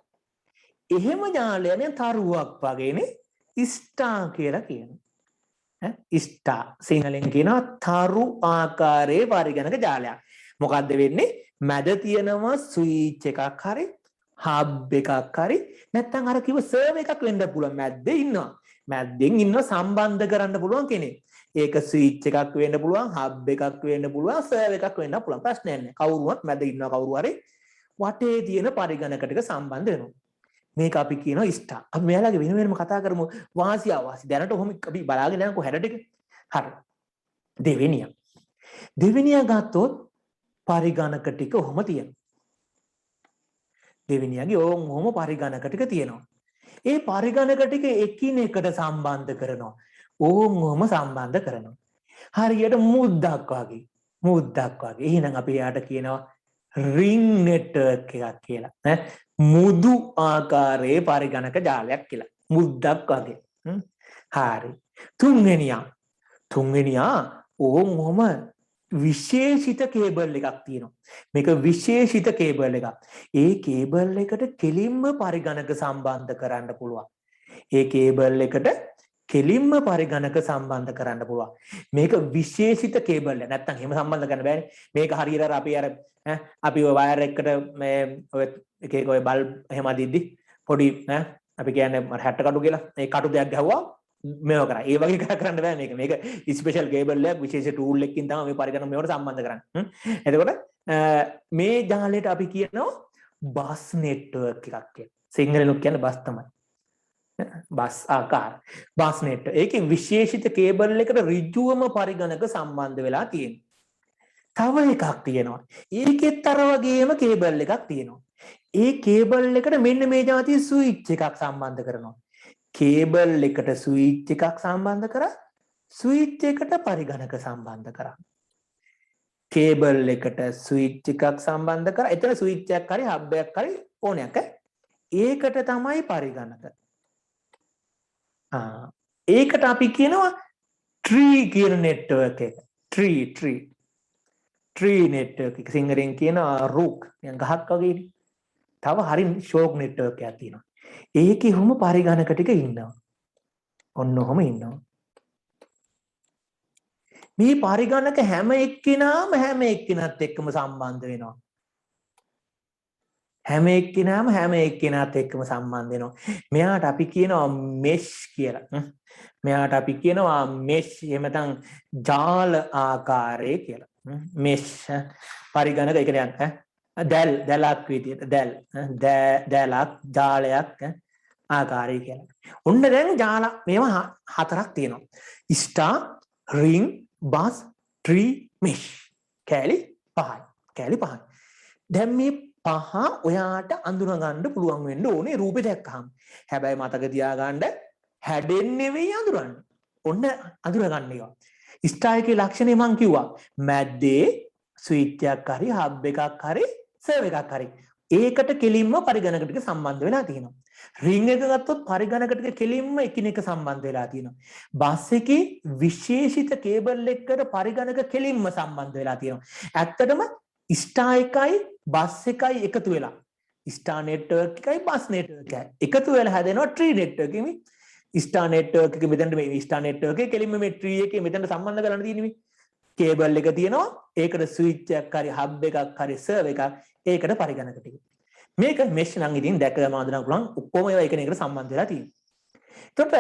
එහෙම ජාලයනේ තරුවක් වගේනේ ස්ටාර් කියලා කියනවා. ස්ටාර් සිංහලෙන් කියනවා තරු ආකාරයේ පරිගණක ජාලයක්. මොකද්ද වෙන්නේ? මැද තියෙනවා ස්විච් එකක් හරි හබ් එකක් හරි නැත්නම් අර කිව්ව සර්වර් එකක් වෙන්න පුළුවන්. මැද්දේ ඉන්නවා. මැද්දෙන් ඉන්න සම්බන්ධ කරන්න පුළුවන් කෙනෙක්. ඒක ස්විච් එකක් වෙන්න පුළුවන්, හබ් එකක් වෙන්න පුළුවන්, සර්වර් එකක් වෙන්න පුළුවන්. ප්‍රශ්නයක් නැහැ. කවුරුවත් මැද ඉන්නවා කවුරු හරි වටේ තියෙන පරිගණක ටික සම්බන්ධ වෙනවා. මේක අපි කියනවා ස්ටාර්. අපි මෙයාලගේ වෙන වෙනම කතා කරමු වාසි අවාසි. දැනට ඔහොම අපි බලාගෙන යනකො හැඩ ටික. හරි. දෙවෙනියා ගත්තොත් පරිගණක ටික ඔහොම තියෙනවා. දෙවෙනියාගේ ඔහොම පරිගණක ටික තියෙනවා. ඒ පරිගණක ටික එකිනෙකට සම්බන්ධ කරනවා. ඔහොම සම්බන්ධ කරනවා. හරියට මුද්දක් වගේ. මුද්දක් වගේ. එහෙනම් අපි යාට කියනවා ring network එකක් කියලා. මුදු ආකාරයේ පරිගණක ජාලයක් කියලා. මුද්දක් වගේ. හරි. තුන්වෙනියා ඔහොම විශේෂිත කේබල් එකක් තියෙනවා. මේක විශේෂිත කේබල් එකක්. ඒ කේබල් එකට කෙලින්ම පරිගණක සම්බන්ධ කරන්න පුළුවන්. ඒ කේබල් එකට කෙලින්ම පරිගණක සම්බන්ධ කරන්න පුළුවන්. මේක විශේෂිත කේබල් එක. නැත්තම් එහෙම සම්බන්ධ කරන්න බෑනේ. මේක හරියට අපි ඔය වයර් එකට මේ ඔය එක එක ඔය බල්බ් එහෙම අදිද්දි පොඩි අපි කියන්නේ 60 කටු කියලා. ඒ කටු දෙයක් ගහුවා මේව කරා. ඒ වගේ කරන්න බෑ මේක. මේක ස්පෙෂල් කේබල් එකක් විශේෂ ටූල් එකකින් තමයි මේ පරිගණක මේවට සම්බන්ධ කරන්නේ. එතකොට මේ ජාලයට අපි කියනවා බස් නෙට්වර්ක් එකක් කියලා. සිංහලෙන් කියන්නේ බස් තමයි. බස් ආකාර. Bus network. ඒකේ විශේෂිත කේබල් එකට ඍජුවම පරිගණක සම්බන්ධ වෙලා තියෙනවා. තව එකක් තියෙනවා. ඒකෙත් අර වගේම කේබල් එකක් තියෙනවා. ඒ කේබල් එකට මෙන්න මේ જાතිය ස්විච් එකක් සම්බන්ධ කරනවා. කේබල් එකට ස්විච් එකක් සම්බන්ධ කරා ස්විච් එකට පරිගණක සම්බන්ධ කරා. කේබල් එකට ස්විච් එකක් සම්බන්ධ කරා. එතන ස්විච් එකක් හරි හබ් එකක් හරි ඕනයක්. ඒකට තමයි පරිගණක. ඒකට අපි කියනවා ට්‍රී කියන නෙට්වර්ක් එක. ට්‍රී නෙට්වර්ක් එක. සිංහලෙන් කියනවා රුක්. නිකන් ගහක් වගේ. තව හරි ෂෝක් නෙට්වර්ක් එකක් තියෙනවා. ඒකේ හැම පරිගණක ටික ඉන්නවා. ඔන්න ඔහම ඉන්නවා. මේ පරිගණක හැම එක්කිනාම හැම එක්කිනත් එක්කම සම්බන්ධ වෙනවා. හැම එක්කිනාත් එක්කම සම්බන්ධ වෙනවා. මෙයාට අපි කියනවා මෙෂ් කියලා. මෙයාට අපි කියනවා මෙෂ් එහෙම නැත්නම් ජාල ආකාරය කියලා. මෙෂ් පරිගණක ඒ කියන්නේ දැලක් විදියට දැලක් ජාලයක් ආකාරය කියලා. ඔන්න දැන් ජාල මේවා හතරක් තියෙනවා. Star, ring, bus, tree, mesh. කැලි පහයි. දැන් මේ පහ ඔයාට අඳුන ගන්න පුළුවන් වෙන්න ඕනේ රූපේ දැක්කහම. හැබැයි මතක තියාගන්න හැඩෙන් නෙවෙයි අඳුරන්නේ. ඔන්න අඳුර ගන්න ඒවා. ස්ටාර් එකේ ලක්ෂණය මම කිව්වා. මැද්දේ ස්විච් එකක් හරි හබ් එකක් හරි සර්වර් එකක් හරි. ඒකට කෙලින්ම පරිගණක ටික සම්බන්ධ වෙලා තියෙනවා. රින් එක ගත්තොත් පරිගණක ටික කෙලින්ම එකිනෙක සම්බන්ධ වෙලා තියෙනවා. බස් එකේ විශේෂිත කේබල් එකකට පරිගණක කෙලින්ම සම්බන්ධ වෙලා තියෙනවා. ඇත්තටම ස්ටාර් එකයි බස් එකයි එකතු වෙලා ස්ටාර් නෙට්වර්ක් එකයි බස් නෙට්වර්ක් එකයි එකතු වෙලා හැදෙනවා ට්‍රී නෙට්වර්ක් එකේ. ස්ටාර් නෙට්වර්ක් එක මෙතනට මේ ස්ටාර් නෙට්වර්ක් එකේ කෙලින්ම මේ ට්‍රී එකේ මෙතනට සම්බන්ධ කරලා තියෙන්නේ මේ කේබල් එක තියෙනවා. ඒකට ස්විච් එකක් හරි හබ් එකක් හරි සර්වර් එකක් ඒකට පරිගණක ටික. මේක මෙෂ් නම් ඉතින් දැකලා මාදනා පුළුවන් ඔක්කොම ඒවා එකිනෙකට සම්බන්ධ වෙලා තියෙනවා. එතකොට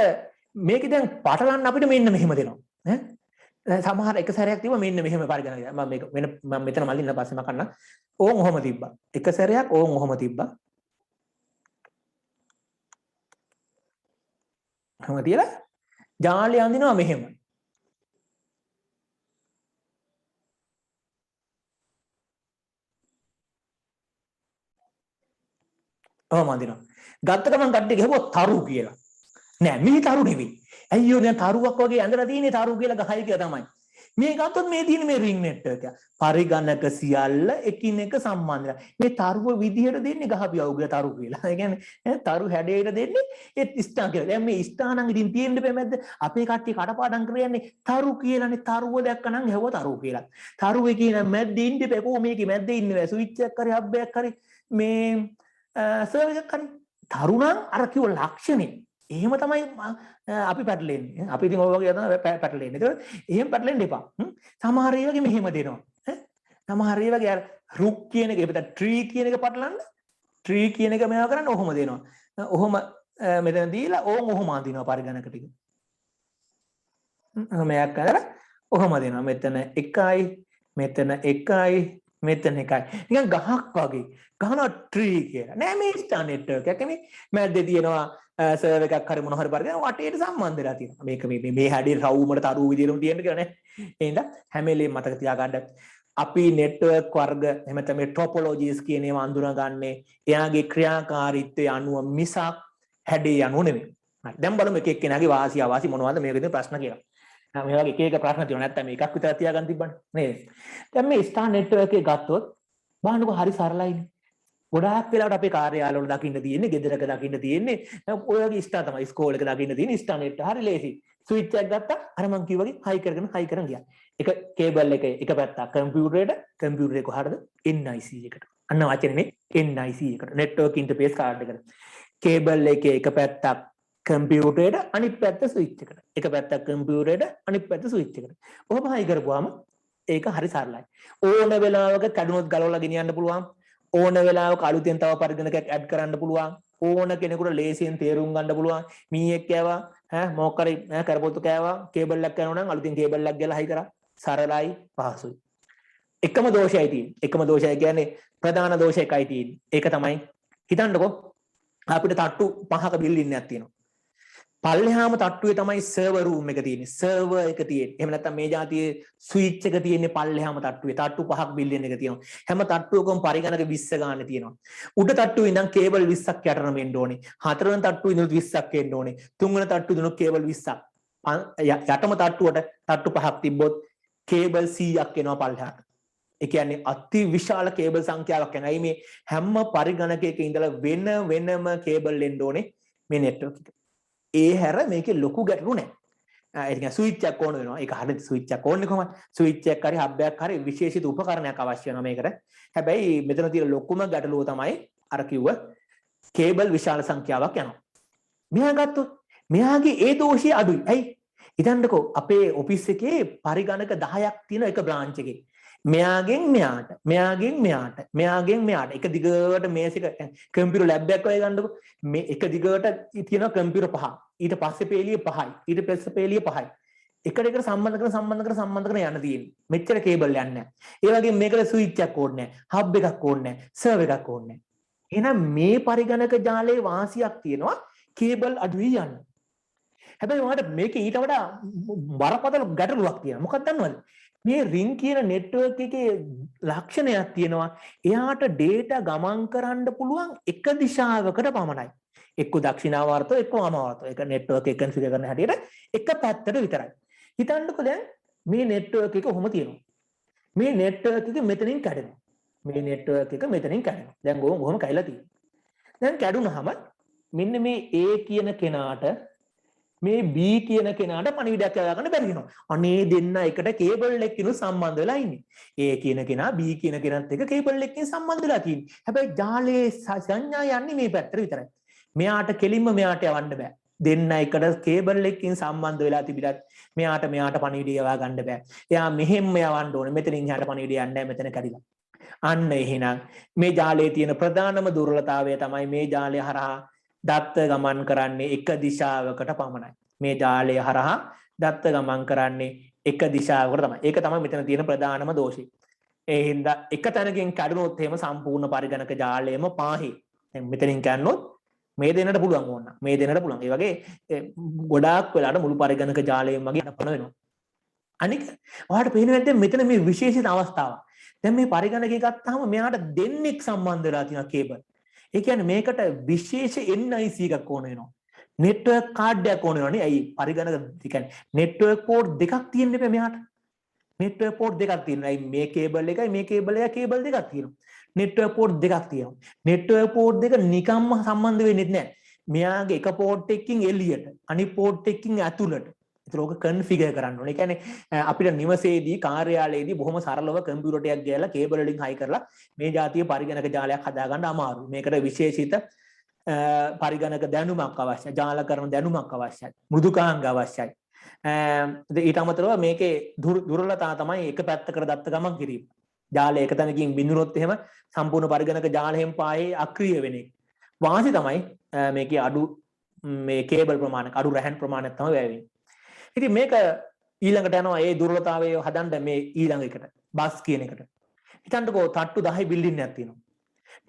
මේක දැන් පටලන්න අපිට මෙන්න මෙහෙම දෙනවා. සමහර එක සැරයක් තිබ්බා මෙන්න මෙහෙම පරිගණක. මම මේක වෙන මම මෙතන මල්ලින්න පස්සේ මම කන්න. ඕන් ඔහොම තිබ්බා. එක සැරයක් ඕන් ඔහොම තිබ්බා. ඔහොම තියලා ජාලය අඳිනවා මෙහෙම. ඔහොම අඳිනවා. ගත්ත ගමන් කට්ටිය ගහුවා තරු කියලා. නෑ මේ තරු නෙවෙයි. අයියෝ දැන් තරුවක් වගේ ඇඳලා තියෙන්නේ තරු කියලා ගහයි කියලා තමයි. මේ ගත්තොත් මේ තියෙන මේ රින් නෙට්වර්ක් එක. පරිගණක සියල්ල එකිනෙක සම්බන්ධයි. මේ තරුව විදිහට දෙන්නේ ගහපියවුගේ තරු කියලා. ඒ කියන්නේ තරු හැඩයට දෙන්නේ ඒ ස්ටාර් කියලා. දැන් මේ ස්ටාර් නම් ඉතින් තියෙන්න බෑ මැද්ද? අපේ කට්ටිය කටපාඩම් කරන්නේ තරු කියලානේ. තරුව දැක්කනම් හැව තරු කියලා. තරුවේ කියන මැද්දේ ඉන්න බෑ. කොහොම මේකේ මැද්දේ ඉන්න බෑ. ස්විච් එකක් හරි හබ් එකක් හරි මේ සර්වර් එකක් හරි. තරු නම් අර කිව්ව ලක්ෂණේ එහෙම තමයි අපි පැටලෙන්නේ. අපි ඉතින් ඔය වගේ තමයි පැටලෙන්නේ. ඒක එහෙම පැටලෙන්න එපා. සමහර ඒ වගේ මෙහෙම දෙනවා. සමහර ඒ වගේ අර රුක් කියන එක එපිට ට්‍රී කියන එක පටලන්න. ට්‍රී කියන එක මේවා කරන්න ඔහොම දෙනවා. ඔහොම මෙතන දීලා ඕන් ඔහොම අඳිනවා පරිගණක ටික. මෙයක් කරලා ඔහොම දෙනවා. මෙතන 1යි, මෙතන 1යි, මෙතන 1යි. නිකන් ගහක් වගේ. ගහනවා ට්‍රී කියලා. නෑ මේ ස්ටාර් නෙට්වර්ක් එකක් නේ. මැද්දේ තියෙනවා සර්වර් එකක් හරි මොන හරි පරිදි වටේට සම්බන්ධ වෙලා තියෙනවා. මේක මේ හැඩේ රවුමට තරු විදියටම තියෙන්න කියලා නේ. එහෙනම් හැම වෙලේම මතක තියාගන්න අපි නෙට්වර්ක් වර්ග එහෙම නැත්නම් මේ ටොපොලොජිස් කියන ඒවා අඳුනගන්නේ එයාගේ ක්‍රියාකාරීත්වය අනුව මිසක් හැඩේ අනුව නෙමෙයි. හරි. දැන් බලමු එක එක්කෙනාගේ වාසිය අවාසි මොනවද මේකෙදී ප්‍රශ්න කියලා. මේ වගේ එක එක ප්‍රශ්න තියෙනවා නැත්නම් මේ එකක් විතර තියාගන්න තිබ්බනේ නේද? දැන් මේ ස්ටාර් නෙට්වර්ක් එක ගත්තොත් බලන්නකො හරි සරලයිනේ. ගොඩාක් වෙලාවට අපේ කාර්යාලවල දකින්න තියෙන්නේ, ගෙදරක දකින්න තියෙන්නේ ඔය වගේ ස්ටාර් තමයි. ස්කෝල් එක දකින්න තියෙන්නේ ස්ටාර් නෙට් හරි ලේසි. ස්විච් එකක් ගත්තා අර මං කිව්වා වගේ හයි කරගෙන ගියා. එක කේබල් එක එක පැත්තක් කම්පියුටර් එක කොහටද? NIC එකට. අන්න වචනේ NIC එකට. නෙට්වර්ක් ඉන්ටර්ෆේස් කාඩ් එකට. කේබල් එකේ එක පැත්තක් කම්පියුටරේට අනිත් පැත්ත ස්විච් එකට. එක පැත්තක් කම්පියුටරේට අනිත් පැත්ත ස්විච් එකට. ඔහොම හයි කරපුවාම ඒක හරි සරලයි. ඕන වෙලාවක කඩුනොත් ගලවලා ගෙනියන්න පුළුවන්. ඕන වෙලාවක අලුතෙන් තව පරිගණකයක් ඇඩ් කරන්න පුළුවන්. ඕන කෙනෙකුට ලේසියෙන් තේරුම් ගන්න පුළුවන්. මීයක් කෑවා මොකක් හරි කරපොත්තු කෑවා කේබල් එකක් යනවා නම් අලුතින් කේබල් එකක් ගලා හයි කරා. සරලයි පහසුයි. එකම දෝෂයයි තියෙන්නේ. එකම දෝෂය කියන්නේ ප්‍රධාන දෝෂය එකයි තියෙන්නේ. ඒක තමයි හිතන්නකෝ අපිට තට්ටු 5ක බිල්ඩින් එකක් තියෙනවා. පල්ලෙහාම තට්ටුවේ තමයි සර්වර් රූම් එක තියෙන්නේ. සර්වර් එක තියෙන්නේ. එහෙම නැත්නම් මේ જાතියේ ස්විච් එක තියෙන්නේ පල්ලෙහාම තට්ටුවේ. තට්ටු 5ක් බිලියන් එක තියෙනවා. හැම තට්ටුවකම පරිගණක 20 ගානේ තියෙනවා. උඩ තට්ටුවේ ඉඳන් කේබල් 20ක් යටරම එන්න ඕනේ. හතරවෙනි තට්ටුවේ ඉඳන් 20ක් එන්න ඕනේ. තුන්වෙනි තට්ටුවේ ඉඳන් කේබල් 20ක්. යටම තට්ටුවට තට්ටු 5ක් තිබ්බොත් කේබල් 100ක් එනවා පල්ලෙහාට. ඒ කියන්නේ අති විශාල කේබල් සංඛ්‍යාවක් එනවා. මේ හැම පරිගණකයක ඉඳලා වෙනම කේබල් එන්න ඕනේ මේ නෙට්වර්ක් එකට. ඒ හැර මේකේ ලොකු ගැටලු නැහැ. ඒ කියන්නේ ස්විච් එකක් ඕන වෙනවා. ඒක හරියට ස්විච් එකක් ඕනේ කොහොමද? ස්විච් එකක් හරි හබ් එකක් හරි විශේෂිත උපකරණයක් අවශ්‍ය වෙනවා මේකට. හැබැයි මෙතන තියෙන ලොකුම ගැටලුව තමයි අර කිව්ව කේබල් විශාල සංඛ්‍යාවක් යනවා. මෙහා ගත්තොත් මෙහාගේ ඒ දෝෂය අඩුයි. ඇයි? හිතන්නකෝ අපේ ඔෆිස් එකේ පරිගණක 10ක් තියෙන එක බ්‍රාන්ච් එකේ. මෙයාගෙන් මෙයාට එක දිගට මේස් එක කම්පියුටර් ලැබ් එකක් වගේ ගන්නකො මේ එක දිගට තියෙන කම්පියුටර් 5 ඊට පස්සේ පේලිය 5යි ඊට පස්සේ පේලිය 5යි එකට සම්බන්ධ කරන යන්න තියෙන්නේ මෙච්චර කේබල් යන්නේ නැහැ ඒ වගේ මේකට ස්විච් එකක් ඕනේ නැහැ හබ් එකක් ඕනේ නැහැ සර්වර් එකක් ඕනේ නැහැ එහෙනම් මේ පරිගණක ජාලයේ වාසියක් තියෙනවා කේබල් අඩුයි යන්න හැබැයි ඔයාලට මේක ඊට වඩා බරපතල ගැටලුවක් තියෙනවා මොකක්ද දන්නවද මේ රින් කියන නෙට්වර්ක් එකේ ලක්ෂණයක් තියෙනවා එයාට data ගමන් කරන්න පුළුවන් එක දිශාවකට පමණයි එක්ක දක්ෂිනාවර්තව එක්ක වාමාවර්තව ඒක නෙට්වර්ක් එක කන්ෆිගර් කරන හැටියට එක පැත්තට විතරයි හිතන්නකෝ දැන් මේ නෙට්වර්ක් එක ඔහොම තියෙනවා මේ නෙට්වර්ක් එක මෙතනින් කැඩෙනවා දැන් කොහොම කැඩලා තියෙනවා දැන් කැඩුනහම මෙන්න මේ A කියන කෙනාට මේ B කියන කෙනාට පණිවිඩයක් යවා ගන්න බැරි වෙනවා. අනේ දෙන්න එකට කේබල් එකකිනු සම්බන්ධ වෙලා ඉන්නේ. A කියන කෙනා B කියන කෙනත් එක්ක කේබල් එකකින් සම්බන්ධ වෙලා තියෙන්නේ. හැබැයි ජාලයේ සංඥා යන්නේ මේ පැත්තට විතරයි. මෙයාට කෙලින්ම මෙයාට යවන්න බෑ. දෙන්න එකට කේබල් එකකින් සම්බන්ධ වෙලා තිබිලත් මෙයාට පණිවිඩය යවා ගන්න බෑ. එයා මෙහෙම යවන්න ඕනේ. මෙතනින් එහාට පණිවිඩය යන්නේ නැහැ. මෙතන කැඩිලා. අන්න එහෙනම් මේ ජාලයේ තියෙන ප්‍රධානම දුර්වලතාවය තමයි මේ ජාලය හරහා දත්ත ගමන් කරන්නේ එක දිශාවකට පමණයි. මේ ජාලය හරහා දත්ත ගමන් කරන්නේ එක දිශාවකට තමයි. ඒක තමයි මෙතන තියෙන ප්‍රධානම දෝෂය. ඒ හින්දා එක තැනකින් කැඩුනොත් එහෙම සම්පූර්ණ පරිගණක ජාලයම පාහේ. දැන් මෙතනින් කැඩුනොත් මේ දෙන්නට පුළුවන් ඕන. මේ දෙන්නට පුළුවන්. ඒ වගේ ගොඩාක් වෙලාට මුළු පරිගණක ජාලයම වගේ අපන වෙනවා. අනික ඔයාලට පේන්නේ නැත්නම් මෙතන මේ විශේෂිත අවස්ථාවක්. දැන් මේ පරිගණකය ගත්තාම මෙයාට දෙන්නෙක් සම්බන්ධ වෙලා තියෙනවා කේබල්. ඒ කියන්නේ මේකට විශේෂ NIC එකක් ඕන වෙනවා. නෙට්වර්ක් කාඩ් එකක් ඕන වෙනවා නේ. ඇයි පරිගණක ඒ කියන්නේ නෙට්වර්ක් පෝට් දෙකක් තියෙන්න බෑ මෙයාට. නෙට්වර්ක් පෝට් දෙකක් තියෙනවා. ඇයි මේ කේබල් එකයි මේ කේබල් එකයි කේබල් දෙකක් තියෙනවා. නෙට්වර්ක් පෝට් දෙකක් තියෙනවා. නෙට්වර්ක් පෝට් දෙක නිකම්ම සම්බන්ධ වෙන්නේ නැහැ. මෙයාගේ එක පෝට් එකකින් එළියට අනිත් පෝට් එකකින් ඇතුළට ඒක කන්ෆිගර් කරන්න ඕනේ. ඒ කියන්නේ අපිට නිවසේදී කාර්යාලයේදී බොහොම සරලව කම්පියුටර් එකක් ගෑලා කේබල් වලින් හයි කරලා මේ જાතිය පරිගණක ජාලයක් හදාගන්න අමාරුයි. මේකට විශේෂිත පරිගණක දැනුමක් අවශ්‍යයි. ජාලකරණ දැනුමක් අවශ්‍යයි. මෘදුකාංග අවශ්‍යයි. ඊට අමතරව මේකේ දුර්වලතාව තමයි එක පැත්තකට දත්ත ගමන් කිරීම. ජාලය එක තැනකින් බිඳුනොත් එහෙම සම්පූර්ණ පරිගණක ජාලයෙන් පායේ අක්‍රිය වෙන එක. වාසි තමයි මේකේ අඩු මේ කේබල් ප්‍රමාණයක් අඩු රැහන් ප්‍රමාණයක් තමයි වැය වෙන්නේ. ඉතින් මේක ඊළඟට යනවා ඒ දුර්වලතාවය හදන්න මේ ඊළඟ එකට බස් කියන එකට. හිතන්නකෝ තට්ටු 10 බිල්ඩින් එකක් තියෙනවා.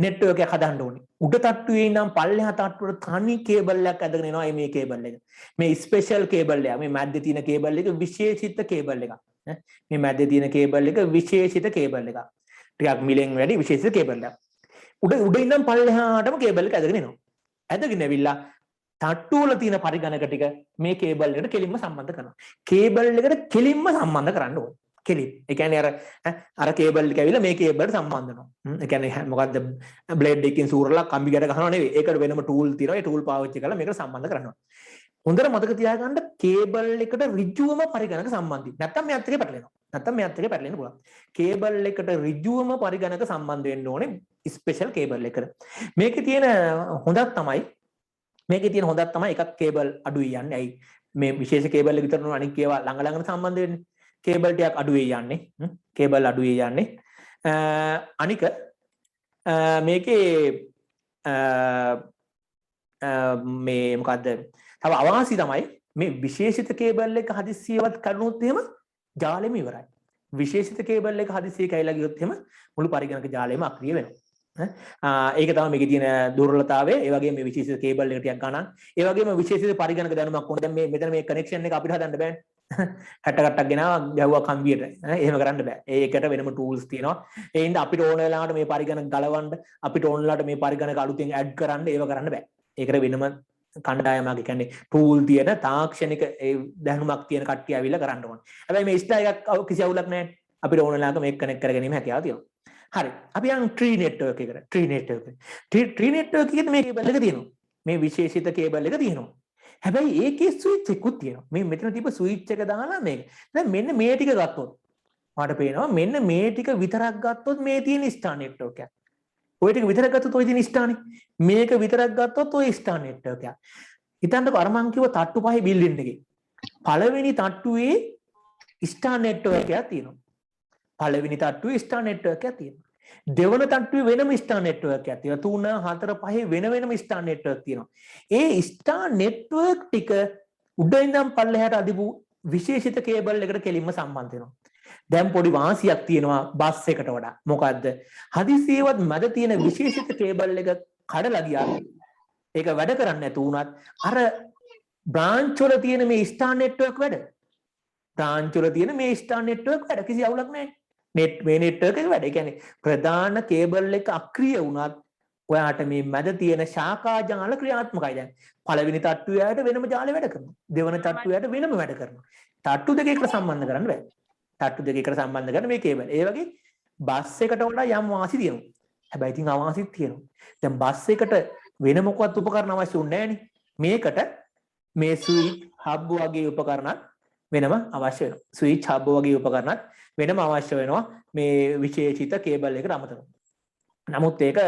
නෙට්වර්ක් එකක් හදන්න ඕනේ. උඩ තට්ටුවේ ඉඳන් පල්ලෙහා තට්ටුවට තනි කේබල් එකක් ඇදගෙන එනවා මේ කේබල් එක. මේ ස්පෙෂල් කේබල් එක. මේ මැද්දේ තියෙන කේබල් එක විශේෂිත කේබල් එකක්. මේ මැද්දේ තියෙන කේබල් එක විශේෂිත කේබල් එකක්. ටිකක් මිලෙන් වැඩි විශේෂිත කේබල් එකක්. උඩ ඉඳන් පල්ලෙහාටම කේබල් එක ඇදගෙන එනවා. ඇදගෙන ඇවිල්ලා තට්ටු වල තියෙන පරිගණක ටික මේ කේබල් එකට කෙලින්ම සම්බන්ධ කරනවා. කේබල් එකට කෙලින්ම සම්බන්ධ කරන්න ඕනේ. කෙලින්. ඒ කියන්නේ අර කේබල් එක ඇවිල්ලා මේ කේබල් එකට සම්බන්ධ වෙනවා. ඒ කියන්නේ මොකද්ද බ්ලේඩ් එකකින් සූරලා කම්බි ගැට ගහනවා නෙවෙයි. ඒකට වෙනම ටූල් තියෙනවා. ඒ ටූල් පාවිච්චි කරලා මේකට සම්බන්ධ කරනවා. හොඳට මතක තියාගන්න කේබල් එකට ඍජුවම පරිගණක සම්බන්ධයි. නැත්තම් මෙයත් එක්ක පැටලෙනවා. නැත්තම් මෙයත් එක්ක පැටලෙන්න පුළුවන්. කේබල් එකට ඍජුවම පරිගණක සම්බන්ධ වෙන්න ඕනේ ස්පෙෂල් කේබල් එකට. මේකේ තියෙන හොඳක් තමයි එකක් කේබල් අඩුයි යන්නේ. ඇයි මේ විශේෂ කේබල් එක විතර නෙවෙයි අනිත් ඒවා ළඟ ළඟට සම්බන්ධ වෙන්නේ. කේබල් ටිකක් අඩුවේ යන්නේ. කේබල් අඩුවේ යන්නේ. අනික මේකේ මේ මොකද්ද? තව අවාසි තමයි මේ විශේෂිත කේබල් එක හදිස්සියවත් කඩනොත් එහෙම ජාලෙම ඉවරයි. විශේෂිත කේබල් එක හදිස්සිය කැයිලා ගියොත් එහෙම මුළු පරිගණක ජාලෙම අක්‍රිය වෙනවා. ඒක තමයි මේකේ තියෙන දුර්වලතාවය. ඒ වගේම මේ විශේෂිත කේබල් එක ටිකක් ගණන්. ඒ වගේම විශේෂිත පරිගණක දැනුමක් ඕනේ. දැන් මේ මෙතන මේ කනෙක්ෂන් එක අපිට හදන්න බෑනේ. 60 කට්ටක් ගෙනාවා ගැහුවා කම්බියට. එහෙම කරන්න බෑ. ඒකට වෙනම ටූල්ස් තියෙනවා. ඒ හින්දා අපිට ඕන වෙලාවට මේ පරිගණක ගලවන්න, අපිට ඕන වෙලාවට මේ පරිගණක අලුතෙන් ඇඩ් කරන්න ඒව කරන්න බෑ. ඒකට වෙනම කණ්ඩායමක් කියන්නේ ටූල් තියෙන තාක්ෂණික ඒ දැනුමක් තියෙන කට්ටිය ඇවිල්ලා කරන්න ඕනේ. හැබැයි මේ ස්ටා එකක් කිසි අවුලක් නැහැ. අපිට ඕන වෙලාවක මේක කනෙක්ට් කරගැනීමේ හැකියාව තියෙනවා. හරි. අපි යන් ට්‍රී නෙට්වර්ක් එකට. ට්‍රී නෙට්වර්ක් එකේ මේ කේබල් එක තියෙනවා. මේ විශේෂිත කේබල් එක තියෙනවා. හැබැයි ඒකේ ස්විච් එකකුත් තියෙනවා. මේ මෙතන තිබ්බ ස්විච් එක දාලා මේක. දැන් මෙන්න මේ ටික ගත්තොත් මට පේනවා මෙන්න මේ ටික විතරක් ගත්තොත් මේ තියෙන ස්ටාර් නෙට්වර්ක් එක. ඔය ටික විතරක් ගත්තොත් ඔය තියෙන ස්ටාර්නේ. මේක විතරක් ගත්තොත් ඔය ස්ටාර් නෙට්වර්ක් එක. හිතන්නකෝ අර මං කිව්ව තට්ටු පහේ බිල්ඩින් එකේ. පළවෙනි තට්ටුවේ ස්ටාර් නෙට්වර්ක් එකක් තියෙනවා. පළවෙනි තට්ටුවේ ස්ටාර් නෙට්වර්ක් එකක් තියෙනවා. දෙවන තට්ටුවේ වෙනම ස්ටාර් නෙට්වර්ක් එකක් තියෙනවා. 3 4 5 වෙනම ස්ටාර් නෙට්වර්ක් තියෙනවා. ඒ ස්ටාර් නෙට්වර්ක් ටික උඩ ඉඳන් පල්ලෙහාට අදිපු විශේෂිත කේබල් එකට කෙලින්ම සම්බන්ධ වෙනවා. දැන් පොඩි වාසියක් තියෙනවා බස් එකට වඩා. මොකද්ද? හදිසියෙවත් මැද තියෙන විශේෂිත කේබල් එක කඩලා ගියා. ඒක වැඩ කරන්නේ නැතු වුණත් අර බ්‍රාන්ච් වල තියෙන මේ ස්ටාර් නෙට්වර්ක් වැඩ. බ්‍රාන්ච් වල තියෙන මේ ස්ටාර් නෙට්වර්ක් වැඩ කිසි අවුලක් නැහැ. මේ නෙට්වර්ක් එක වැඩ. ඒ කියන්නේ ප්‍රධාන කේබල් එක අක්‍රිය වුණත් ඔයාට මේ මැද තියෙන ශාඛා ජාල ක්‍රියාත්මකයි. දැන් පළවෙනි තට්ටුවයට වෙනම ජාලය වැඩ කරනවා. දෙවන තට්ටුවයට වෙනම වැඩ කරනවා. තට්ටු දෙක එකට සම්බන්ධ කරන්න බෑ. තට්ටු දෙක එකට සම්බන්ධ කරන මේ කේබල්. ඒ වගේ බස් එකට වඩා යම් වාසි තියෙනවා. හැබැයි ඉතින් අවාසිත් තියෙනවා. දැන් බස් එකට වෙන මොකවත් උපකරණ අවශ්‍ය උන්නේ නැහනේ. මේකට මේ ස්විච් හබ් වගේ උපකරණත් වෙනම අවශ්‍ය වෙනවා. ස්විච් හබ් වගේ උපකරණත් වෙනම අවශ්‍ය වෙනවා මේ විශේෂිත කේබල් එකට අමතරව. නමුත් ඒක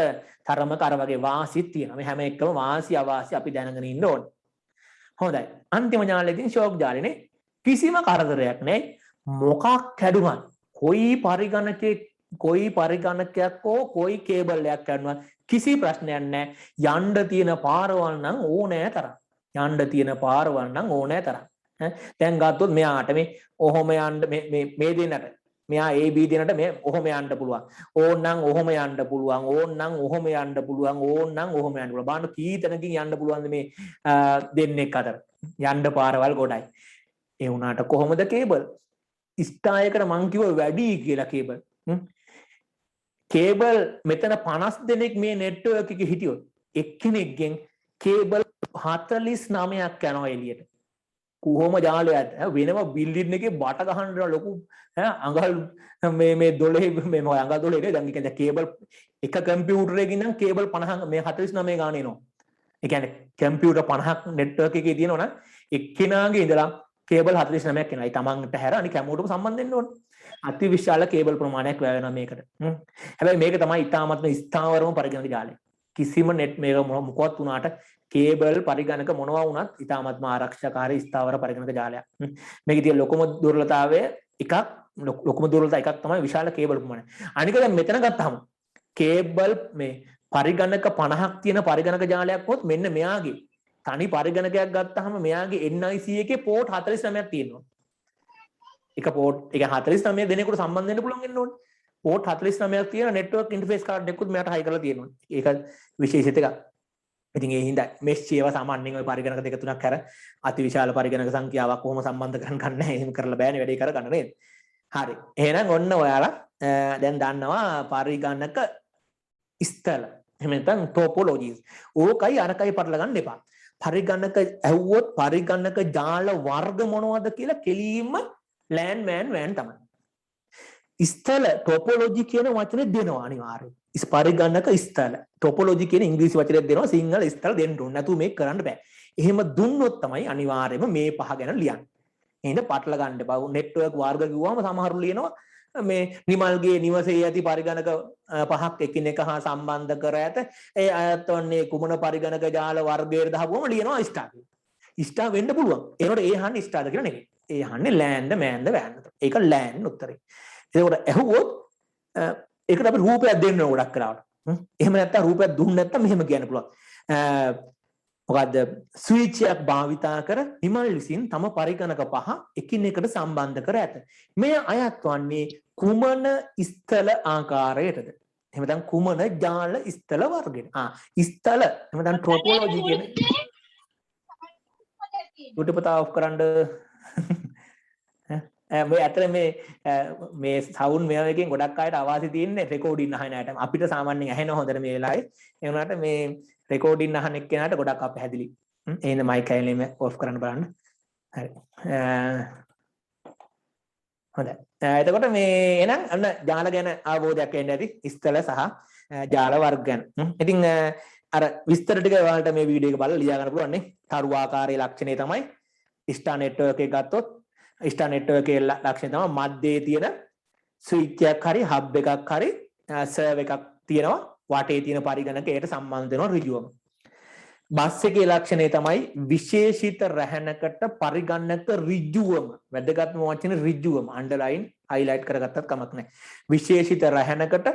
තරමක අර වගේ වාසිත් තියෙනවා. මේ හැම එකම වාසි අවාසි අපි දැනගෙන ඉන්න ඕනේ. හොඳයි. අන්තිම ඥානලේදී ෂෝක් ජාලනේ කිසිම කරදරයක් නැහැ. මොකක් කැඩුනත් කොයි පරිගණකයක් හෝ කොයි කේබල් එකක් කැඩුනත් කිසි ප්‍රශ්නයක් නැහැ. යන්න තියෙන පාරවල් නම් ඕනෑ තරම්. දැන් ගත්තොත් මෙයාට මේ ඔහොම යන්න මේ දෙන්නට මෙයා AB දෙන්නට මේ ඔහොම යන්න පුළුවන්. ඕන්නම් ඔහොම යන්න පුළුවන්. ඕන්නම් ඔහොම යන්න පුළුවන්. ඕන්නම් ඔහොම යන්න පුළුවන්. බලන්න කී තැනකින් යන්න පුළුවන්ද මේ දෙන්නෙක් අතර. යන්න පාරවල් ගොඩයි. ඒ වුණාට කොහොමද කේබල්? ස්ටායකට මං කිව්ව වැඩි කියලා කේබල්. කේබල් මෙතන 50 දෙනෙක් මේ නෙට්වර්ක් එකේ හිටියොත් එක්කෙනෙක්ගෙන් කේබල් 49ක් යනවා එළියට. කොහොම ජාලයක්ද? වෙනම බිල්ඩින් එකේ බට ගහන්න ලොකු අඟල් මේ 12 මේ අඟල් 12 දැන් කියන්නේ කේබල් එක කම්පියුටරයකින් නම් කේබල් 50 මේ 49 ගාන එනවා. ඒ කියන්නේ කම්පියුටර් 50ක් නෙට්වර්ක් එකේ තියෙනවා නම් එක්කෙනාගේ ඉඳලා කේබල් 49ක් එනවා. ඒ තමන්ට හැර අනික හැමෝටම සම්බන්ධ වෙන්න ඕනේ. අති විශාල කේබල් ප්‍රමාණයක් වැය වෙනවා මේකට. හැබැයි මේක තමයි ඉතාමත්ම ස්ථාවරම පරිගණක ජාලය. කිසිම නෙට් මේක මොකවත් වුණාට කේබල් පරිගණක මොනවා වුණත් ඉතාමත්ම ආරක්ෂාකාරී ස්ථාවර පරිගණක ජාලයක්. මේකේ තියෙන ලොකුම දුර්වලතාවය එකක් තමයි විශාල කේබල් ප්‍රමාණය. අනික දැන් මෙතන ගත්තාම කේබල් මේ පරිගණක 50ක් තියෙන පරිගණක ජාලයක් වොත් මෙන්න මෙයාගේ තනි පරිගණකයක් ගත්තාම මෙයාගේ NIC එකේ පෝට් 49ක් තියෙනවා. එක පෝට් එක 49 දෙනෙකුට සම්බන්ධ වෙන්න පුළුවන් වෙන්න ඕනේ. පෝට් 49ක් තියෙන නෙට්වර්ක් ඉන්ටර්ෆේස් කාඩ් එකකුත් මෙයාට හයි කරලා තියෙනවා. ඒක විශේෂිත එකක්. ඉතින් ඒ හින්දා මෙෂ් ඒවා සාමාන්‍යයෙන් ওই පරිගණක දෙක තුනක් කර අතිවිශාල පරිගණක සංඛ්‍යාවක් කොහොම සම්බන්ධ කරන්න නැහැ. එහෙම කරලා බෑනේ වැඩේ කරගන්න නේද? හරි. එහෙනම් ඔන්න ඔයාලා දැන් දන්නවා පරිගණක ස්ථල. එහෙම නැත්නම් ටොපොලොජිස්. ඕකයි අරකයි පටල ගන්න එපා. පරිගණක ඇහුවොත් පරිගණක ජාල වර්ග මොනවද කියලා කෙලින්ම ලෑන් මෑන් වෑන් තමයි. ස්ථල ටොපොලොජි කියන වචනේ දෙනවා අනිවාර්යයෙන්. පරිගණක ස්ථල ටොපොලොජි කියන ඉංග්‍රීසි වචනයක් දෙනවා සිංහල ස්ථල දෙන්න ඕනේ. නැතු මේක කරන්න බෑ. එහෙම දුන්නොත් තමයි අනිවාර්යයෙන්ම මේ පහ ගැන ලියන්නේ. එහෙනම් පටල ගන්න එපා. නෙට්වර්ක් වර්ග කිව්වම සමහරු ලියනවා මේ නිමල්ගේ නිවසේ ඇති පරිගණක පහක් එකිනෙක හා සම්බන්ධ කර ඇත. ඒ අයත් වන්නේ කුමන පරිගණක ජාල වර්ගයකට දාපුවම ලියනවා ස්ටාර් කියලා. ස්ටාර් වෙන්න පුළුවන්. ඒනොට ඒ අහන්නේ ස්ටාර්ද කියලා නෙමෙයි. ඒ අහන්නේ ලෑන්ද මෑන්ද වෑන්ද. ඒක ලෑන් උත්තරේ. ඒකට ඇහුවොත් ඒකට අපි රූපයක් දෙන්න ඕන ගොඩක් කරාට. එහෙම නැත්නම් රූපයක් දුන්න නැත්නම් මෙහෙම කියන්න පුළුවන්. මොකද්ද ස්විච් එකක් භාවිතා කර නිමල් විසින් තම පරිගණක පහ එකිනෙකට සම්බන්ධ කර ඇත. මේ අයත් වන්නේ කුමන ස්ථල ආකාරයටද? එහෙම නැත්නම් කුමන ජාල ස්ථල වර්ගෙට. ස්ථල එහෙම නැත්නම් ටොපොලොජි කියන YouTube තාව ඔෆ් කරන්න. මේ අතර මේ සවුන්ඩ් මේව එකෙන් ගොඩක් අයට අවාසි තියෙන්නේ රෙකෝඩින් අහන අයට. අපිට සාමාන්‍යයෙන් ඇහෙන හොඳට මේ වෙලාවේ. ඒ වුණාට මේ රෙකෝඩින් අහන එක්කෙනාට ගොඩක් අපහැදිලි. එහෙනම් මයික් එකෙන් ඔෆ් කරන්න බලන්න. හරි. හොඳයි. එතකොට මේ එහෙනම් අන්න ජාල ගැන අවබෝධයක් එන්න ඇති. ස්ථල සහ ජාල වර්ග ගැන. ඉතින් අර විස්තර ටික ඔයාලට මේ වීඩියෝ එක බලලා ලියා ගන්න පුළුවන් නේ. තරු ආකාරයේ ලක්ෂණය තමයි ස්ටාර් නෙට්වර්ක් එක ගත්තොත් ස්ටාර් නෙට්වර්ක් එකේ ලක්ෂණය තමයි මැදේ තියෙන ස්විච් එකක් හරි හබ් එකක් හරි සර්වර් එකක් තියෙනවා. වටේ තියෙන පරිගණකයට සම්බන්ධ වෙනවා ඍජුවම. බස් එකේ ලක්ෂණය තමයි විශේෂිත රැහැනකට පරිගණක ඍජුවම. වැදගත්ම වචනේ ඍජුවම. අන්ඩර්ලයින් හයිලයිට් කරගත්තත් කමක් නැහැ. විශේෂිත රැහැනකට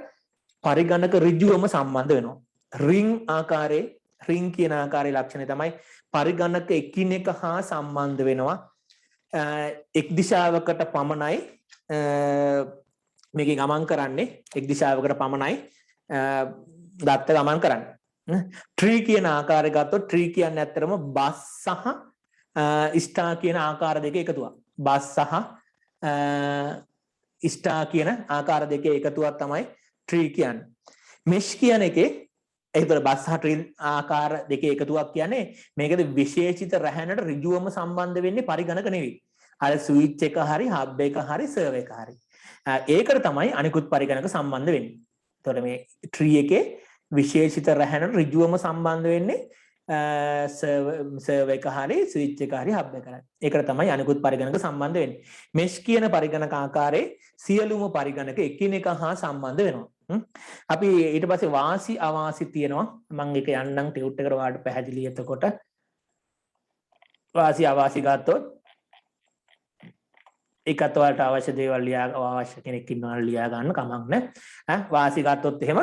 පරිගණක ඍජුවම සම්බන්ධ වෙනවා. රින් ආකාරයේ රින් කියන ආකාරයේ ලක්ෂණය තමයි පරිගණක එකිනෙක හා සම්බන්ධ වෙනවා. එක් දිශාවකට පමණයි මේකේ ගමන් කරන්නේ. එක් දිශාවකට පමණයි දත්ත ගමන් කරන්නේ. ට්‍රී කියන ආකාරය ගත්තොත් ට්‍රී කියන්නේ ඇත්තටම බස් සහ ස්ටාර් කියන ආකාර දෙක එකතුවක්. බස් සහ ස්ටාර් කියන ආකාර දෙකේ එකතුවක් තමයි ට්‍රී කියන්නේ. මෙෂ් කියන එකේ ඒතර බස් සහ ට්‍රී ආකාර දෙකේ එකතුවක් කියන්නේ මේකද විශේෂිත රැහැනට ඍජුවම සම්බන්ධ වෙන්නේ පරිගණක නෙවෙයි. අර ස්විච් එක හරි හබ් එක හරි සර්වර් එක හරි. ඒකට තමයි අනිකුත් පරිගණක සම්බන්ධ වෙන්නේ. එතකොට මේ ට්‍රී එකේ විශේෂිත රැහැනට ඍජුවම සම්බන්ධ වෙන්නේ සර්වර් එක හරි ස්විච් එක හරි හබ් එක හරි. ඒකට තමයි අනිකුත් පරිගණක සම්බන්ධ වෙන්නේ. මෙෂ් කියන පරිගණක ආකාරයේ සියලුම පරිගණක එකිනෙක හා සම්බන්ධ වෙනවා. අපි ඊට පස්සේ වාසි අවාසි තියෙනවා. මම ඒක යන්නම් ටියුට් එකට වාට පැහැදිලි. එතකොට වාසි අවාසි ගත්තොත් ඒකත් ඔයාලට අවශ්‍ය දේවල් අවශ්‍ය කෙනෙක් ඉන්නවා ලියා ගන්න කමක් නැහැ. වාසි ගත්තොත් එහෙම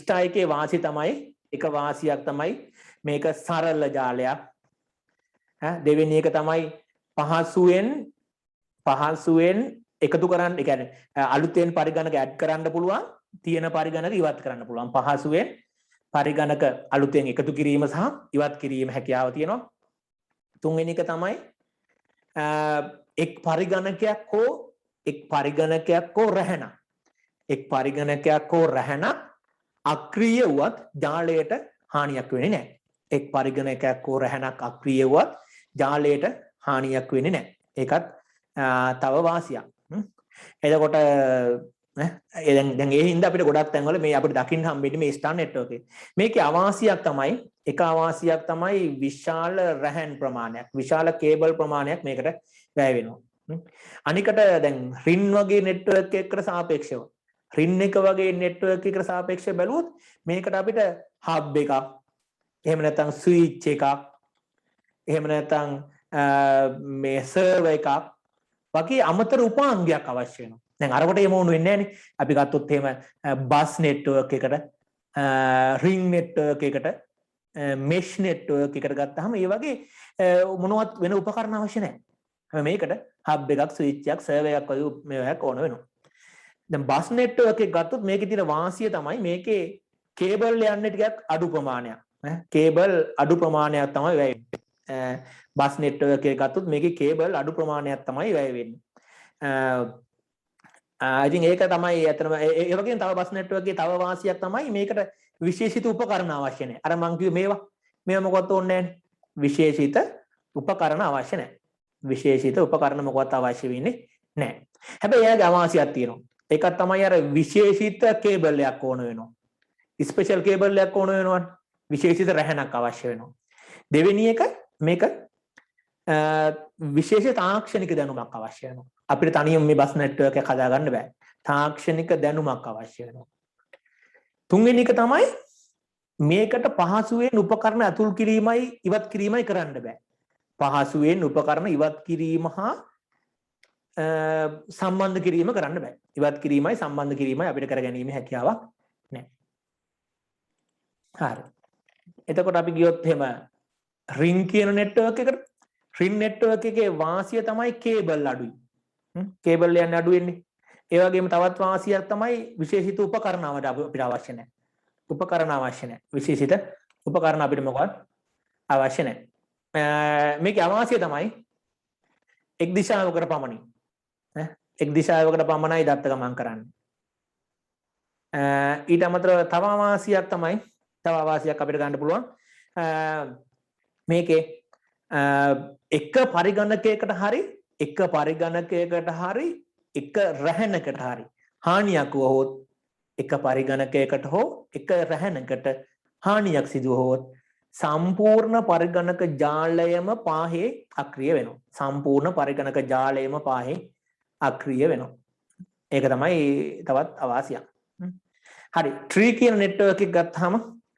ස්ටාර් එකේ වාසි තමයි එක වාසියක් තමයි මේක සරල ජාලයක්. දෙවෙනි එක තමයි පහසුවෙන් එකතු කරන්න. ඒ කියන්නේ අලුතෙන් පරිගණක ඇඩ් කරන්න පුළුවන්, තියෙන පරිගණක ඉවත් කරන්න පුළුවන්. පහසුවෙන් පරිගණක අලුතෙන් එකතු කිරීම සහ ඉවත් කිරීම හැකියාව තියෙනවා. තුන්වෙනි එක තමයි එක් පරිගණකයක් හෝ රැහැනක්. එක් පරිගණකයක් හෝ රැහැනක් අක්‍රීය වුවත් ජාලයට හානියක් වෙන්නේ නැහැ. එක් පරිගණකයක් හෝ රැහැනක් අක්‍රීය වුවත් ජාලයට හානියක් වෙන්නේ නැහැ. ඒකත් තව වාසියක්. එතකොට දැන් ඒ හින්දා අපිට ගොඩක් තැන්වල මේ අපිට දකින්න හම්බෙන්නේ මේ ස්ටාර් නෙට්වර්ක් එකේ. මේකේ අවාසියක් තමයි අවාසියක් තමයි විශාල රැහන් ප්‍රමාණයක්, විශාල කේබල් ප්‍රමාණයක් මේකට වැය වෙනවා. අනිකට දැන් රින් වගේ නෙට්වර්ක් එකකට සාපේක්ෂව රින් එක වගේ නෙට්වර්ක් එකකට සාපේක්ෂව බැලුවොත් මේකට අපිට හබ් එකක්, එහෙම නැත්නම් ස්විච් එකක්, එහෙම නැත්නම් මේ සර්වර් එකක් වගේ අමතර උපාංගයක් අවශ්‍ය වෙනවා. දැන් අරකට එහෙම වුණ වෙන්නේ නැහනේ. අපි ගත්තොත් එහෙම බස් නෙට්වර්ක් එකට, රින් නෙට්වර්ක් එකට, මෙෂ් නෙට්වර්ක් එකට ගත්තාම ඒ වගේ මොනවත් වෙන උපකරණ අවශ්‍ය නැහැ. මේකට හබ් එකක් ස්විච් එකක් සර්වර් එකක් වගේ මේවාක් ඕන වෙනවා. දැන් බස් නෙට්වර්ක් එක ගත්තොත් මේකේ තියෙන වාසිය තමයි මේකේ කේබල් යන්නේ ටිකක් අඩු ප්‍රමාණයක්. කේබල් අඩු ප්‍රමාණයක් තමයි වැය වෙන්නේ. බස් නෙට්වර්ක් එක ගත්තොත් මේකේ කේබල් අඩු ප්‍රමාණයක් තමයි වැය වෙන්නේ. I think ඒක තමයි ඇත්තටම ඒ වගේම තව බස් නෙට්වර්ක් එකේ තව වාසියක් තමයි මේකට විශේෂිත උපකරණ අවශ්‍ය නැහැ. අර මං කිව්වේ මේවා මොකවත් ඕනේ නැහැ. විශේෂිත උපකරණ අවශ්‍ය නැහැ. විශේෂිත උපකරණ මොකවත් අවශ්‍ය වෙන්නේ නැහැ. හැබැයි එයාගේ අවාසියක් තියෙනවා. ඒකක් තමයි අර විශේෂිත කේබල් එකක් ඕන වෙනවා. ස්පෙෂල් කේබල් එකක් ඕන වෙනවා. විශේෂිත රැහැනක් අවශ්‍ය වෙනවා. දෙවෙනි එක මේක විශේෂ තාක්ෂණික දැනුමක් අවශ්‍ය වෙනවා. අපිට තනියම මේ බස් නෙට්වර්ක් එක හදාගන්න බෑ. තාක්ෂණික දැනුමක් අවශ්‍ය වෙනවා. තුන්වෙනි එක තමයි මේකට පහසුවෙන් උපකරණ අතුල් කිරීමයි ඉවත් කිරීමයි කරන්න බෑ. පහසුවෙන් උපකරණ ඉවත් කිරීම හා සම්බන්ධ කිරීම කරන්න බෑ. ඉවත් කිරීමයි සම්බන්ධ කිරීමයි අපිට කරගැනීමේ හැකියාවක් නැහැ. හරි. එතකොට අපි ගියොත් එහෙම රින් කියන නෙට්වර්ක් එකට රින් නෙට්වර්ක් එකේ වාසිය තමයි කේබල් අඩුයි. කේබල් යන්නේ අඩු වෙන්නේ. ඒ වගේම තවත් වාසියක් තමයි විශේෂිත උපකරණ අපිට අවශ්‍ය නැහැ. උපකරණ අවශ්‍ය නැහැ. විශේෂිත උපකරණ අපිට මොකවත් අවශ්‍ය නැහැ. මේකේ අවාසිය තමයි එක් දිශාවකට පමණයි. එක් දිශාවකට පමණයි දත්ත ගමන් කරන්නේ. ඊට අමතරව තව අවාසියක් තමයි තව අවාසියක් අපිට ගන්න පුළුවන්. මේකේ එක පරිගණකයකට හරි එක රැහැනකට හරි හානියක් වුවහොත් එක පරිගණකයකට හෝ එක රැහැනකට හානියක් සිදු වුවහොත් සම්පූර්ණ පරිගණක ජාලයම පාහේ අක්‍රිය වෙනවා. සම්පූර්ණ පරිගණක ජාලයම පාහේ අක්‍රිය වෙනවා. ඒක තමයි තවත් අවාසියක්. හරි. ට්‍රී කියන නෙට්වර්ක් එක ගත්තාම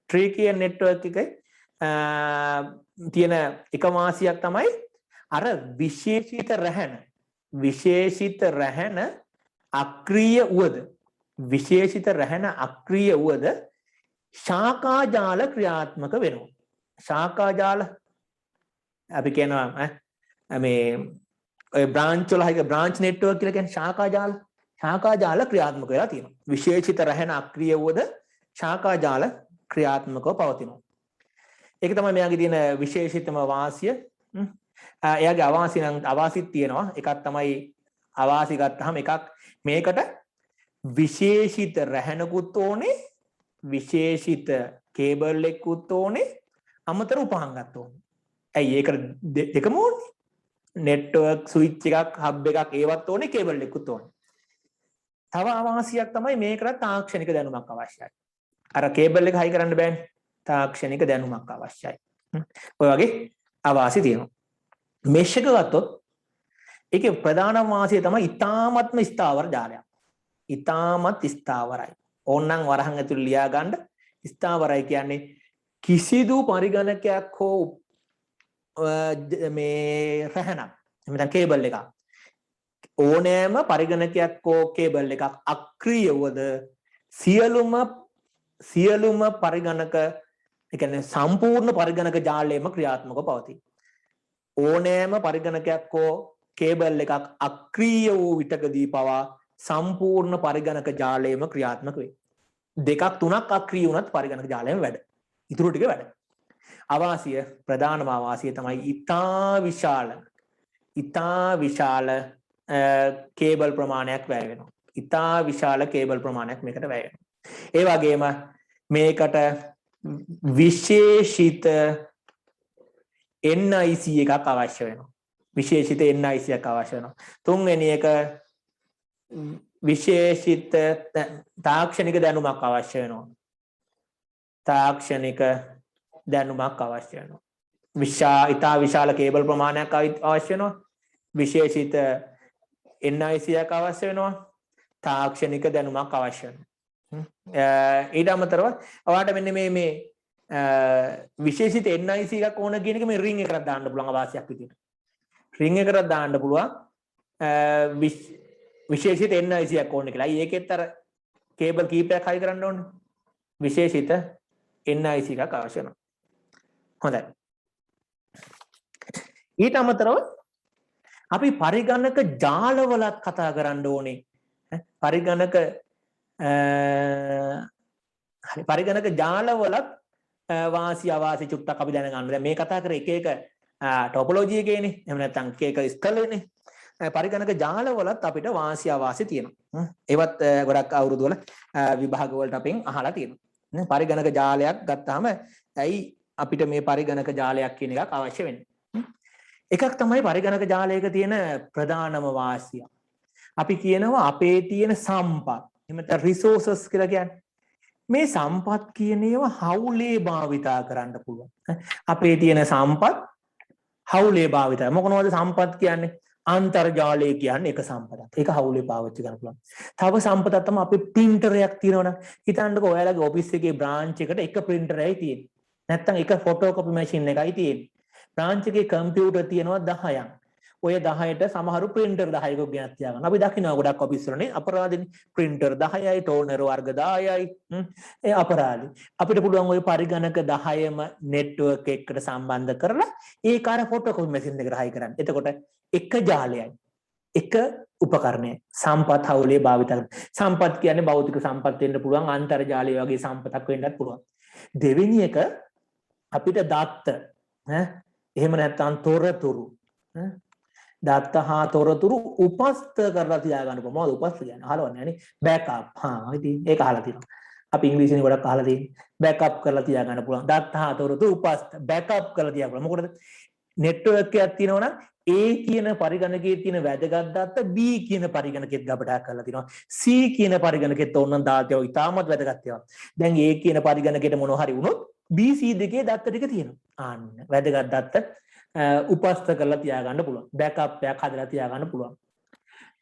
ට්‍රී කියන නෙට්වර්ක් එකේ තියෙන එක වාසියක් තමයි අර විශේෂිත රැහැන අක්‍රීය වුවද ශාඛා ජාල ක්‍රියාත්මක වෙනවා. ශාඛා ජාල අපි කියනවා මේ ඔය බ්‍රාන්ච් වල හරිය බ්‍රාන්ච් නෙට්වර්ක් කියලා කියන්නේ ශාඛා ජාල ක්‍රියාත්මක වෙලා තියෙනවා. විශේෂිත රැහැන අක්‍රීය වුවද ශාඛා ජාල ක්‍රියාත්මකව පවතිනවා. ඒක තමයි මෙයාගේ තියෙන විශේෂිතම වාසිය. එයාගේ අවාසිත් තියෙනවා. එකක් තමයි අවාසි ගත්තාම එකක් මේකට විශේෂිත රැහැනකුත් ඕනේ, විශේෂිත කේබල් එකකුත් ඕනේ, අමතර උපහංගත් ඕනේ. ඇයි ඒකට දෙකම ඕනේ? නෙට්වර්ක් ස්විච් එකක්, හබ් එකක් ඒවත් ඕනේ, කේබල් එකකුත් ඕනේ. තව අවාසියක් තමයි මේකට තාක්ෂණික දැනුමක් අවශ්‍යයි. අර කේබල් එක හයි කරන්න බෑනේ. තාක්ෂණික දැනුමක් අවශ්‍යයි. ඔය වගේ අවාසි තියෙනවා. මෙෂ් එක ගත්තොත් ඒකේ ප්‍රධාන වාසිය තමයි ඊ타මත්ම ස්ථාවර ජාලයක්. ඊ타මත් ස්ථාවරයි. ඕනනම් වරහන් ඇතුළේ ලියා ගන්න. ස්ථාවරයි කියන්නේ කිසිදු පරිගණකයක් හෝ මේ රැහැනක් එහෙනම් කේබල් එකක් ඕනෑම පරිගණකයක් හෝ කේබල් එකක් අක්‍රීය වුවද සියලුම පරිගණක ඒ කියන්නේ සම්පූර්ණ පරිගණක ජාලයේම ක්‍රියාත්මකව පවතී. ඕනෑම පරිගණකයක් හෝ කේබල් එකක් අක්‍රීය වූ විටකදී පවා සම්පූර්ණ පරිගණක ජාලයේම ක්‍රියාත්මක වේ. දෙකක් තුනක් අක්‍රීය වුණත් පරිගණක ජාලයේම වැඩ. ඊටු ටික වැඩ. අවාසිය ප්‍රධානම අවාසිය තමයි ඉතා විශාල කේබල් ප්‍රමාණයක් වැය වෙනවා. ඉතා විශාල කේබල් ප්‍රමාණයක් මේකට වැය වෙනවා. ඒ වගේම මේකට විශේෂිත NIC එකක් අවශ්‍ය වෙනවා. විශේෂිත NIC එකක් අවශ්‍ය වෙනවා. තුන්වෙනි එක විශේෂිත තාක්ෂණික දැනුමක් අවශ්‍ය වෙනවා. තාක්ෂණික දැනුමක් අවශ්‍ය වෙනවා. ඉතා විශාල කේබල් ප්‍රමාණයක් අවශ්‍ය වෙනවා. විශේෂිත NIC එකක් අවශ්‍ය වෙනවා. තාක්ෂණික දැනුමක් අවශ්‍ය වෙනවා. ඊට අමතරව ඔයාලට මෙන්න මේ විශේෂිත NIC එකක් ඕන කියන එක මේ රින් එකකට දාන්න පුළුවන් අවාසියක් විදියට. රින් එකකට දාන්න පුළුවන් විශේෂිත NIC එකක් ඕන කියලා. ඒකෙත් අර කේබල් කීපයක් හයි කරන්න ඕනේ. විශේෂිත NIC එකක් අවශ්‍ය වෙනවා. හොඳයි. ඊට අමතරව අපි පරිගණක ජාලවලත් කතා කරන්න ඕනේ. පරිගණක හරි පරිගණක ජාලවලත් වාසි අවාසි චුට්ටක් අපි දැනගන්න. දැන් මේ කතා කර එක එක ටොපොලොජි එකේනේ. එහෙම නැත්නම් එක එක ස්කලේනේ. පරිගණක ජාලවලත් අපිට වාසි අවාසි තියෙනවා. ඒවත් ගොඩක් අවුරුදු වල විභාග වලට අපෙන් අහලා තියෙනවා. පරිගණක ජාලයක් ගත්තාම ඇයි අපිට මේ පරිගණක ජාලයක් කියන එකක් අවශ්‍ය වෙන්නේ? එකක් තමයි පරිගණක ජාලයක තියෙන ප්‍රධානම වාසිය. අපි කියනවා අපේ තියෙන සම්පත්. එහෙම නැත්නම් රිසෝසස් කියලා කියන්නේ. මේ සම්පත් කියන ඒවා හවුලේ භාවිතා කරන්න පුළුවන්. අපේ තියෙන සම්පත් හවුලේ භාවිතය. මොකනවද සම්පත් කියන්නේ? අන්තර්ජාලය කියන්නේ එක සම්පතක්. ඒක හවුලේ පාවිච්චි කරන්න පුළුවන්. තව සම්පතක් තමයි අපේ printerයක් තියෙනවනම් හිතන්නකෝ ඔයාලගේ ඔෆිස් එකේ බ්‍රාන්ච් එකට එක printerයයි තියෙන්නේ. නැත්තම් එක photocopy machine එකයි තියෙන්නේ. බ්‍රාන්ච් එකේ කම්පියුටර් තියෙනවා 10ක්. ඔය 10ට සමහරු printer 10ක ගෙනත් තියාගන්න. අපි දකිනවා ගොඩක් ඔෆිස් වලනේ අපරාධනේ printer 10යි toner වර්ග 10යි. ඒ අපරාධي. අපිට පුළුවන් ওই පරිගණක 10ම network එකකට සම්බන්ධ කරලා ඒක අර photocopy machine එකට හයි කරන්න. එතකොට එක ජාලයයි. එක උපකරණය සම්පත් හවුලේ භාවිත කරන. සම්පත් කියන්නේ භෞතික සම්පත් වෙන්න පුළුවන් අන්තර්ජාලය වගේ සම්පතක් වෙන්නත් පුළුවන්. දෙවෙනි එක අපිට දත්ත එහෙම නැත්නම් තොරතුරු දත්ත හා තොරතුරු උපස්ත කරලා තියාගන්න පුළුවන්. මොකද උපස්ත කියන්නේ අහලවන්නේ නෑනේ බෑකප්. ඉතින් ඒක අහලා තියෙනවා. අපි ඉංග්‍රීසියෙන් ගොඩක් අහලා තියෙන්නේ. බෑකප් කරලා තියාගන්න පුළුවන්. දත්ත හා තොරතුරු උපස්ත බෑකප් කරලා තියාගන්න. මොකටද? නෙට්වර්ක් එකක් තියෙනවනම් A කියන පරිගණකයේ තියෙන වැදගත් දත්ත B කියන පරිගණකෙත් ගබඩා කරලා තිනවා. C කියන පරිගණකෙත් ඕනනම් දාතයෝ ඉතාමත් වැදගත් ඒවා. දැන් A කියන පරිගණකයට මොනවා හරි වුණොත් B C දෙකේ දත්ත ටික තියෙනවා. අන්න වැදගත් දත්ත උපස්ත කරලා තියාගන්න පුළුවන්. බෑකප් එකක් හදලා තියාගන්න පුළුවන්.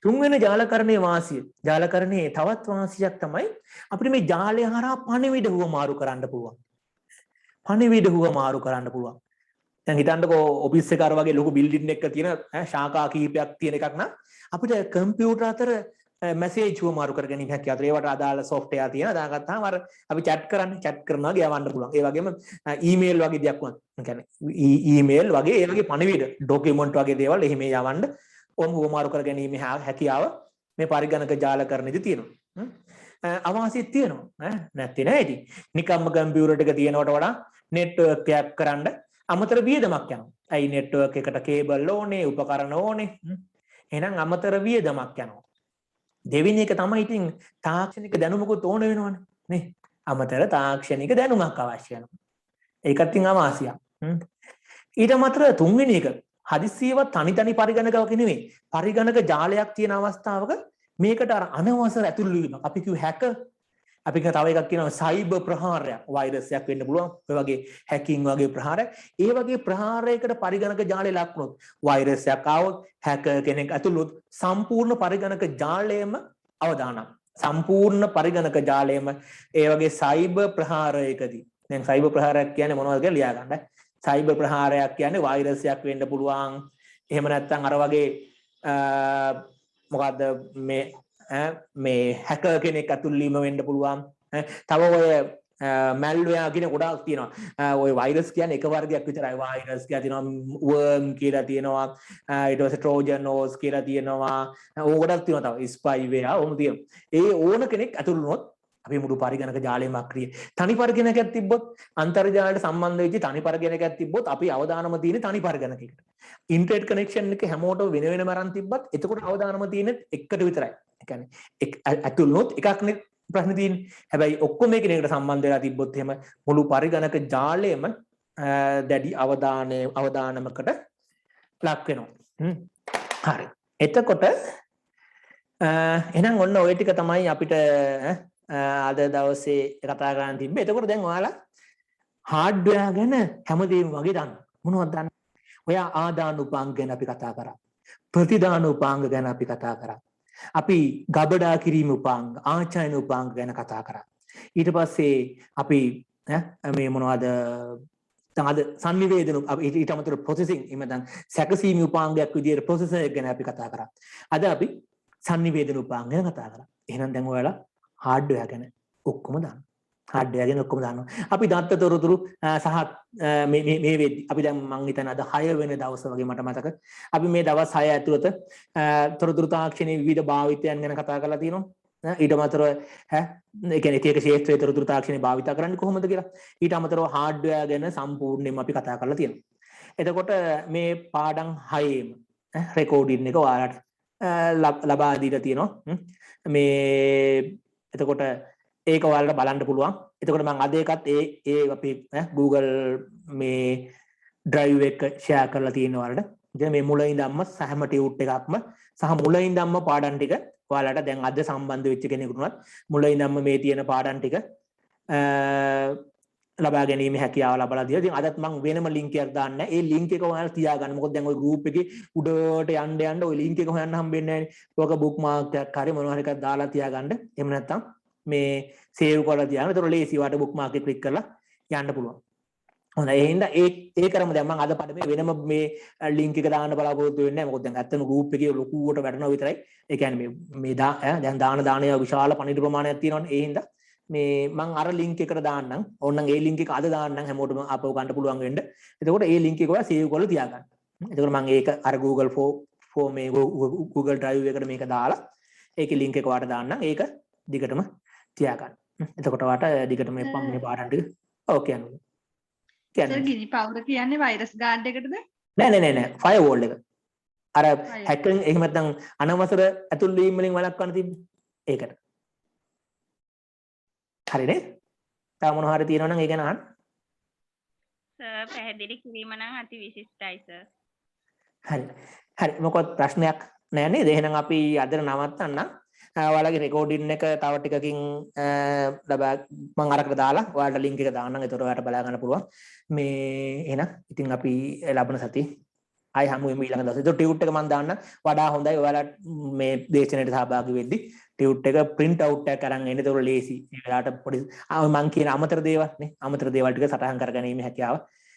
තුන්වෙනි ජාලකරණයේ වාසිය. ජාලකරණයේ තවත් වාසියක් තමයි අපිට මේ ජාලය හරහා පණිවිඩ හුවමාරු කරන්න පුළුවන්. පණිවිඩ හුවමාරු කරන්න පුළුවන්. දැන් හිතන්නකෝ ඔෆිස් එක අර වගේ ලොකු බිල්ඩින් එකක තියෙන ශාඛා කීපයක් තියෙන එකක් නම් අපිට කම්පියුටර් අතර මැසේජ් හුවමාරු කර ගැනීම හැකියාව. ඒවට අදාළ software තියෙනවා. දාගත්තාම අර අපි chat කරනවා ගියවන්න පුළුවන්. ඒ වගේම ඊමේල් වගේ දෙයක් වුණත්. ඒ කියන්නේ ඊමේල් වගේ ඒ වගේ පණිවිඩ ડોකියුමන්ට් වගේ දේවල් එහෙම යවන්න ඔම් හුවමාරු කර ගැනීම හැකියාව මේ පරිගණක ජාලකරණෙදි තියෙනවා. අවාසියත් තියෙනවා. නැත්තේ නෑ ඉතින්. නිකම්ම කම්පියුටර් එක තියෙනවට වඩා network එකක් කරන්න අමතර වියදමක් යනවා. ඇයි network එකට කේබල් ඕනේ, උපකරණ ඕනේ. එහෙනම් අමතර වියදමක් යනවා. දෙවෙනි එක තමයි ඉතින් තාක්ෂණික දැනුමකුත් ඕන වෙනවනේ නේ. අමතර තාක්ෂණික දැනුමක් අවශ්‍ය වෙනවා. ඒකත් ඉතින් අමාසියක්. ඊට අමතර තුන්වෙනි එක හදිස්සියව තනි පරිගණකවක නෙවෙයි. පරිගණක ජාලයක් තියෙන අවස්ථාවක මේකට අර අනවසර ඇතුළු වීම අපි කියු හැකර්. අපි තව එකක් කියනවා සයිබර් ප්‍රහාරයක්. වෛරස් එකක් වෙන්න පුළුවන්. ඔය වගේ හැකින් වගේ ප්‍රහාරයක්. ඒ වගේ ප්‍රහාරයකට පරිගණක ජාලය ලක් වුණොත් වෛරස් එකක් ආවොත් හැකර් කෙනෙක් ඇතුළොත් සම්පූර්ණ පරිගණක ජාලයම අවදානම්. සම්පූර්ණ පරිගණක ජාලයම ඒ වගේ සයිබර් ප්‍රහාරයකදී. දැන් සයිබර් ප්‍රහාරයක් කියන්නේ මොනවද කියලා ලියා ගන්න. සයිබර් ප්‍රහාරයක් කියන්නේ වෛරස් එකක් වෙන්න පුළුවන්. එහෙම නැත්නම් අර වගේ මොකද්ද මේ හැකර් කෙනෙක් ඇතුළු වීම වෙන්න පුළුවන්. තව ඔය මැල්වෙයාර් කියන ගොඩාක් තියෙනවා. ඔය වෛරස් කියන්නේ එක වර්ගයක් විතරයි. වෛරස් කියලා තියෙනවා, වර්ම් කියලා තියෙනවා, ඊට පස්සේ ට්‍රෝජන් හෝස් කියලා තියෙනවා. ඕක ගොඩක් තියෙනවා තව. ස්පයිවෙයාර් ඕම තියෙනවා. ඒ ඕන කෙනෙක් ඇතුළු වුණොත් අපි මුළු පරිගණක ජාලයම අක්‍රිය. තනි පරිගණකයක් තිබ්බොත් අන්තර්ජාලයට සම්බන්ධ වෙච්ච තනි පරිගණකයක් තිබ්බොත් අපි අවදානම තියෙන්නේ තනි පරිගණකයකට. ඉන්ටර්නෙට් කනෙක්ෂන් එක හැමෝටම වෙන වෙනම අරන් තිබ්බත් එතකොට අවදානම තියෙන්නේ එකට විතරයි. ඒ කියන්නේ ඇතුළු වුණොත් එකක්නේ ප්‍රශ්නේ තියෙන්නේ. හැබැයි ඔක්කොම එකිනෙකට සම්බන්ධ වෙලා තිබ්බොත් එහෙම මුළු පරිගණක ජාලයම දැඩි අවදානමකට ලක් වෙනවා. හරි. එතකොට එහෙනම් ඔන්න ඔය ටික තමයි අපිට අද දවසේ කතා කරන්න තිබ්බේ. එතකොට දැන් ඔයාලා හાર્ඩ්වෙයාර් ගැන හැමදේම වගේ දන්න. මොනවද දන්නේ? ඔයා ආදාන උපාංග ගැන අපි කතා කරා. ප්‍රතිදාන උපාංග ගැන අපි කතා කරා. අපි ගබඩා කිරීම උපාංග, ආචාර්ය උපාංග ගැන කතා කරා. ඊට පස්සේ අපි මේ මොනවද අද සංනිවේදන ඊට අමතරව ප්‍රොසෙසින් එහෙම නැත්නම් සැකසීමේ උපාංගයක් විදියට ප්‍රොසෙසර් එක ගැන අපි කතා කරා. අද අපි සංනිවේදන උපාංග ගැන කතා කරා. එහෙනම් දැන් ඔයාලා හાર્ඩ්වෙයාර් ගැන ඔක්කොම දන්න. හાඩ්වයර් ගැන ඔක්කොම දානවා. අපි දත්ත තොරතුරු සහ මේ වෙද්දි අපි දැන් මං හිතන අද 6 වෙනි දවස වගේ මට මතක. අපි මේ දවස් 6 ඇතුළත තොරතුරු තාක්ෂණයේ විවිධ භාවිතයන් ගැන කතා කරලා තියෙනවා. ඊට අමතරව ඒ කියන්නේ එක ක්ෂේත්‍රයේ තොරතුරු තාක්ෂණය භාවිත කරන්නේ කොහොමද කියලා. ඊට අමතරව හાર્ඩ්වෙයාර් ගැන සම්පූර්ණයෙන්ම අපි කතා කරලා තියෙනවා. එතකොට මේ පාඩම් 6ෙම රෙකෝඩින් එක ඔයාලට ලබා දීලා තියෙනවා. මේ එතකොට ඒක ඔයාලට බලන්න පුළුවන්. එතකොට මම අද එකත් ඒ අපි Google මේ drive එක share කරලා තියෙනවා ඔයාලට. ඉතින් මේ මුලින් ඉඳන්ම සෑම ටියුට් එකක්ම සහ මුලින් ඉඳන්ම පාඩම් ටික ඔයාලට දැන් අද සම්බන්ධ වෙච්ච කෙනෙකුට උනත් මුලින් ඉඳන්ම මේ තියෙන පාඩම් ටික ලබා ගැනීම හැකියාව ලබලා දෙනවා. ඉතින් අදත් මම වෙනම link එකක් දාන්න. ඒ link එක ඔයාලා තියාගන්න. මොකද දැන් ওই group එකේ උඩට යන්න ওই link එක හොයන්න හම්බෙන්නේ නැහැ නේ. ඔක bookmark එකක් හරි මොනවා හරි එකක් දාලා තියාගන්න. එහෙම නැත්නම් මේ save කරලා තියාගන්න. ඒතකොට ලේසි වාට bookmark එක click කරලා යන්න පුළුවන්. හොඳයි. ඒ හින්දා ඒ කරමු දැන් මම අද පඩමේ වෙනම මේ link එක දාන්න බලාපොරොත්තු වෙන්නේ නැහැ. මොකද දැන් ඇත්තම group එකේ ලොකුවට වැටෙනවා විතරයි. ඒ කියන්නේ මේ දැන් දාන විශාල පණිවිඩ ප්‍රමාණයක් තියෙනවනේ. ඒ හින්දා මේ මං අර link එකට දාන්නම්. ඕනනම් ඒ link එක අද දාන්නම් හැමෝටම ආපහු ගන්න පුළුවන් වෙන්න. එතකොට ඒ link එක ඔයා save කරලා තියාගන්න. එතකොට මම ඒක අර Google for මේ Google Drive එකට මේක දාලා ඒකේ link එක ඔයාලට දාන්නම්. ඒක දිගටම තියාගන්න. එතකොට ඔයාලට දිගටම මේ පාඩම් ටික ඔව් කියන්නේ. සර් ගිනි පවුර කියන්නේ වෛරස් ගාඩ් එකටද? නෑ ෆයර්වෝල් එක. අර හැකින් එහෙම නැත්නම් අනවසර ඇතුල් වීම වලින් වළක්වන්න තිබ්බේ. ඒකට. හරිනේ? තව මොනවා හරි තියෙනවා නම් ඒ ගැන අහන්න. සර් පැහැදිලි කිරීම නම් අති විශිෂ්ටයි සර්. හරි. හරි මොකවත් ප්‍රශ්නයක් නෑ නේද? එහෙනම් අපි අද නවත්තන්න. ඔයාලගේ රෙකෝඩින් එක තව ටිකකින් ලබා මම අරකට දාලා ඔයාලට link එක දාන්නම්. ඒතකොට ඔයාලට බලා ගන්න පුළුවන්. මේ එහෙනම් ඉතින් අපි ලබන සතියේ ආයි හමු වෙමු ඊළඟ දවසේ. ඒතකොට ටියුට් එක මම දාන්න වඩා හොඳයි. ඔයාලා මේ දේශනෙට සහභාගී වෙද්දි ටියුට් එක print out එකක් අරන් එන්න. ඒතකොට ලේසි. ඒ වෙලාවට පොඩි මම කියන අමතර දේවල් නේ. අමතර දේවල් ටික සටහන් කරගැනීමේ හැකියාව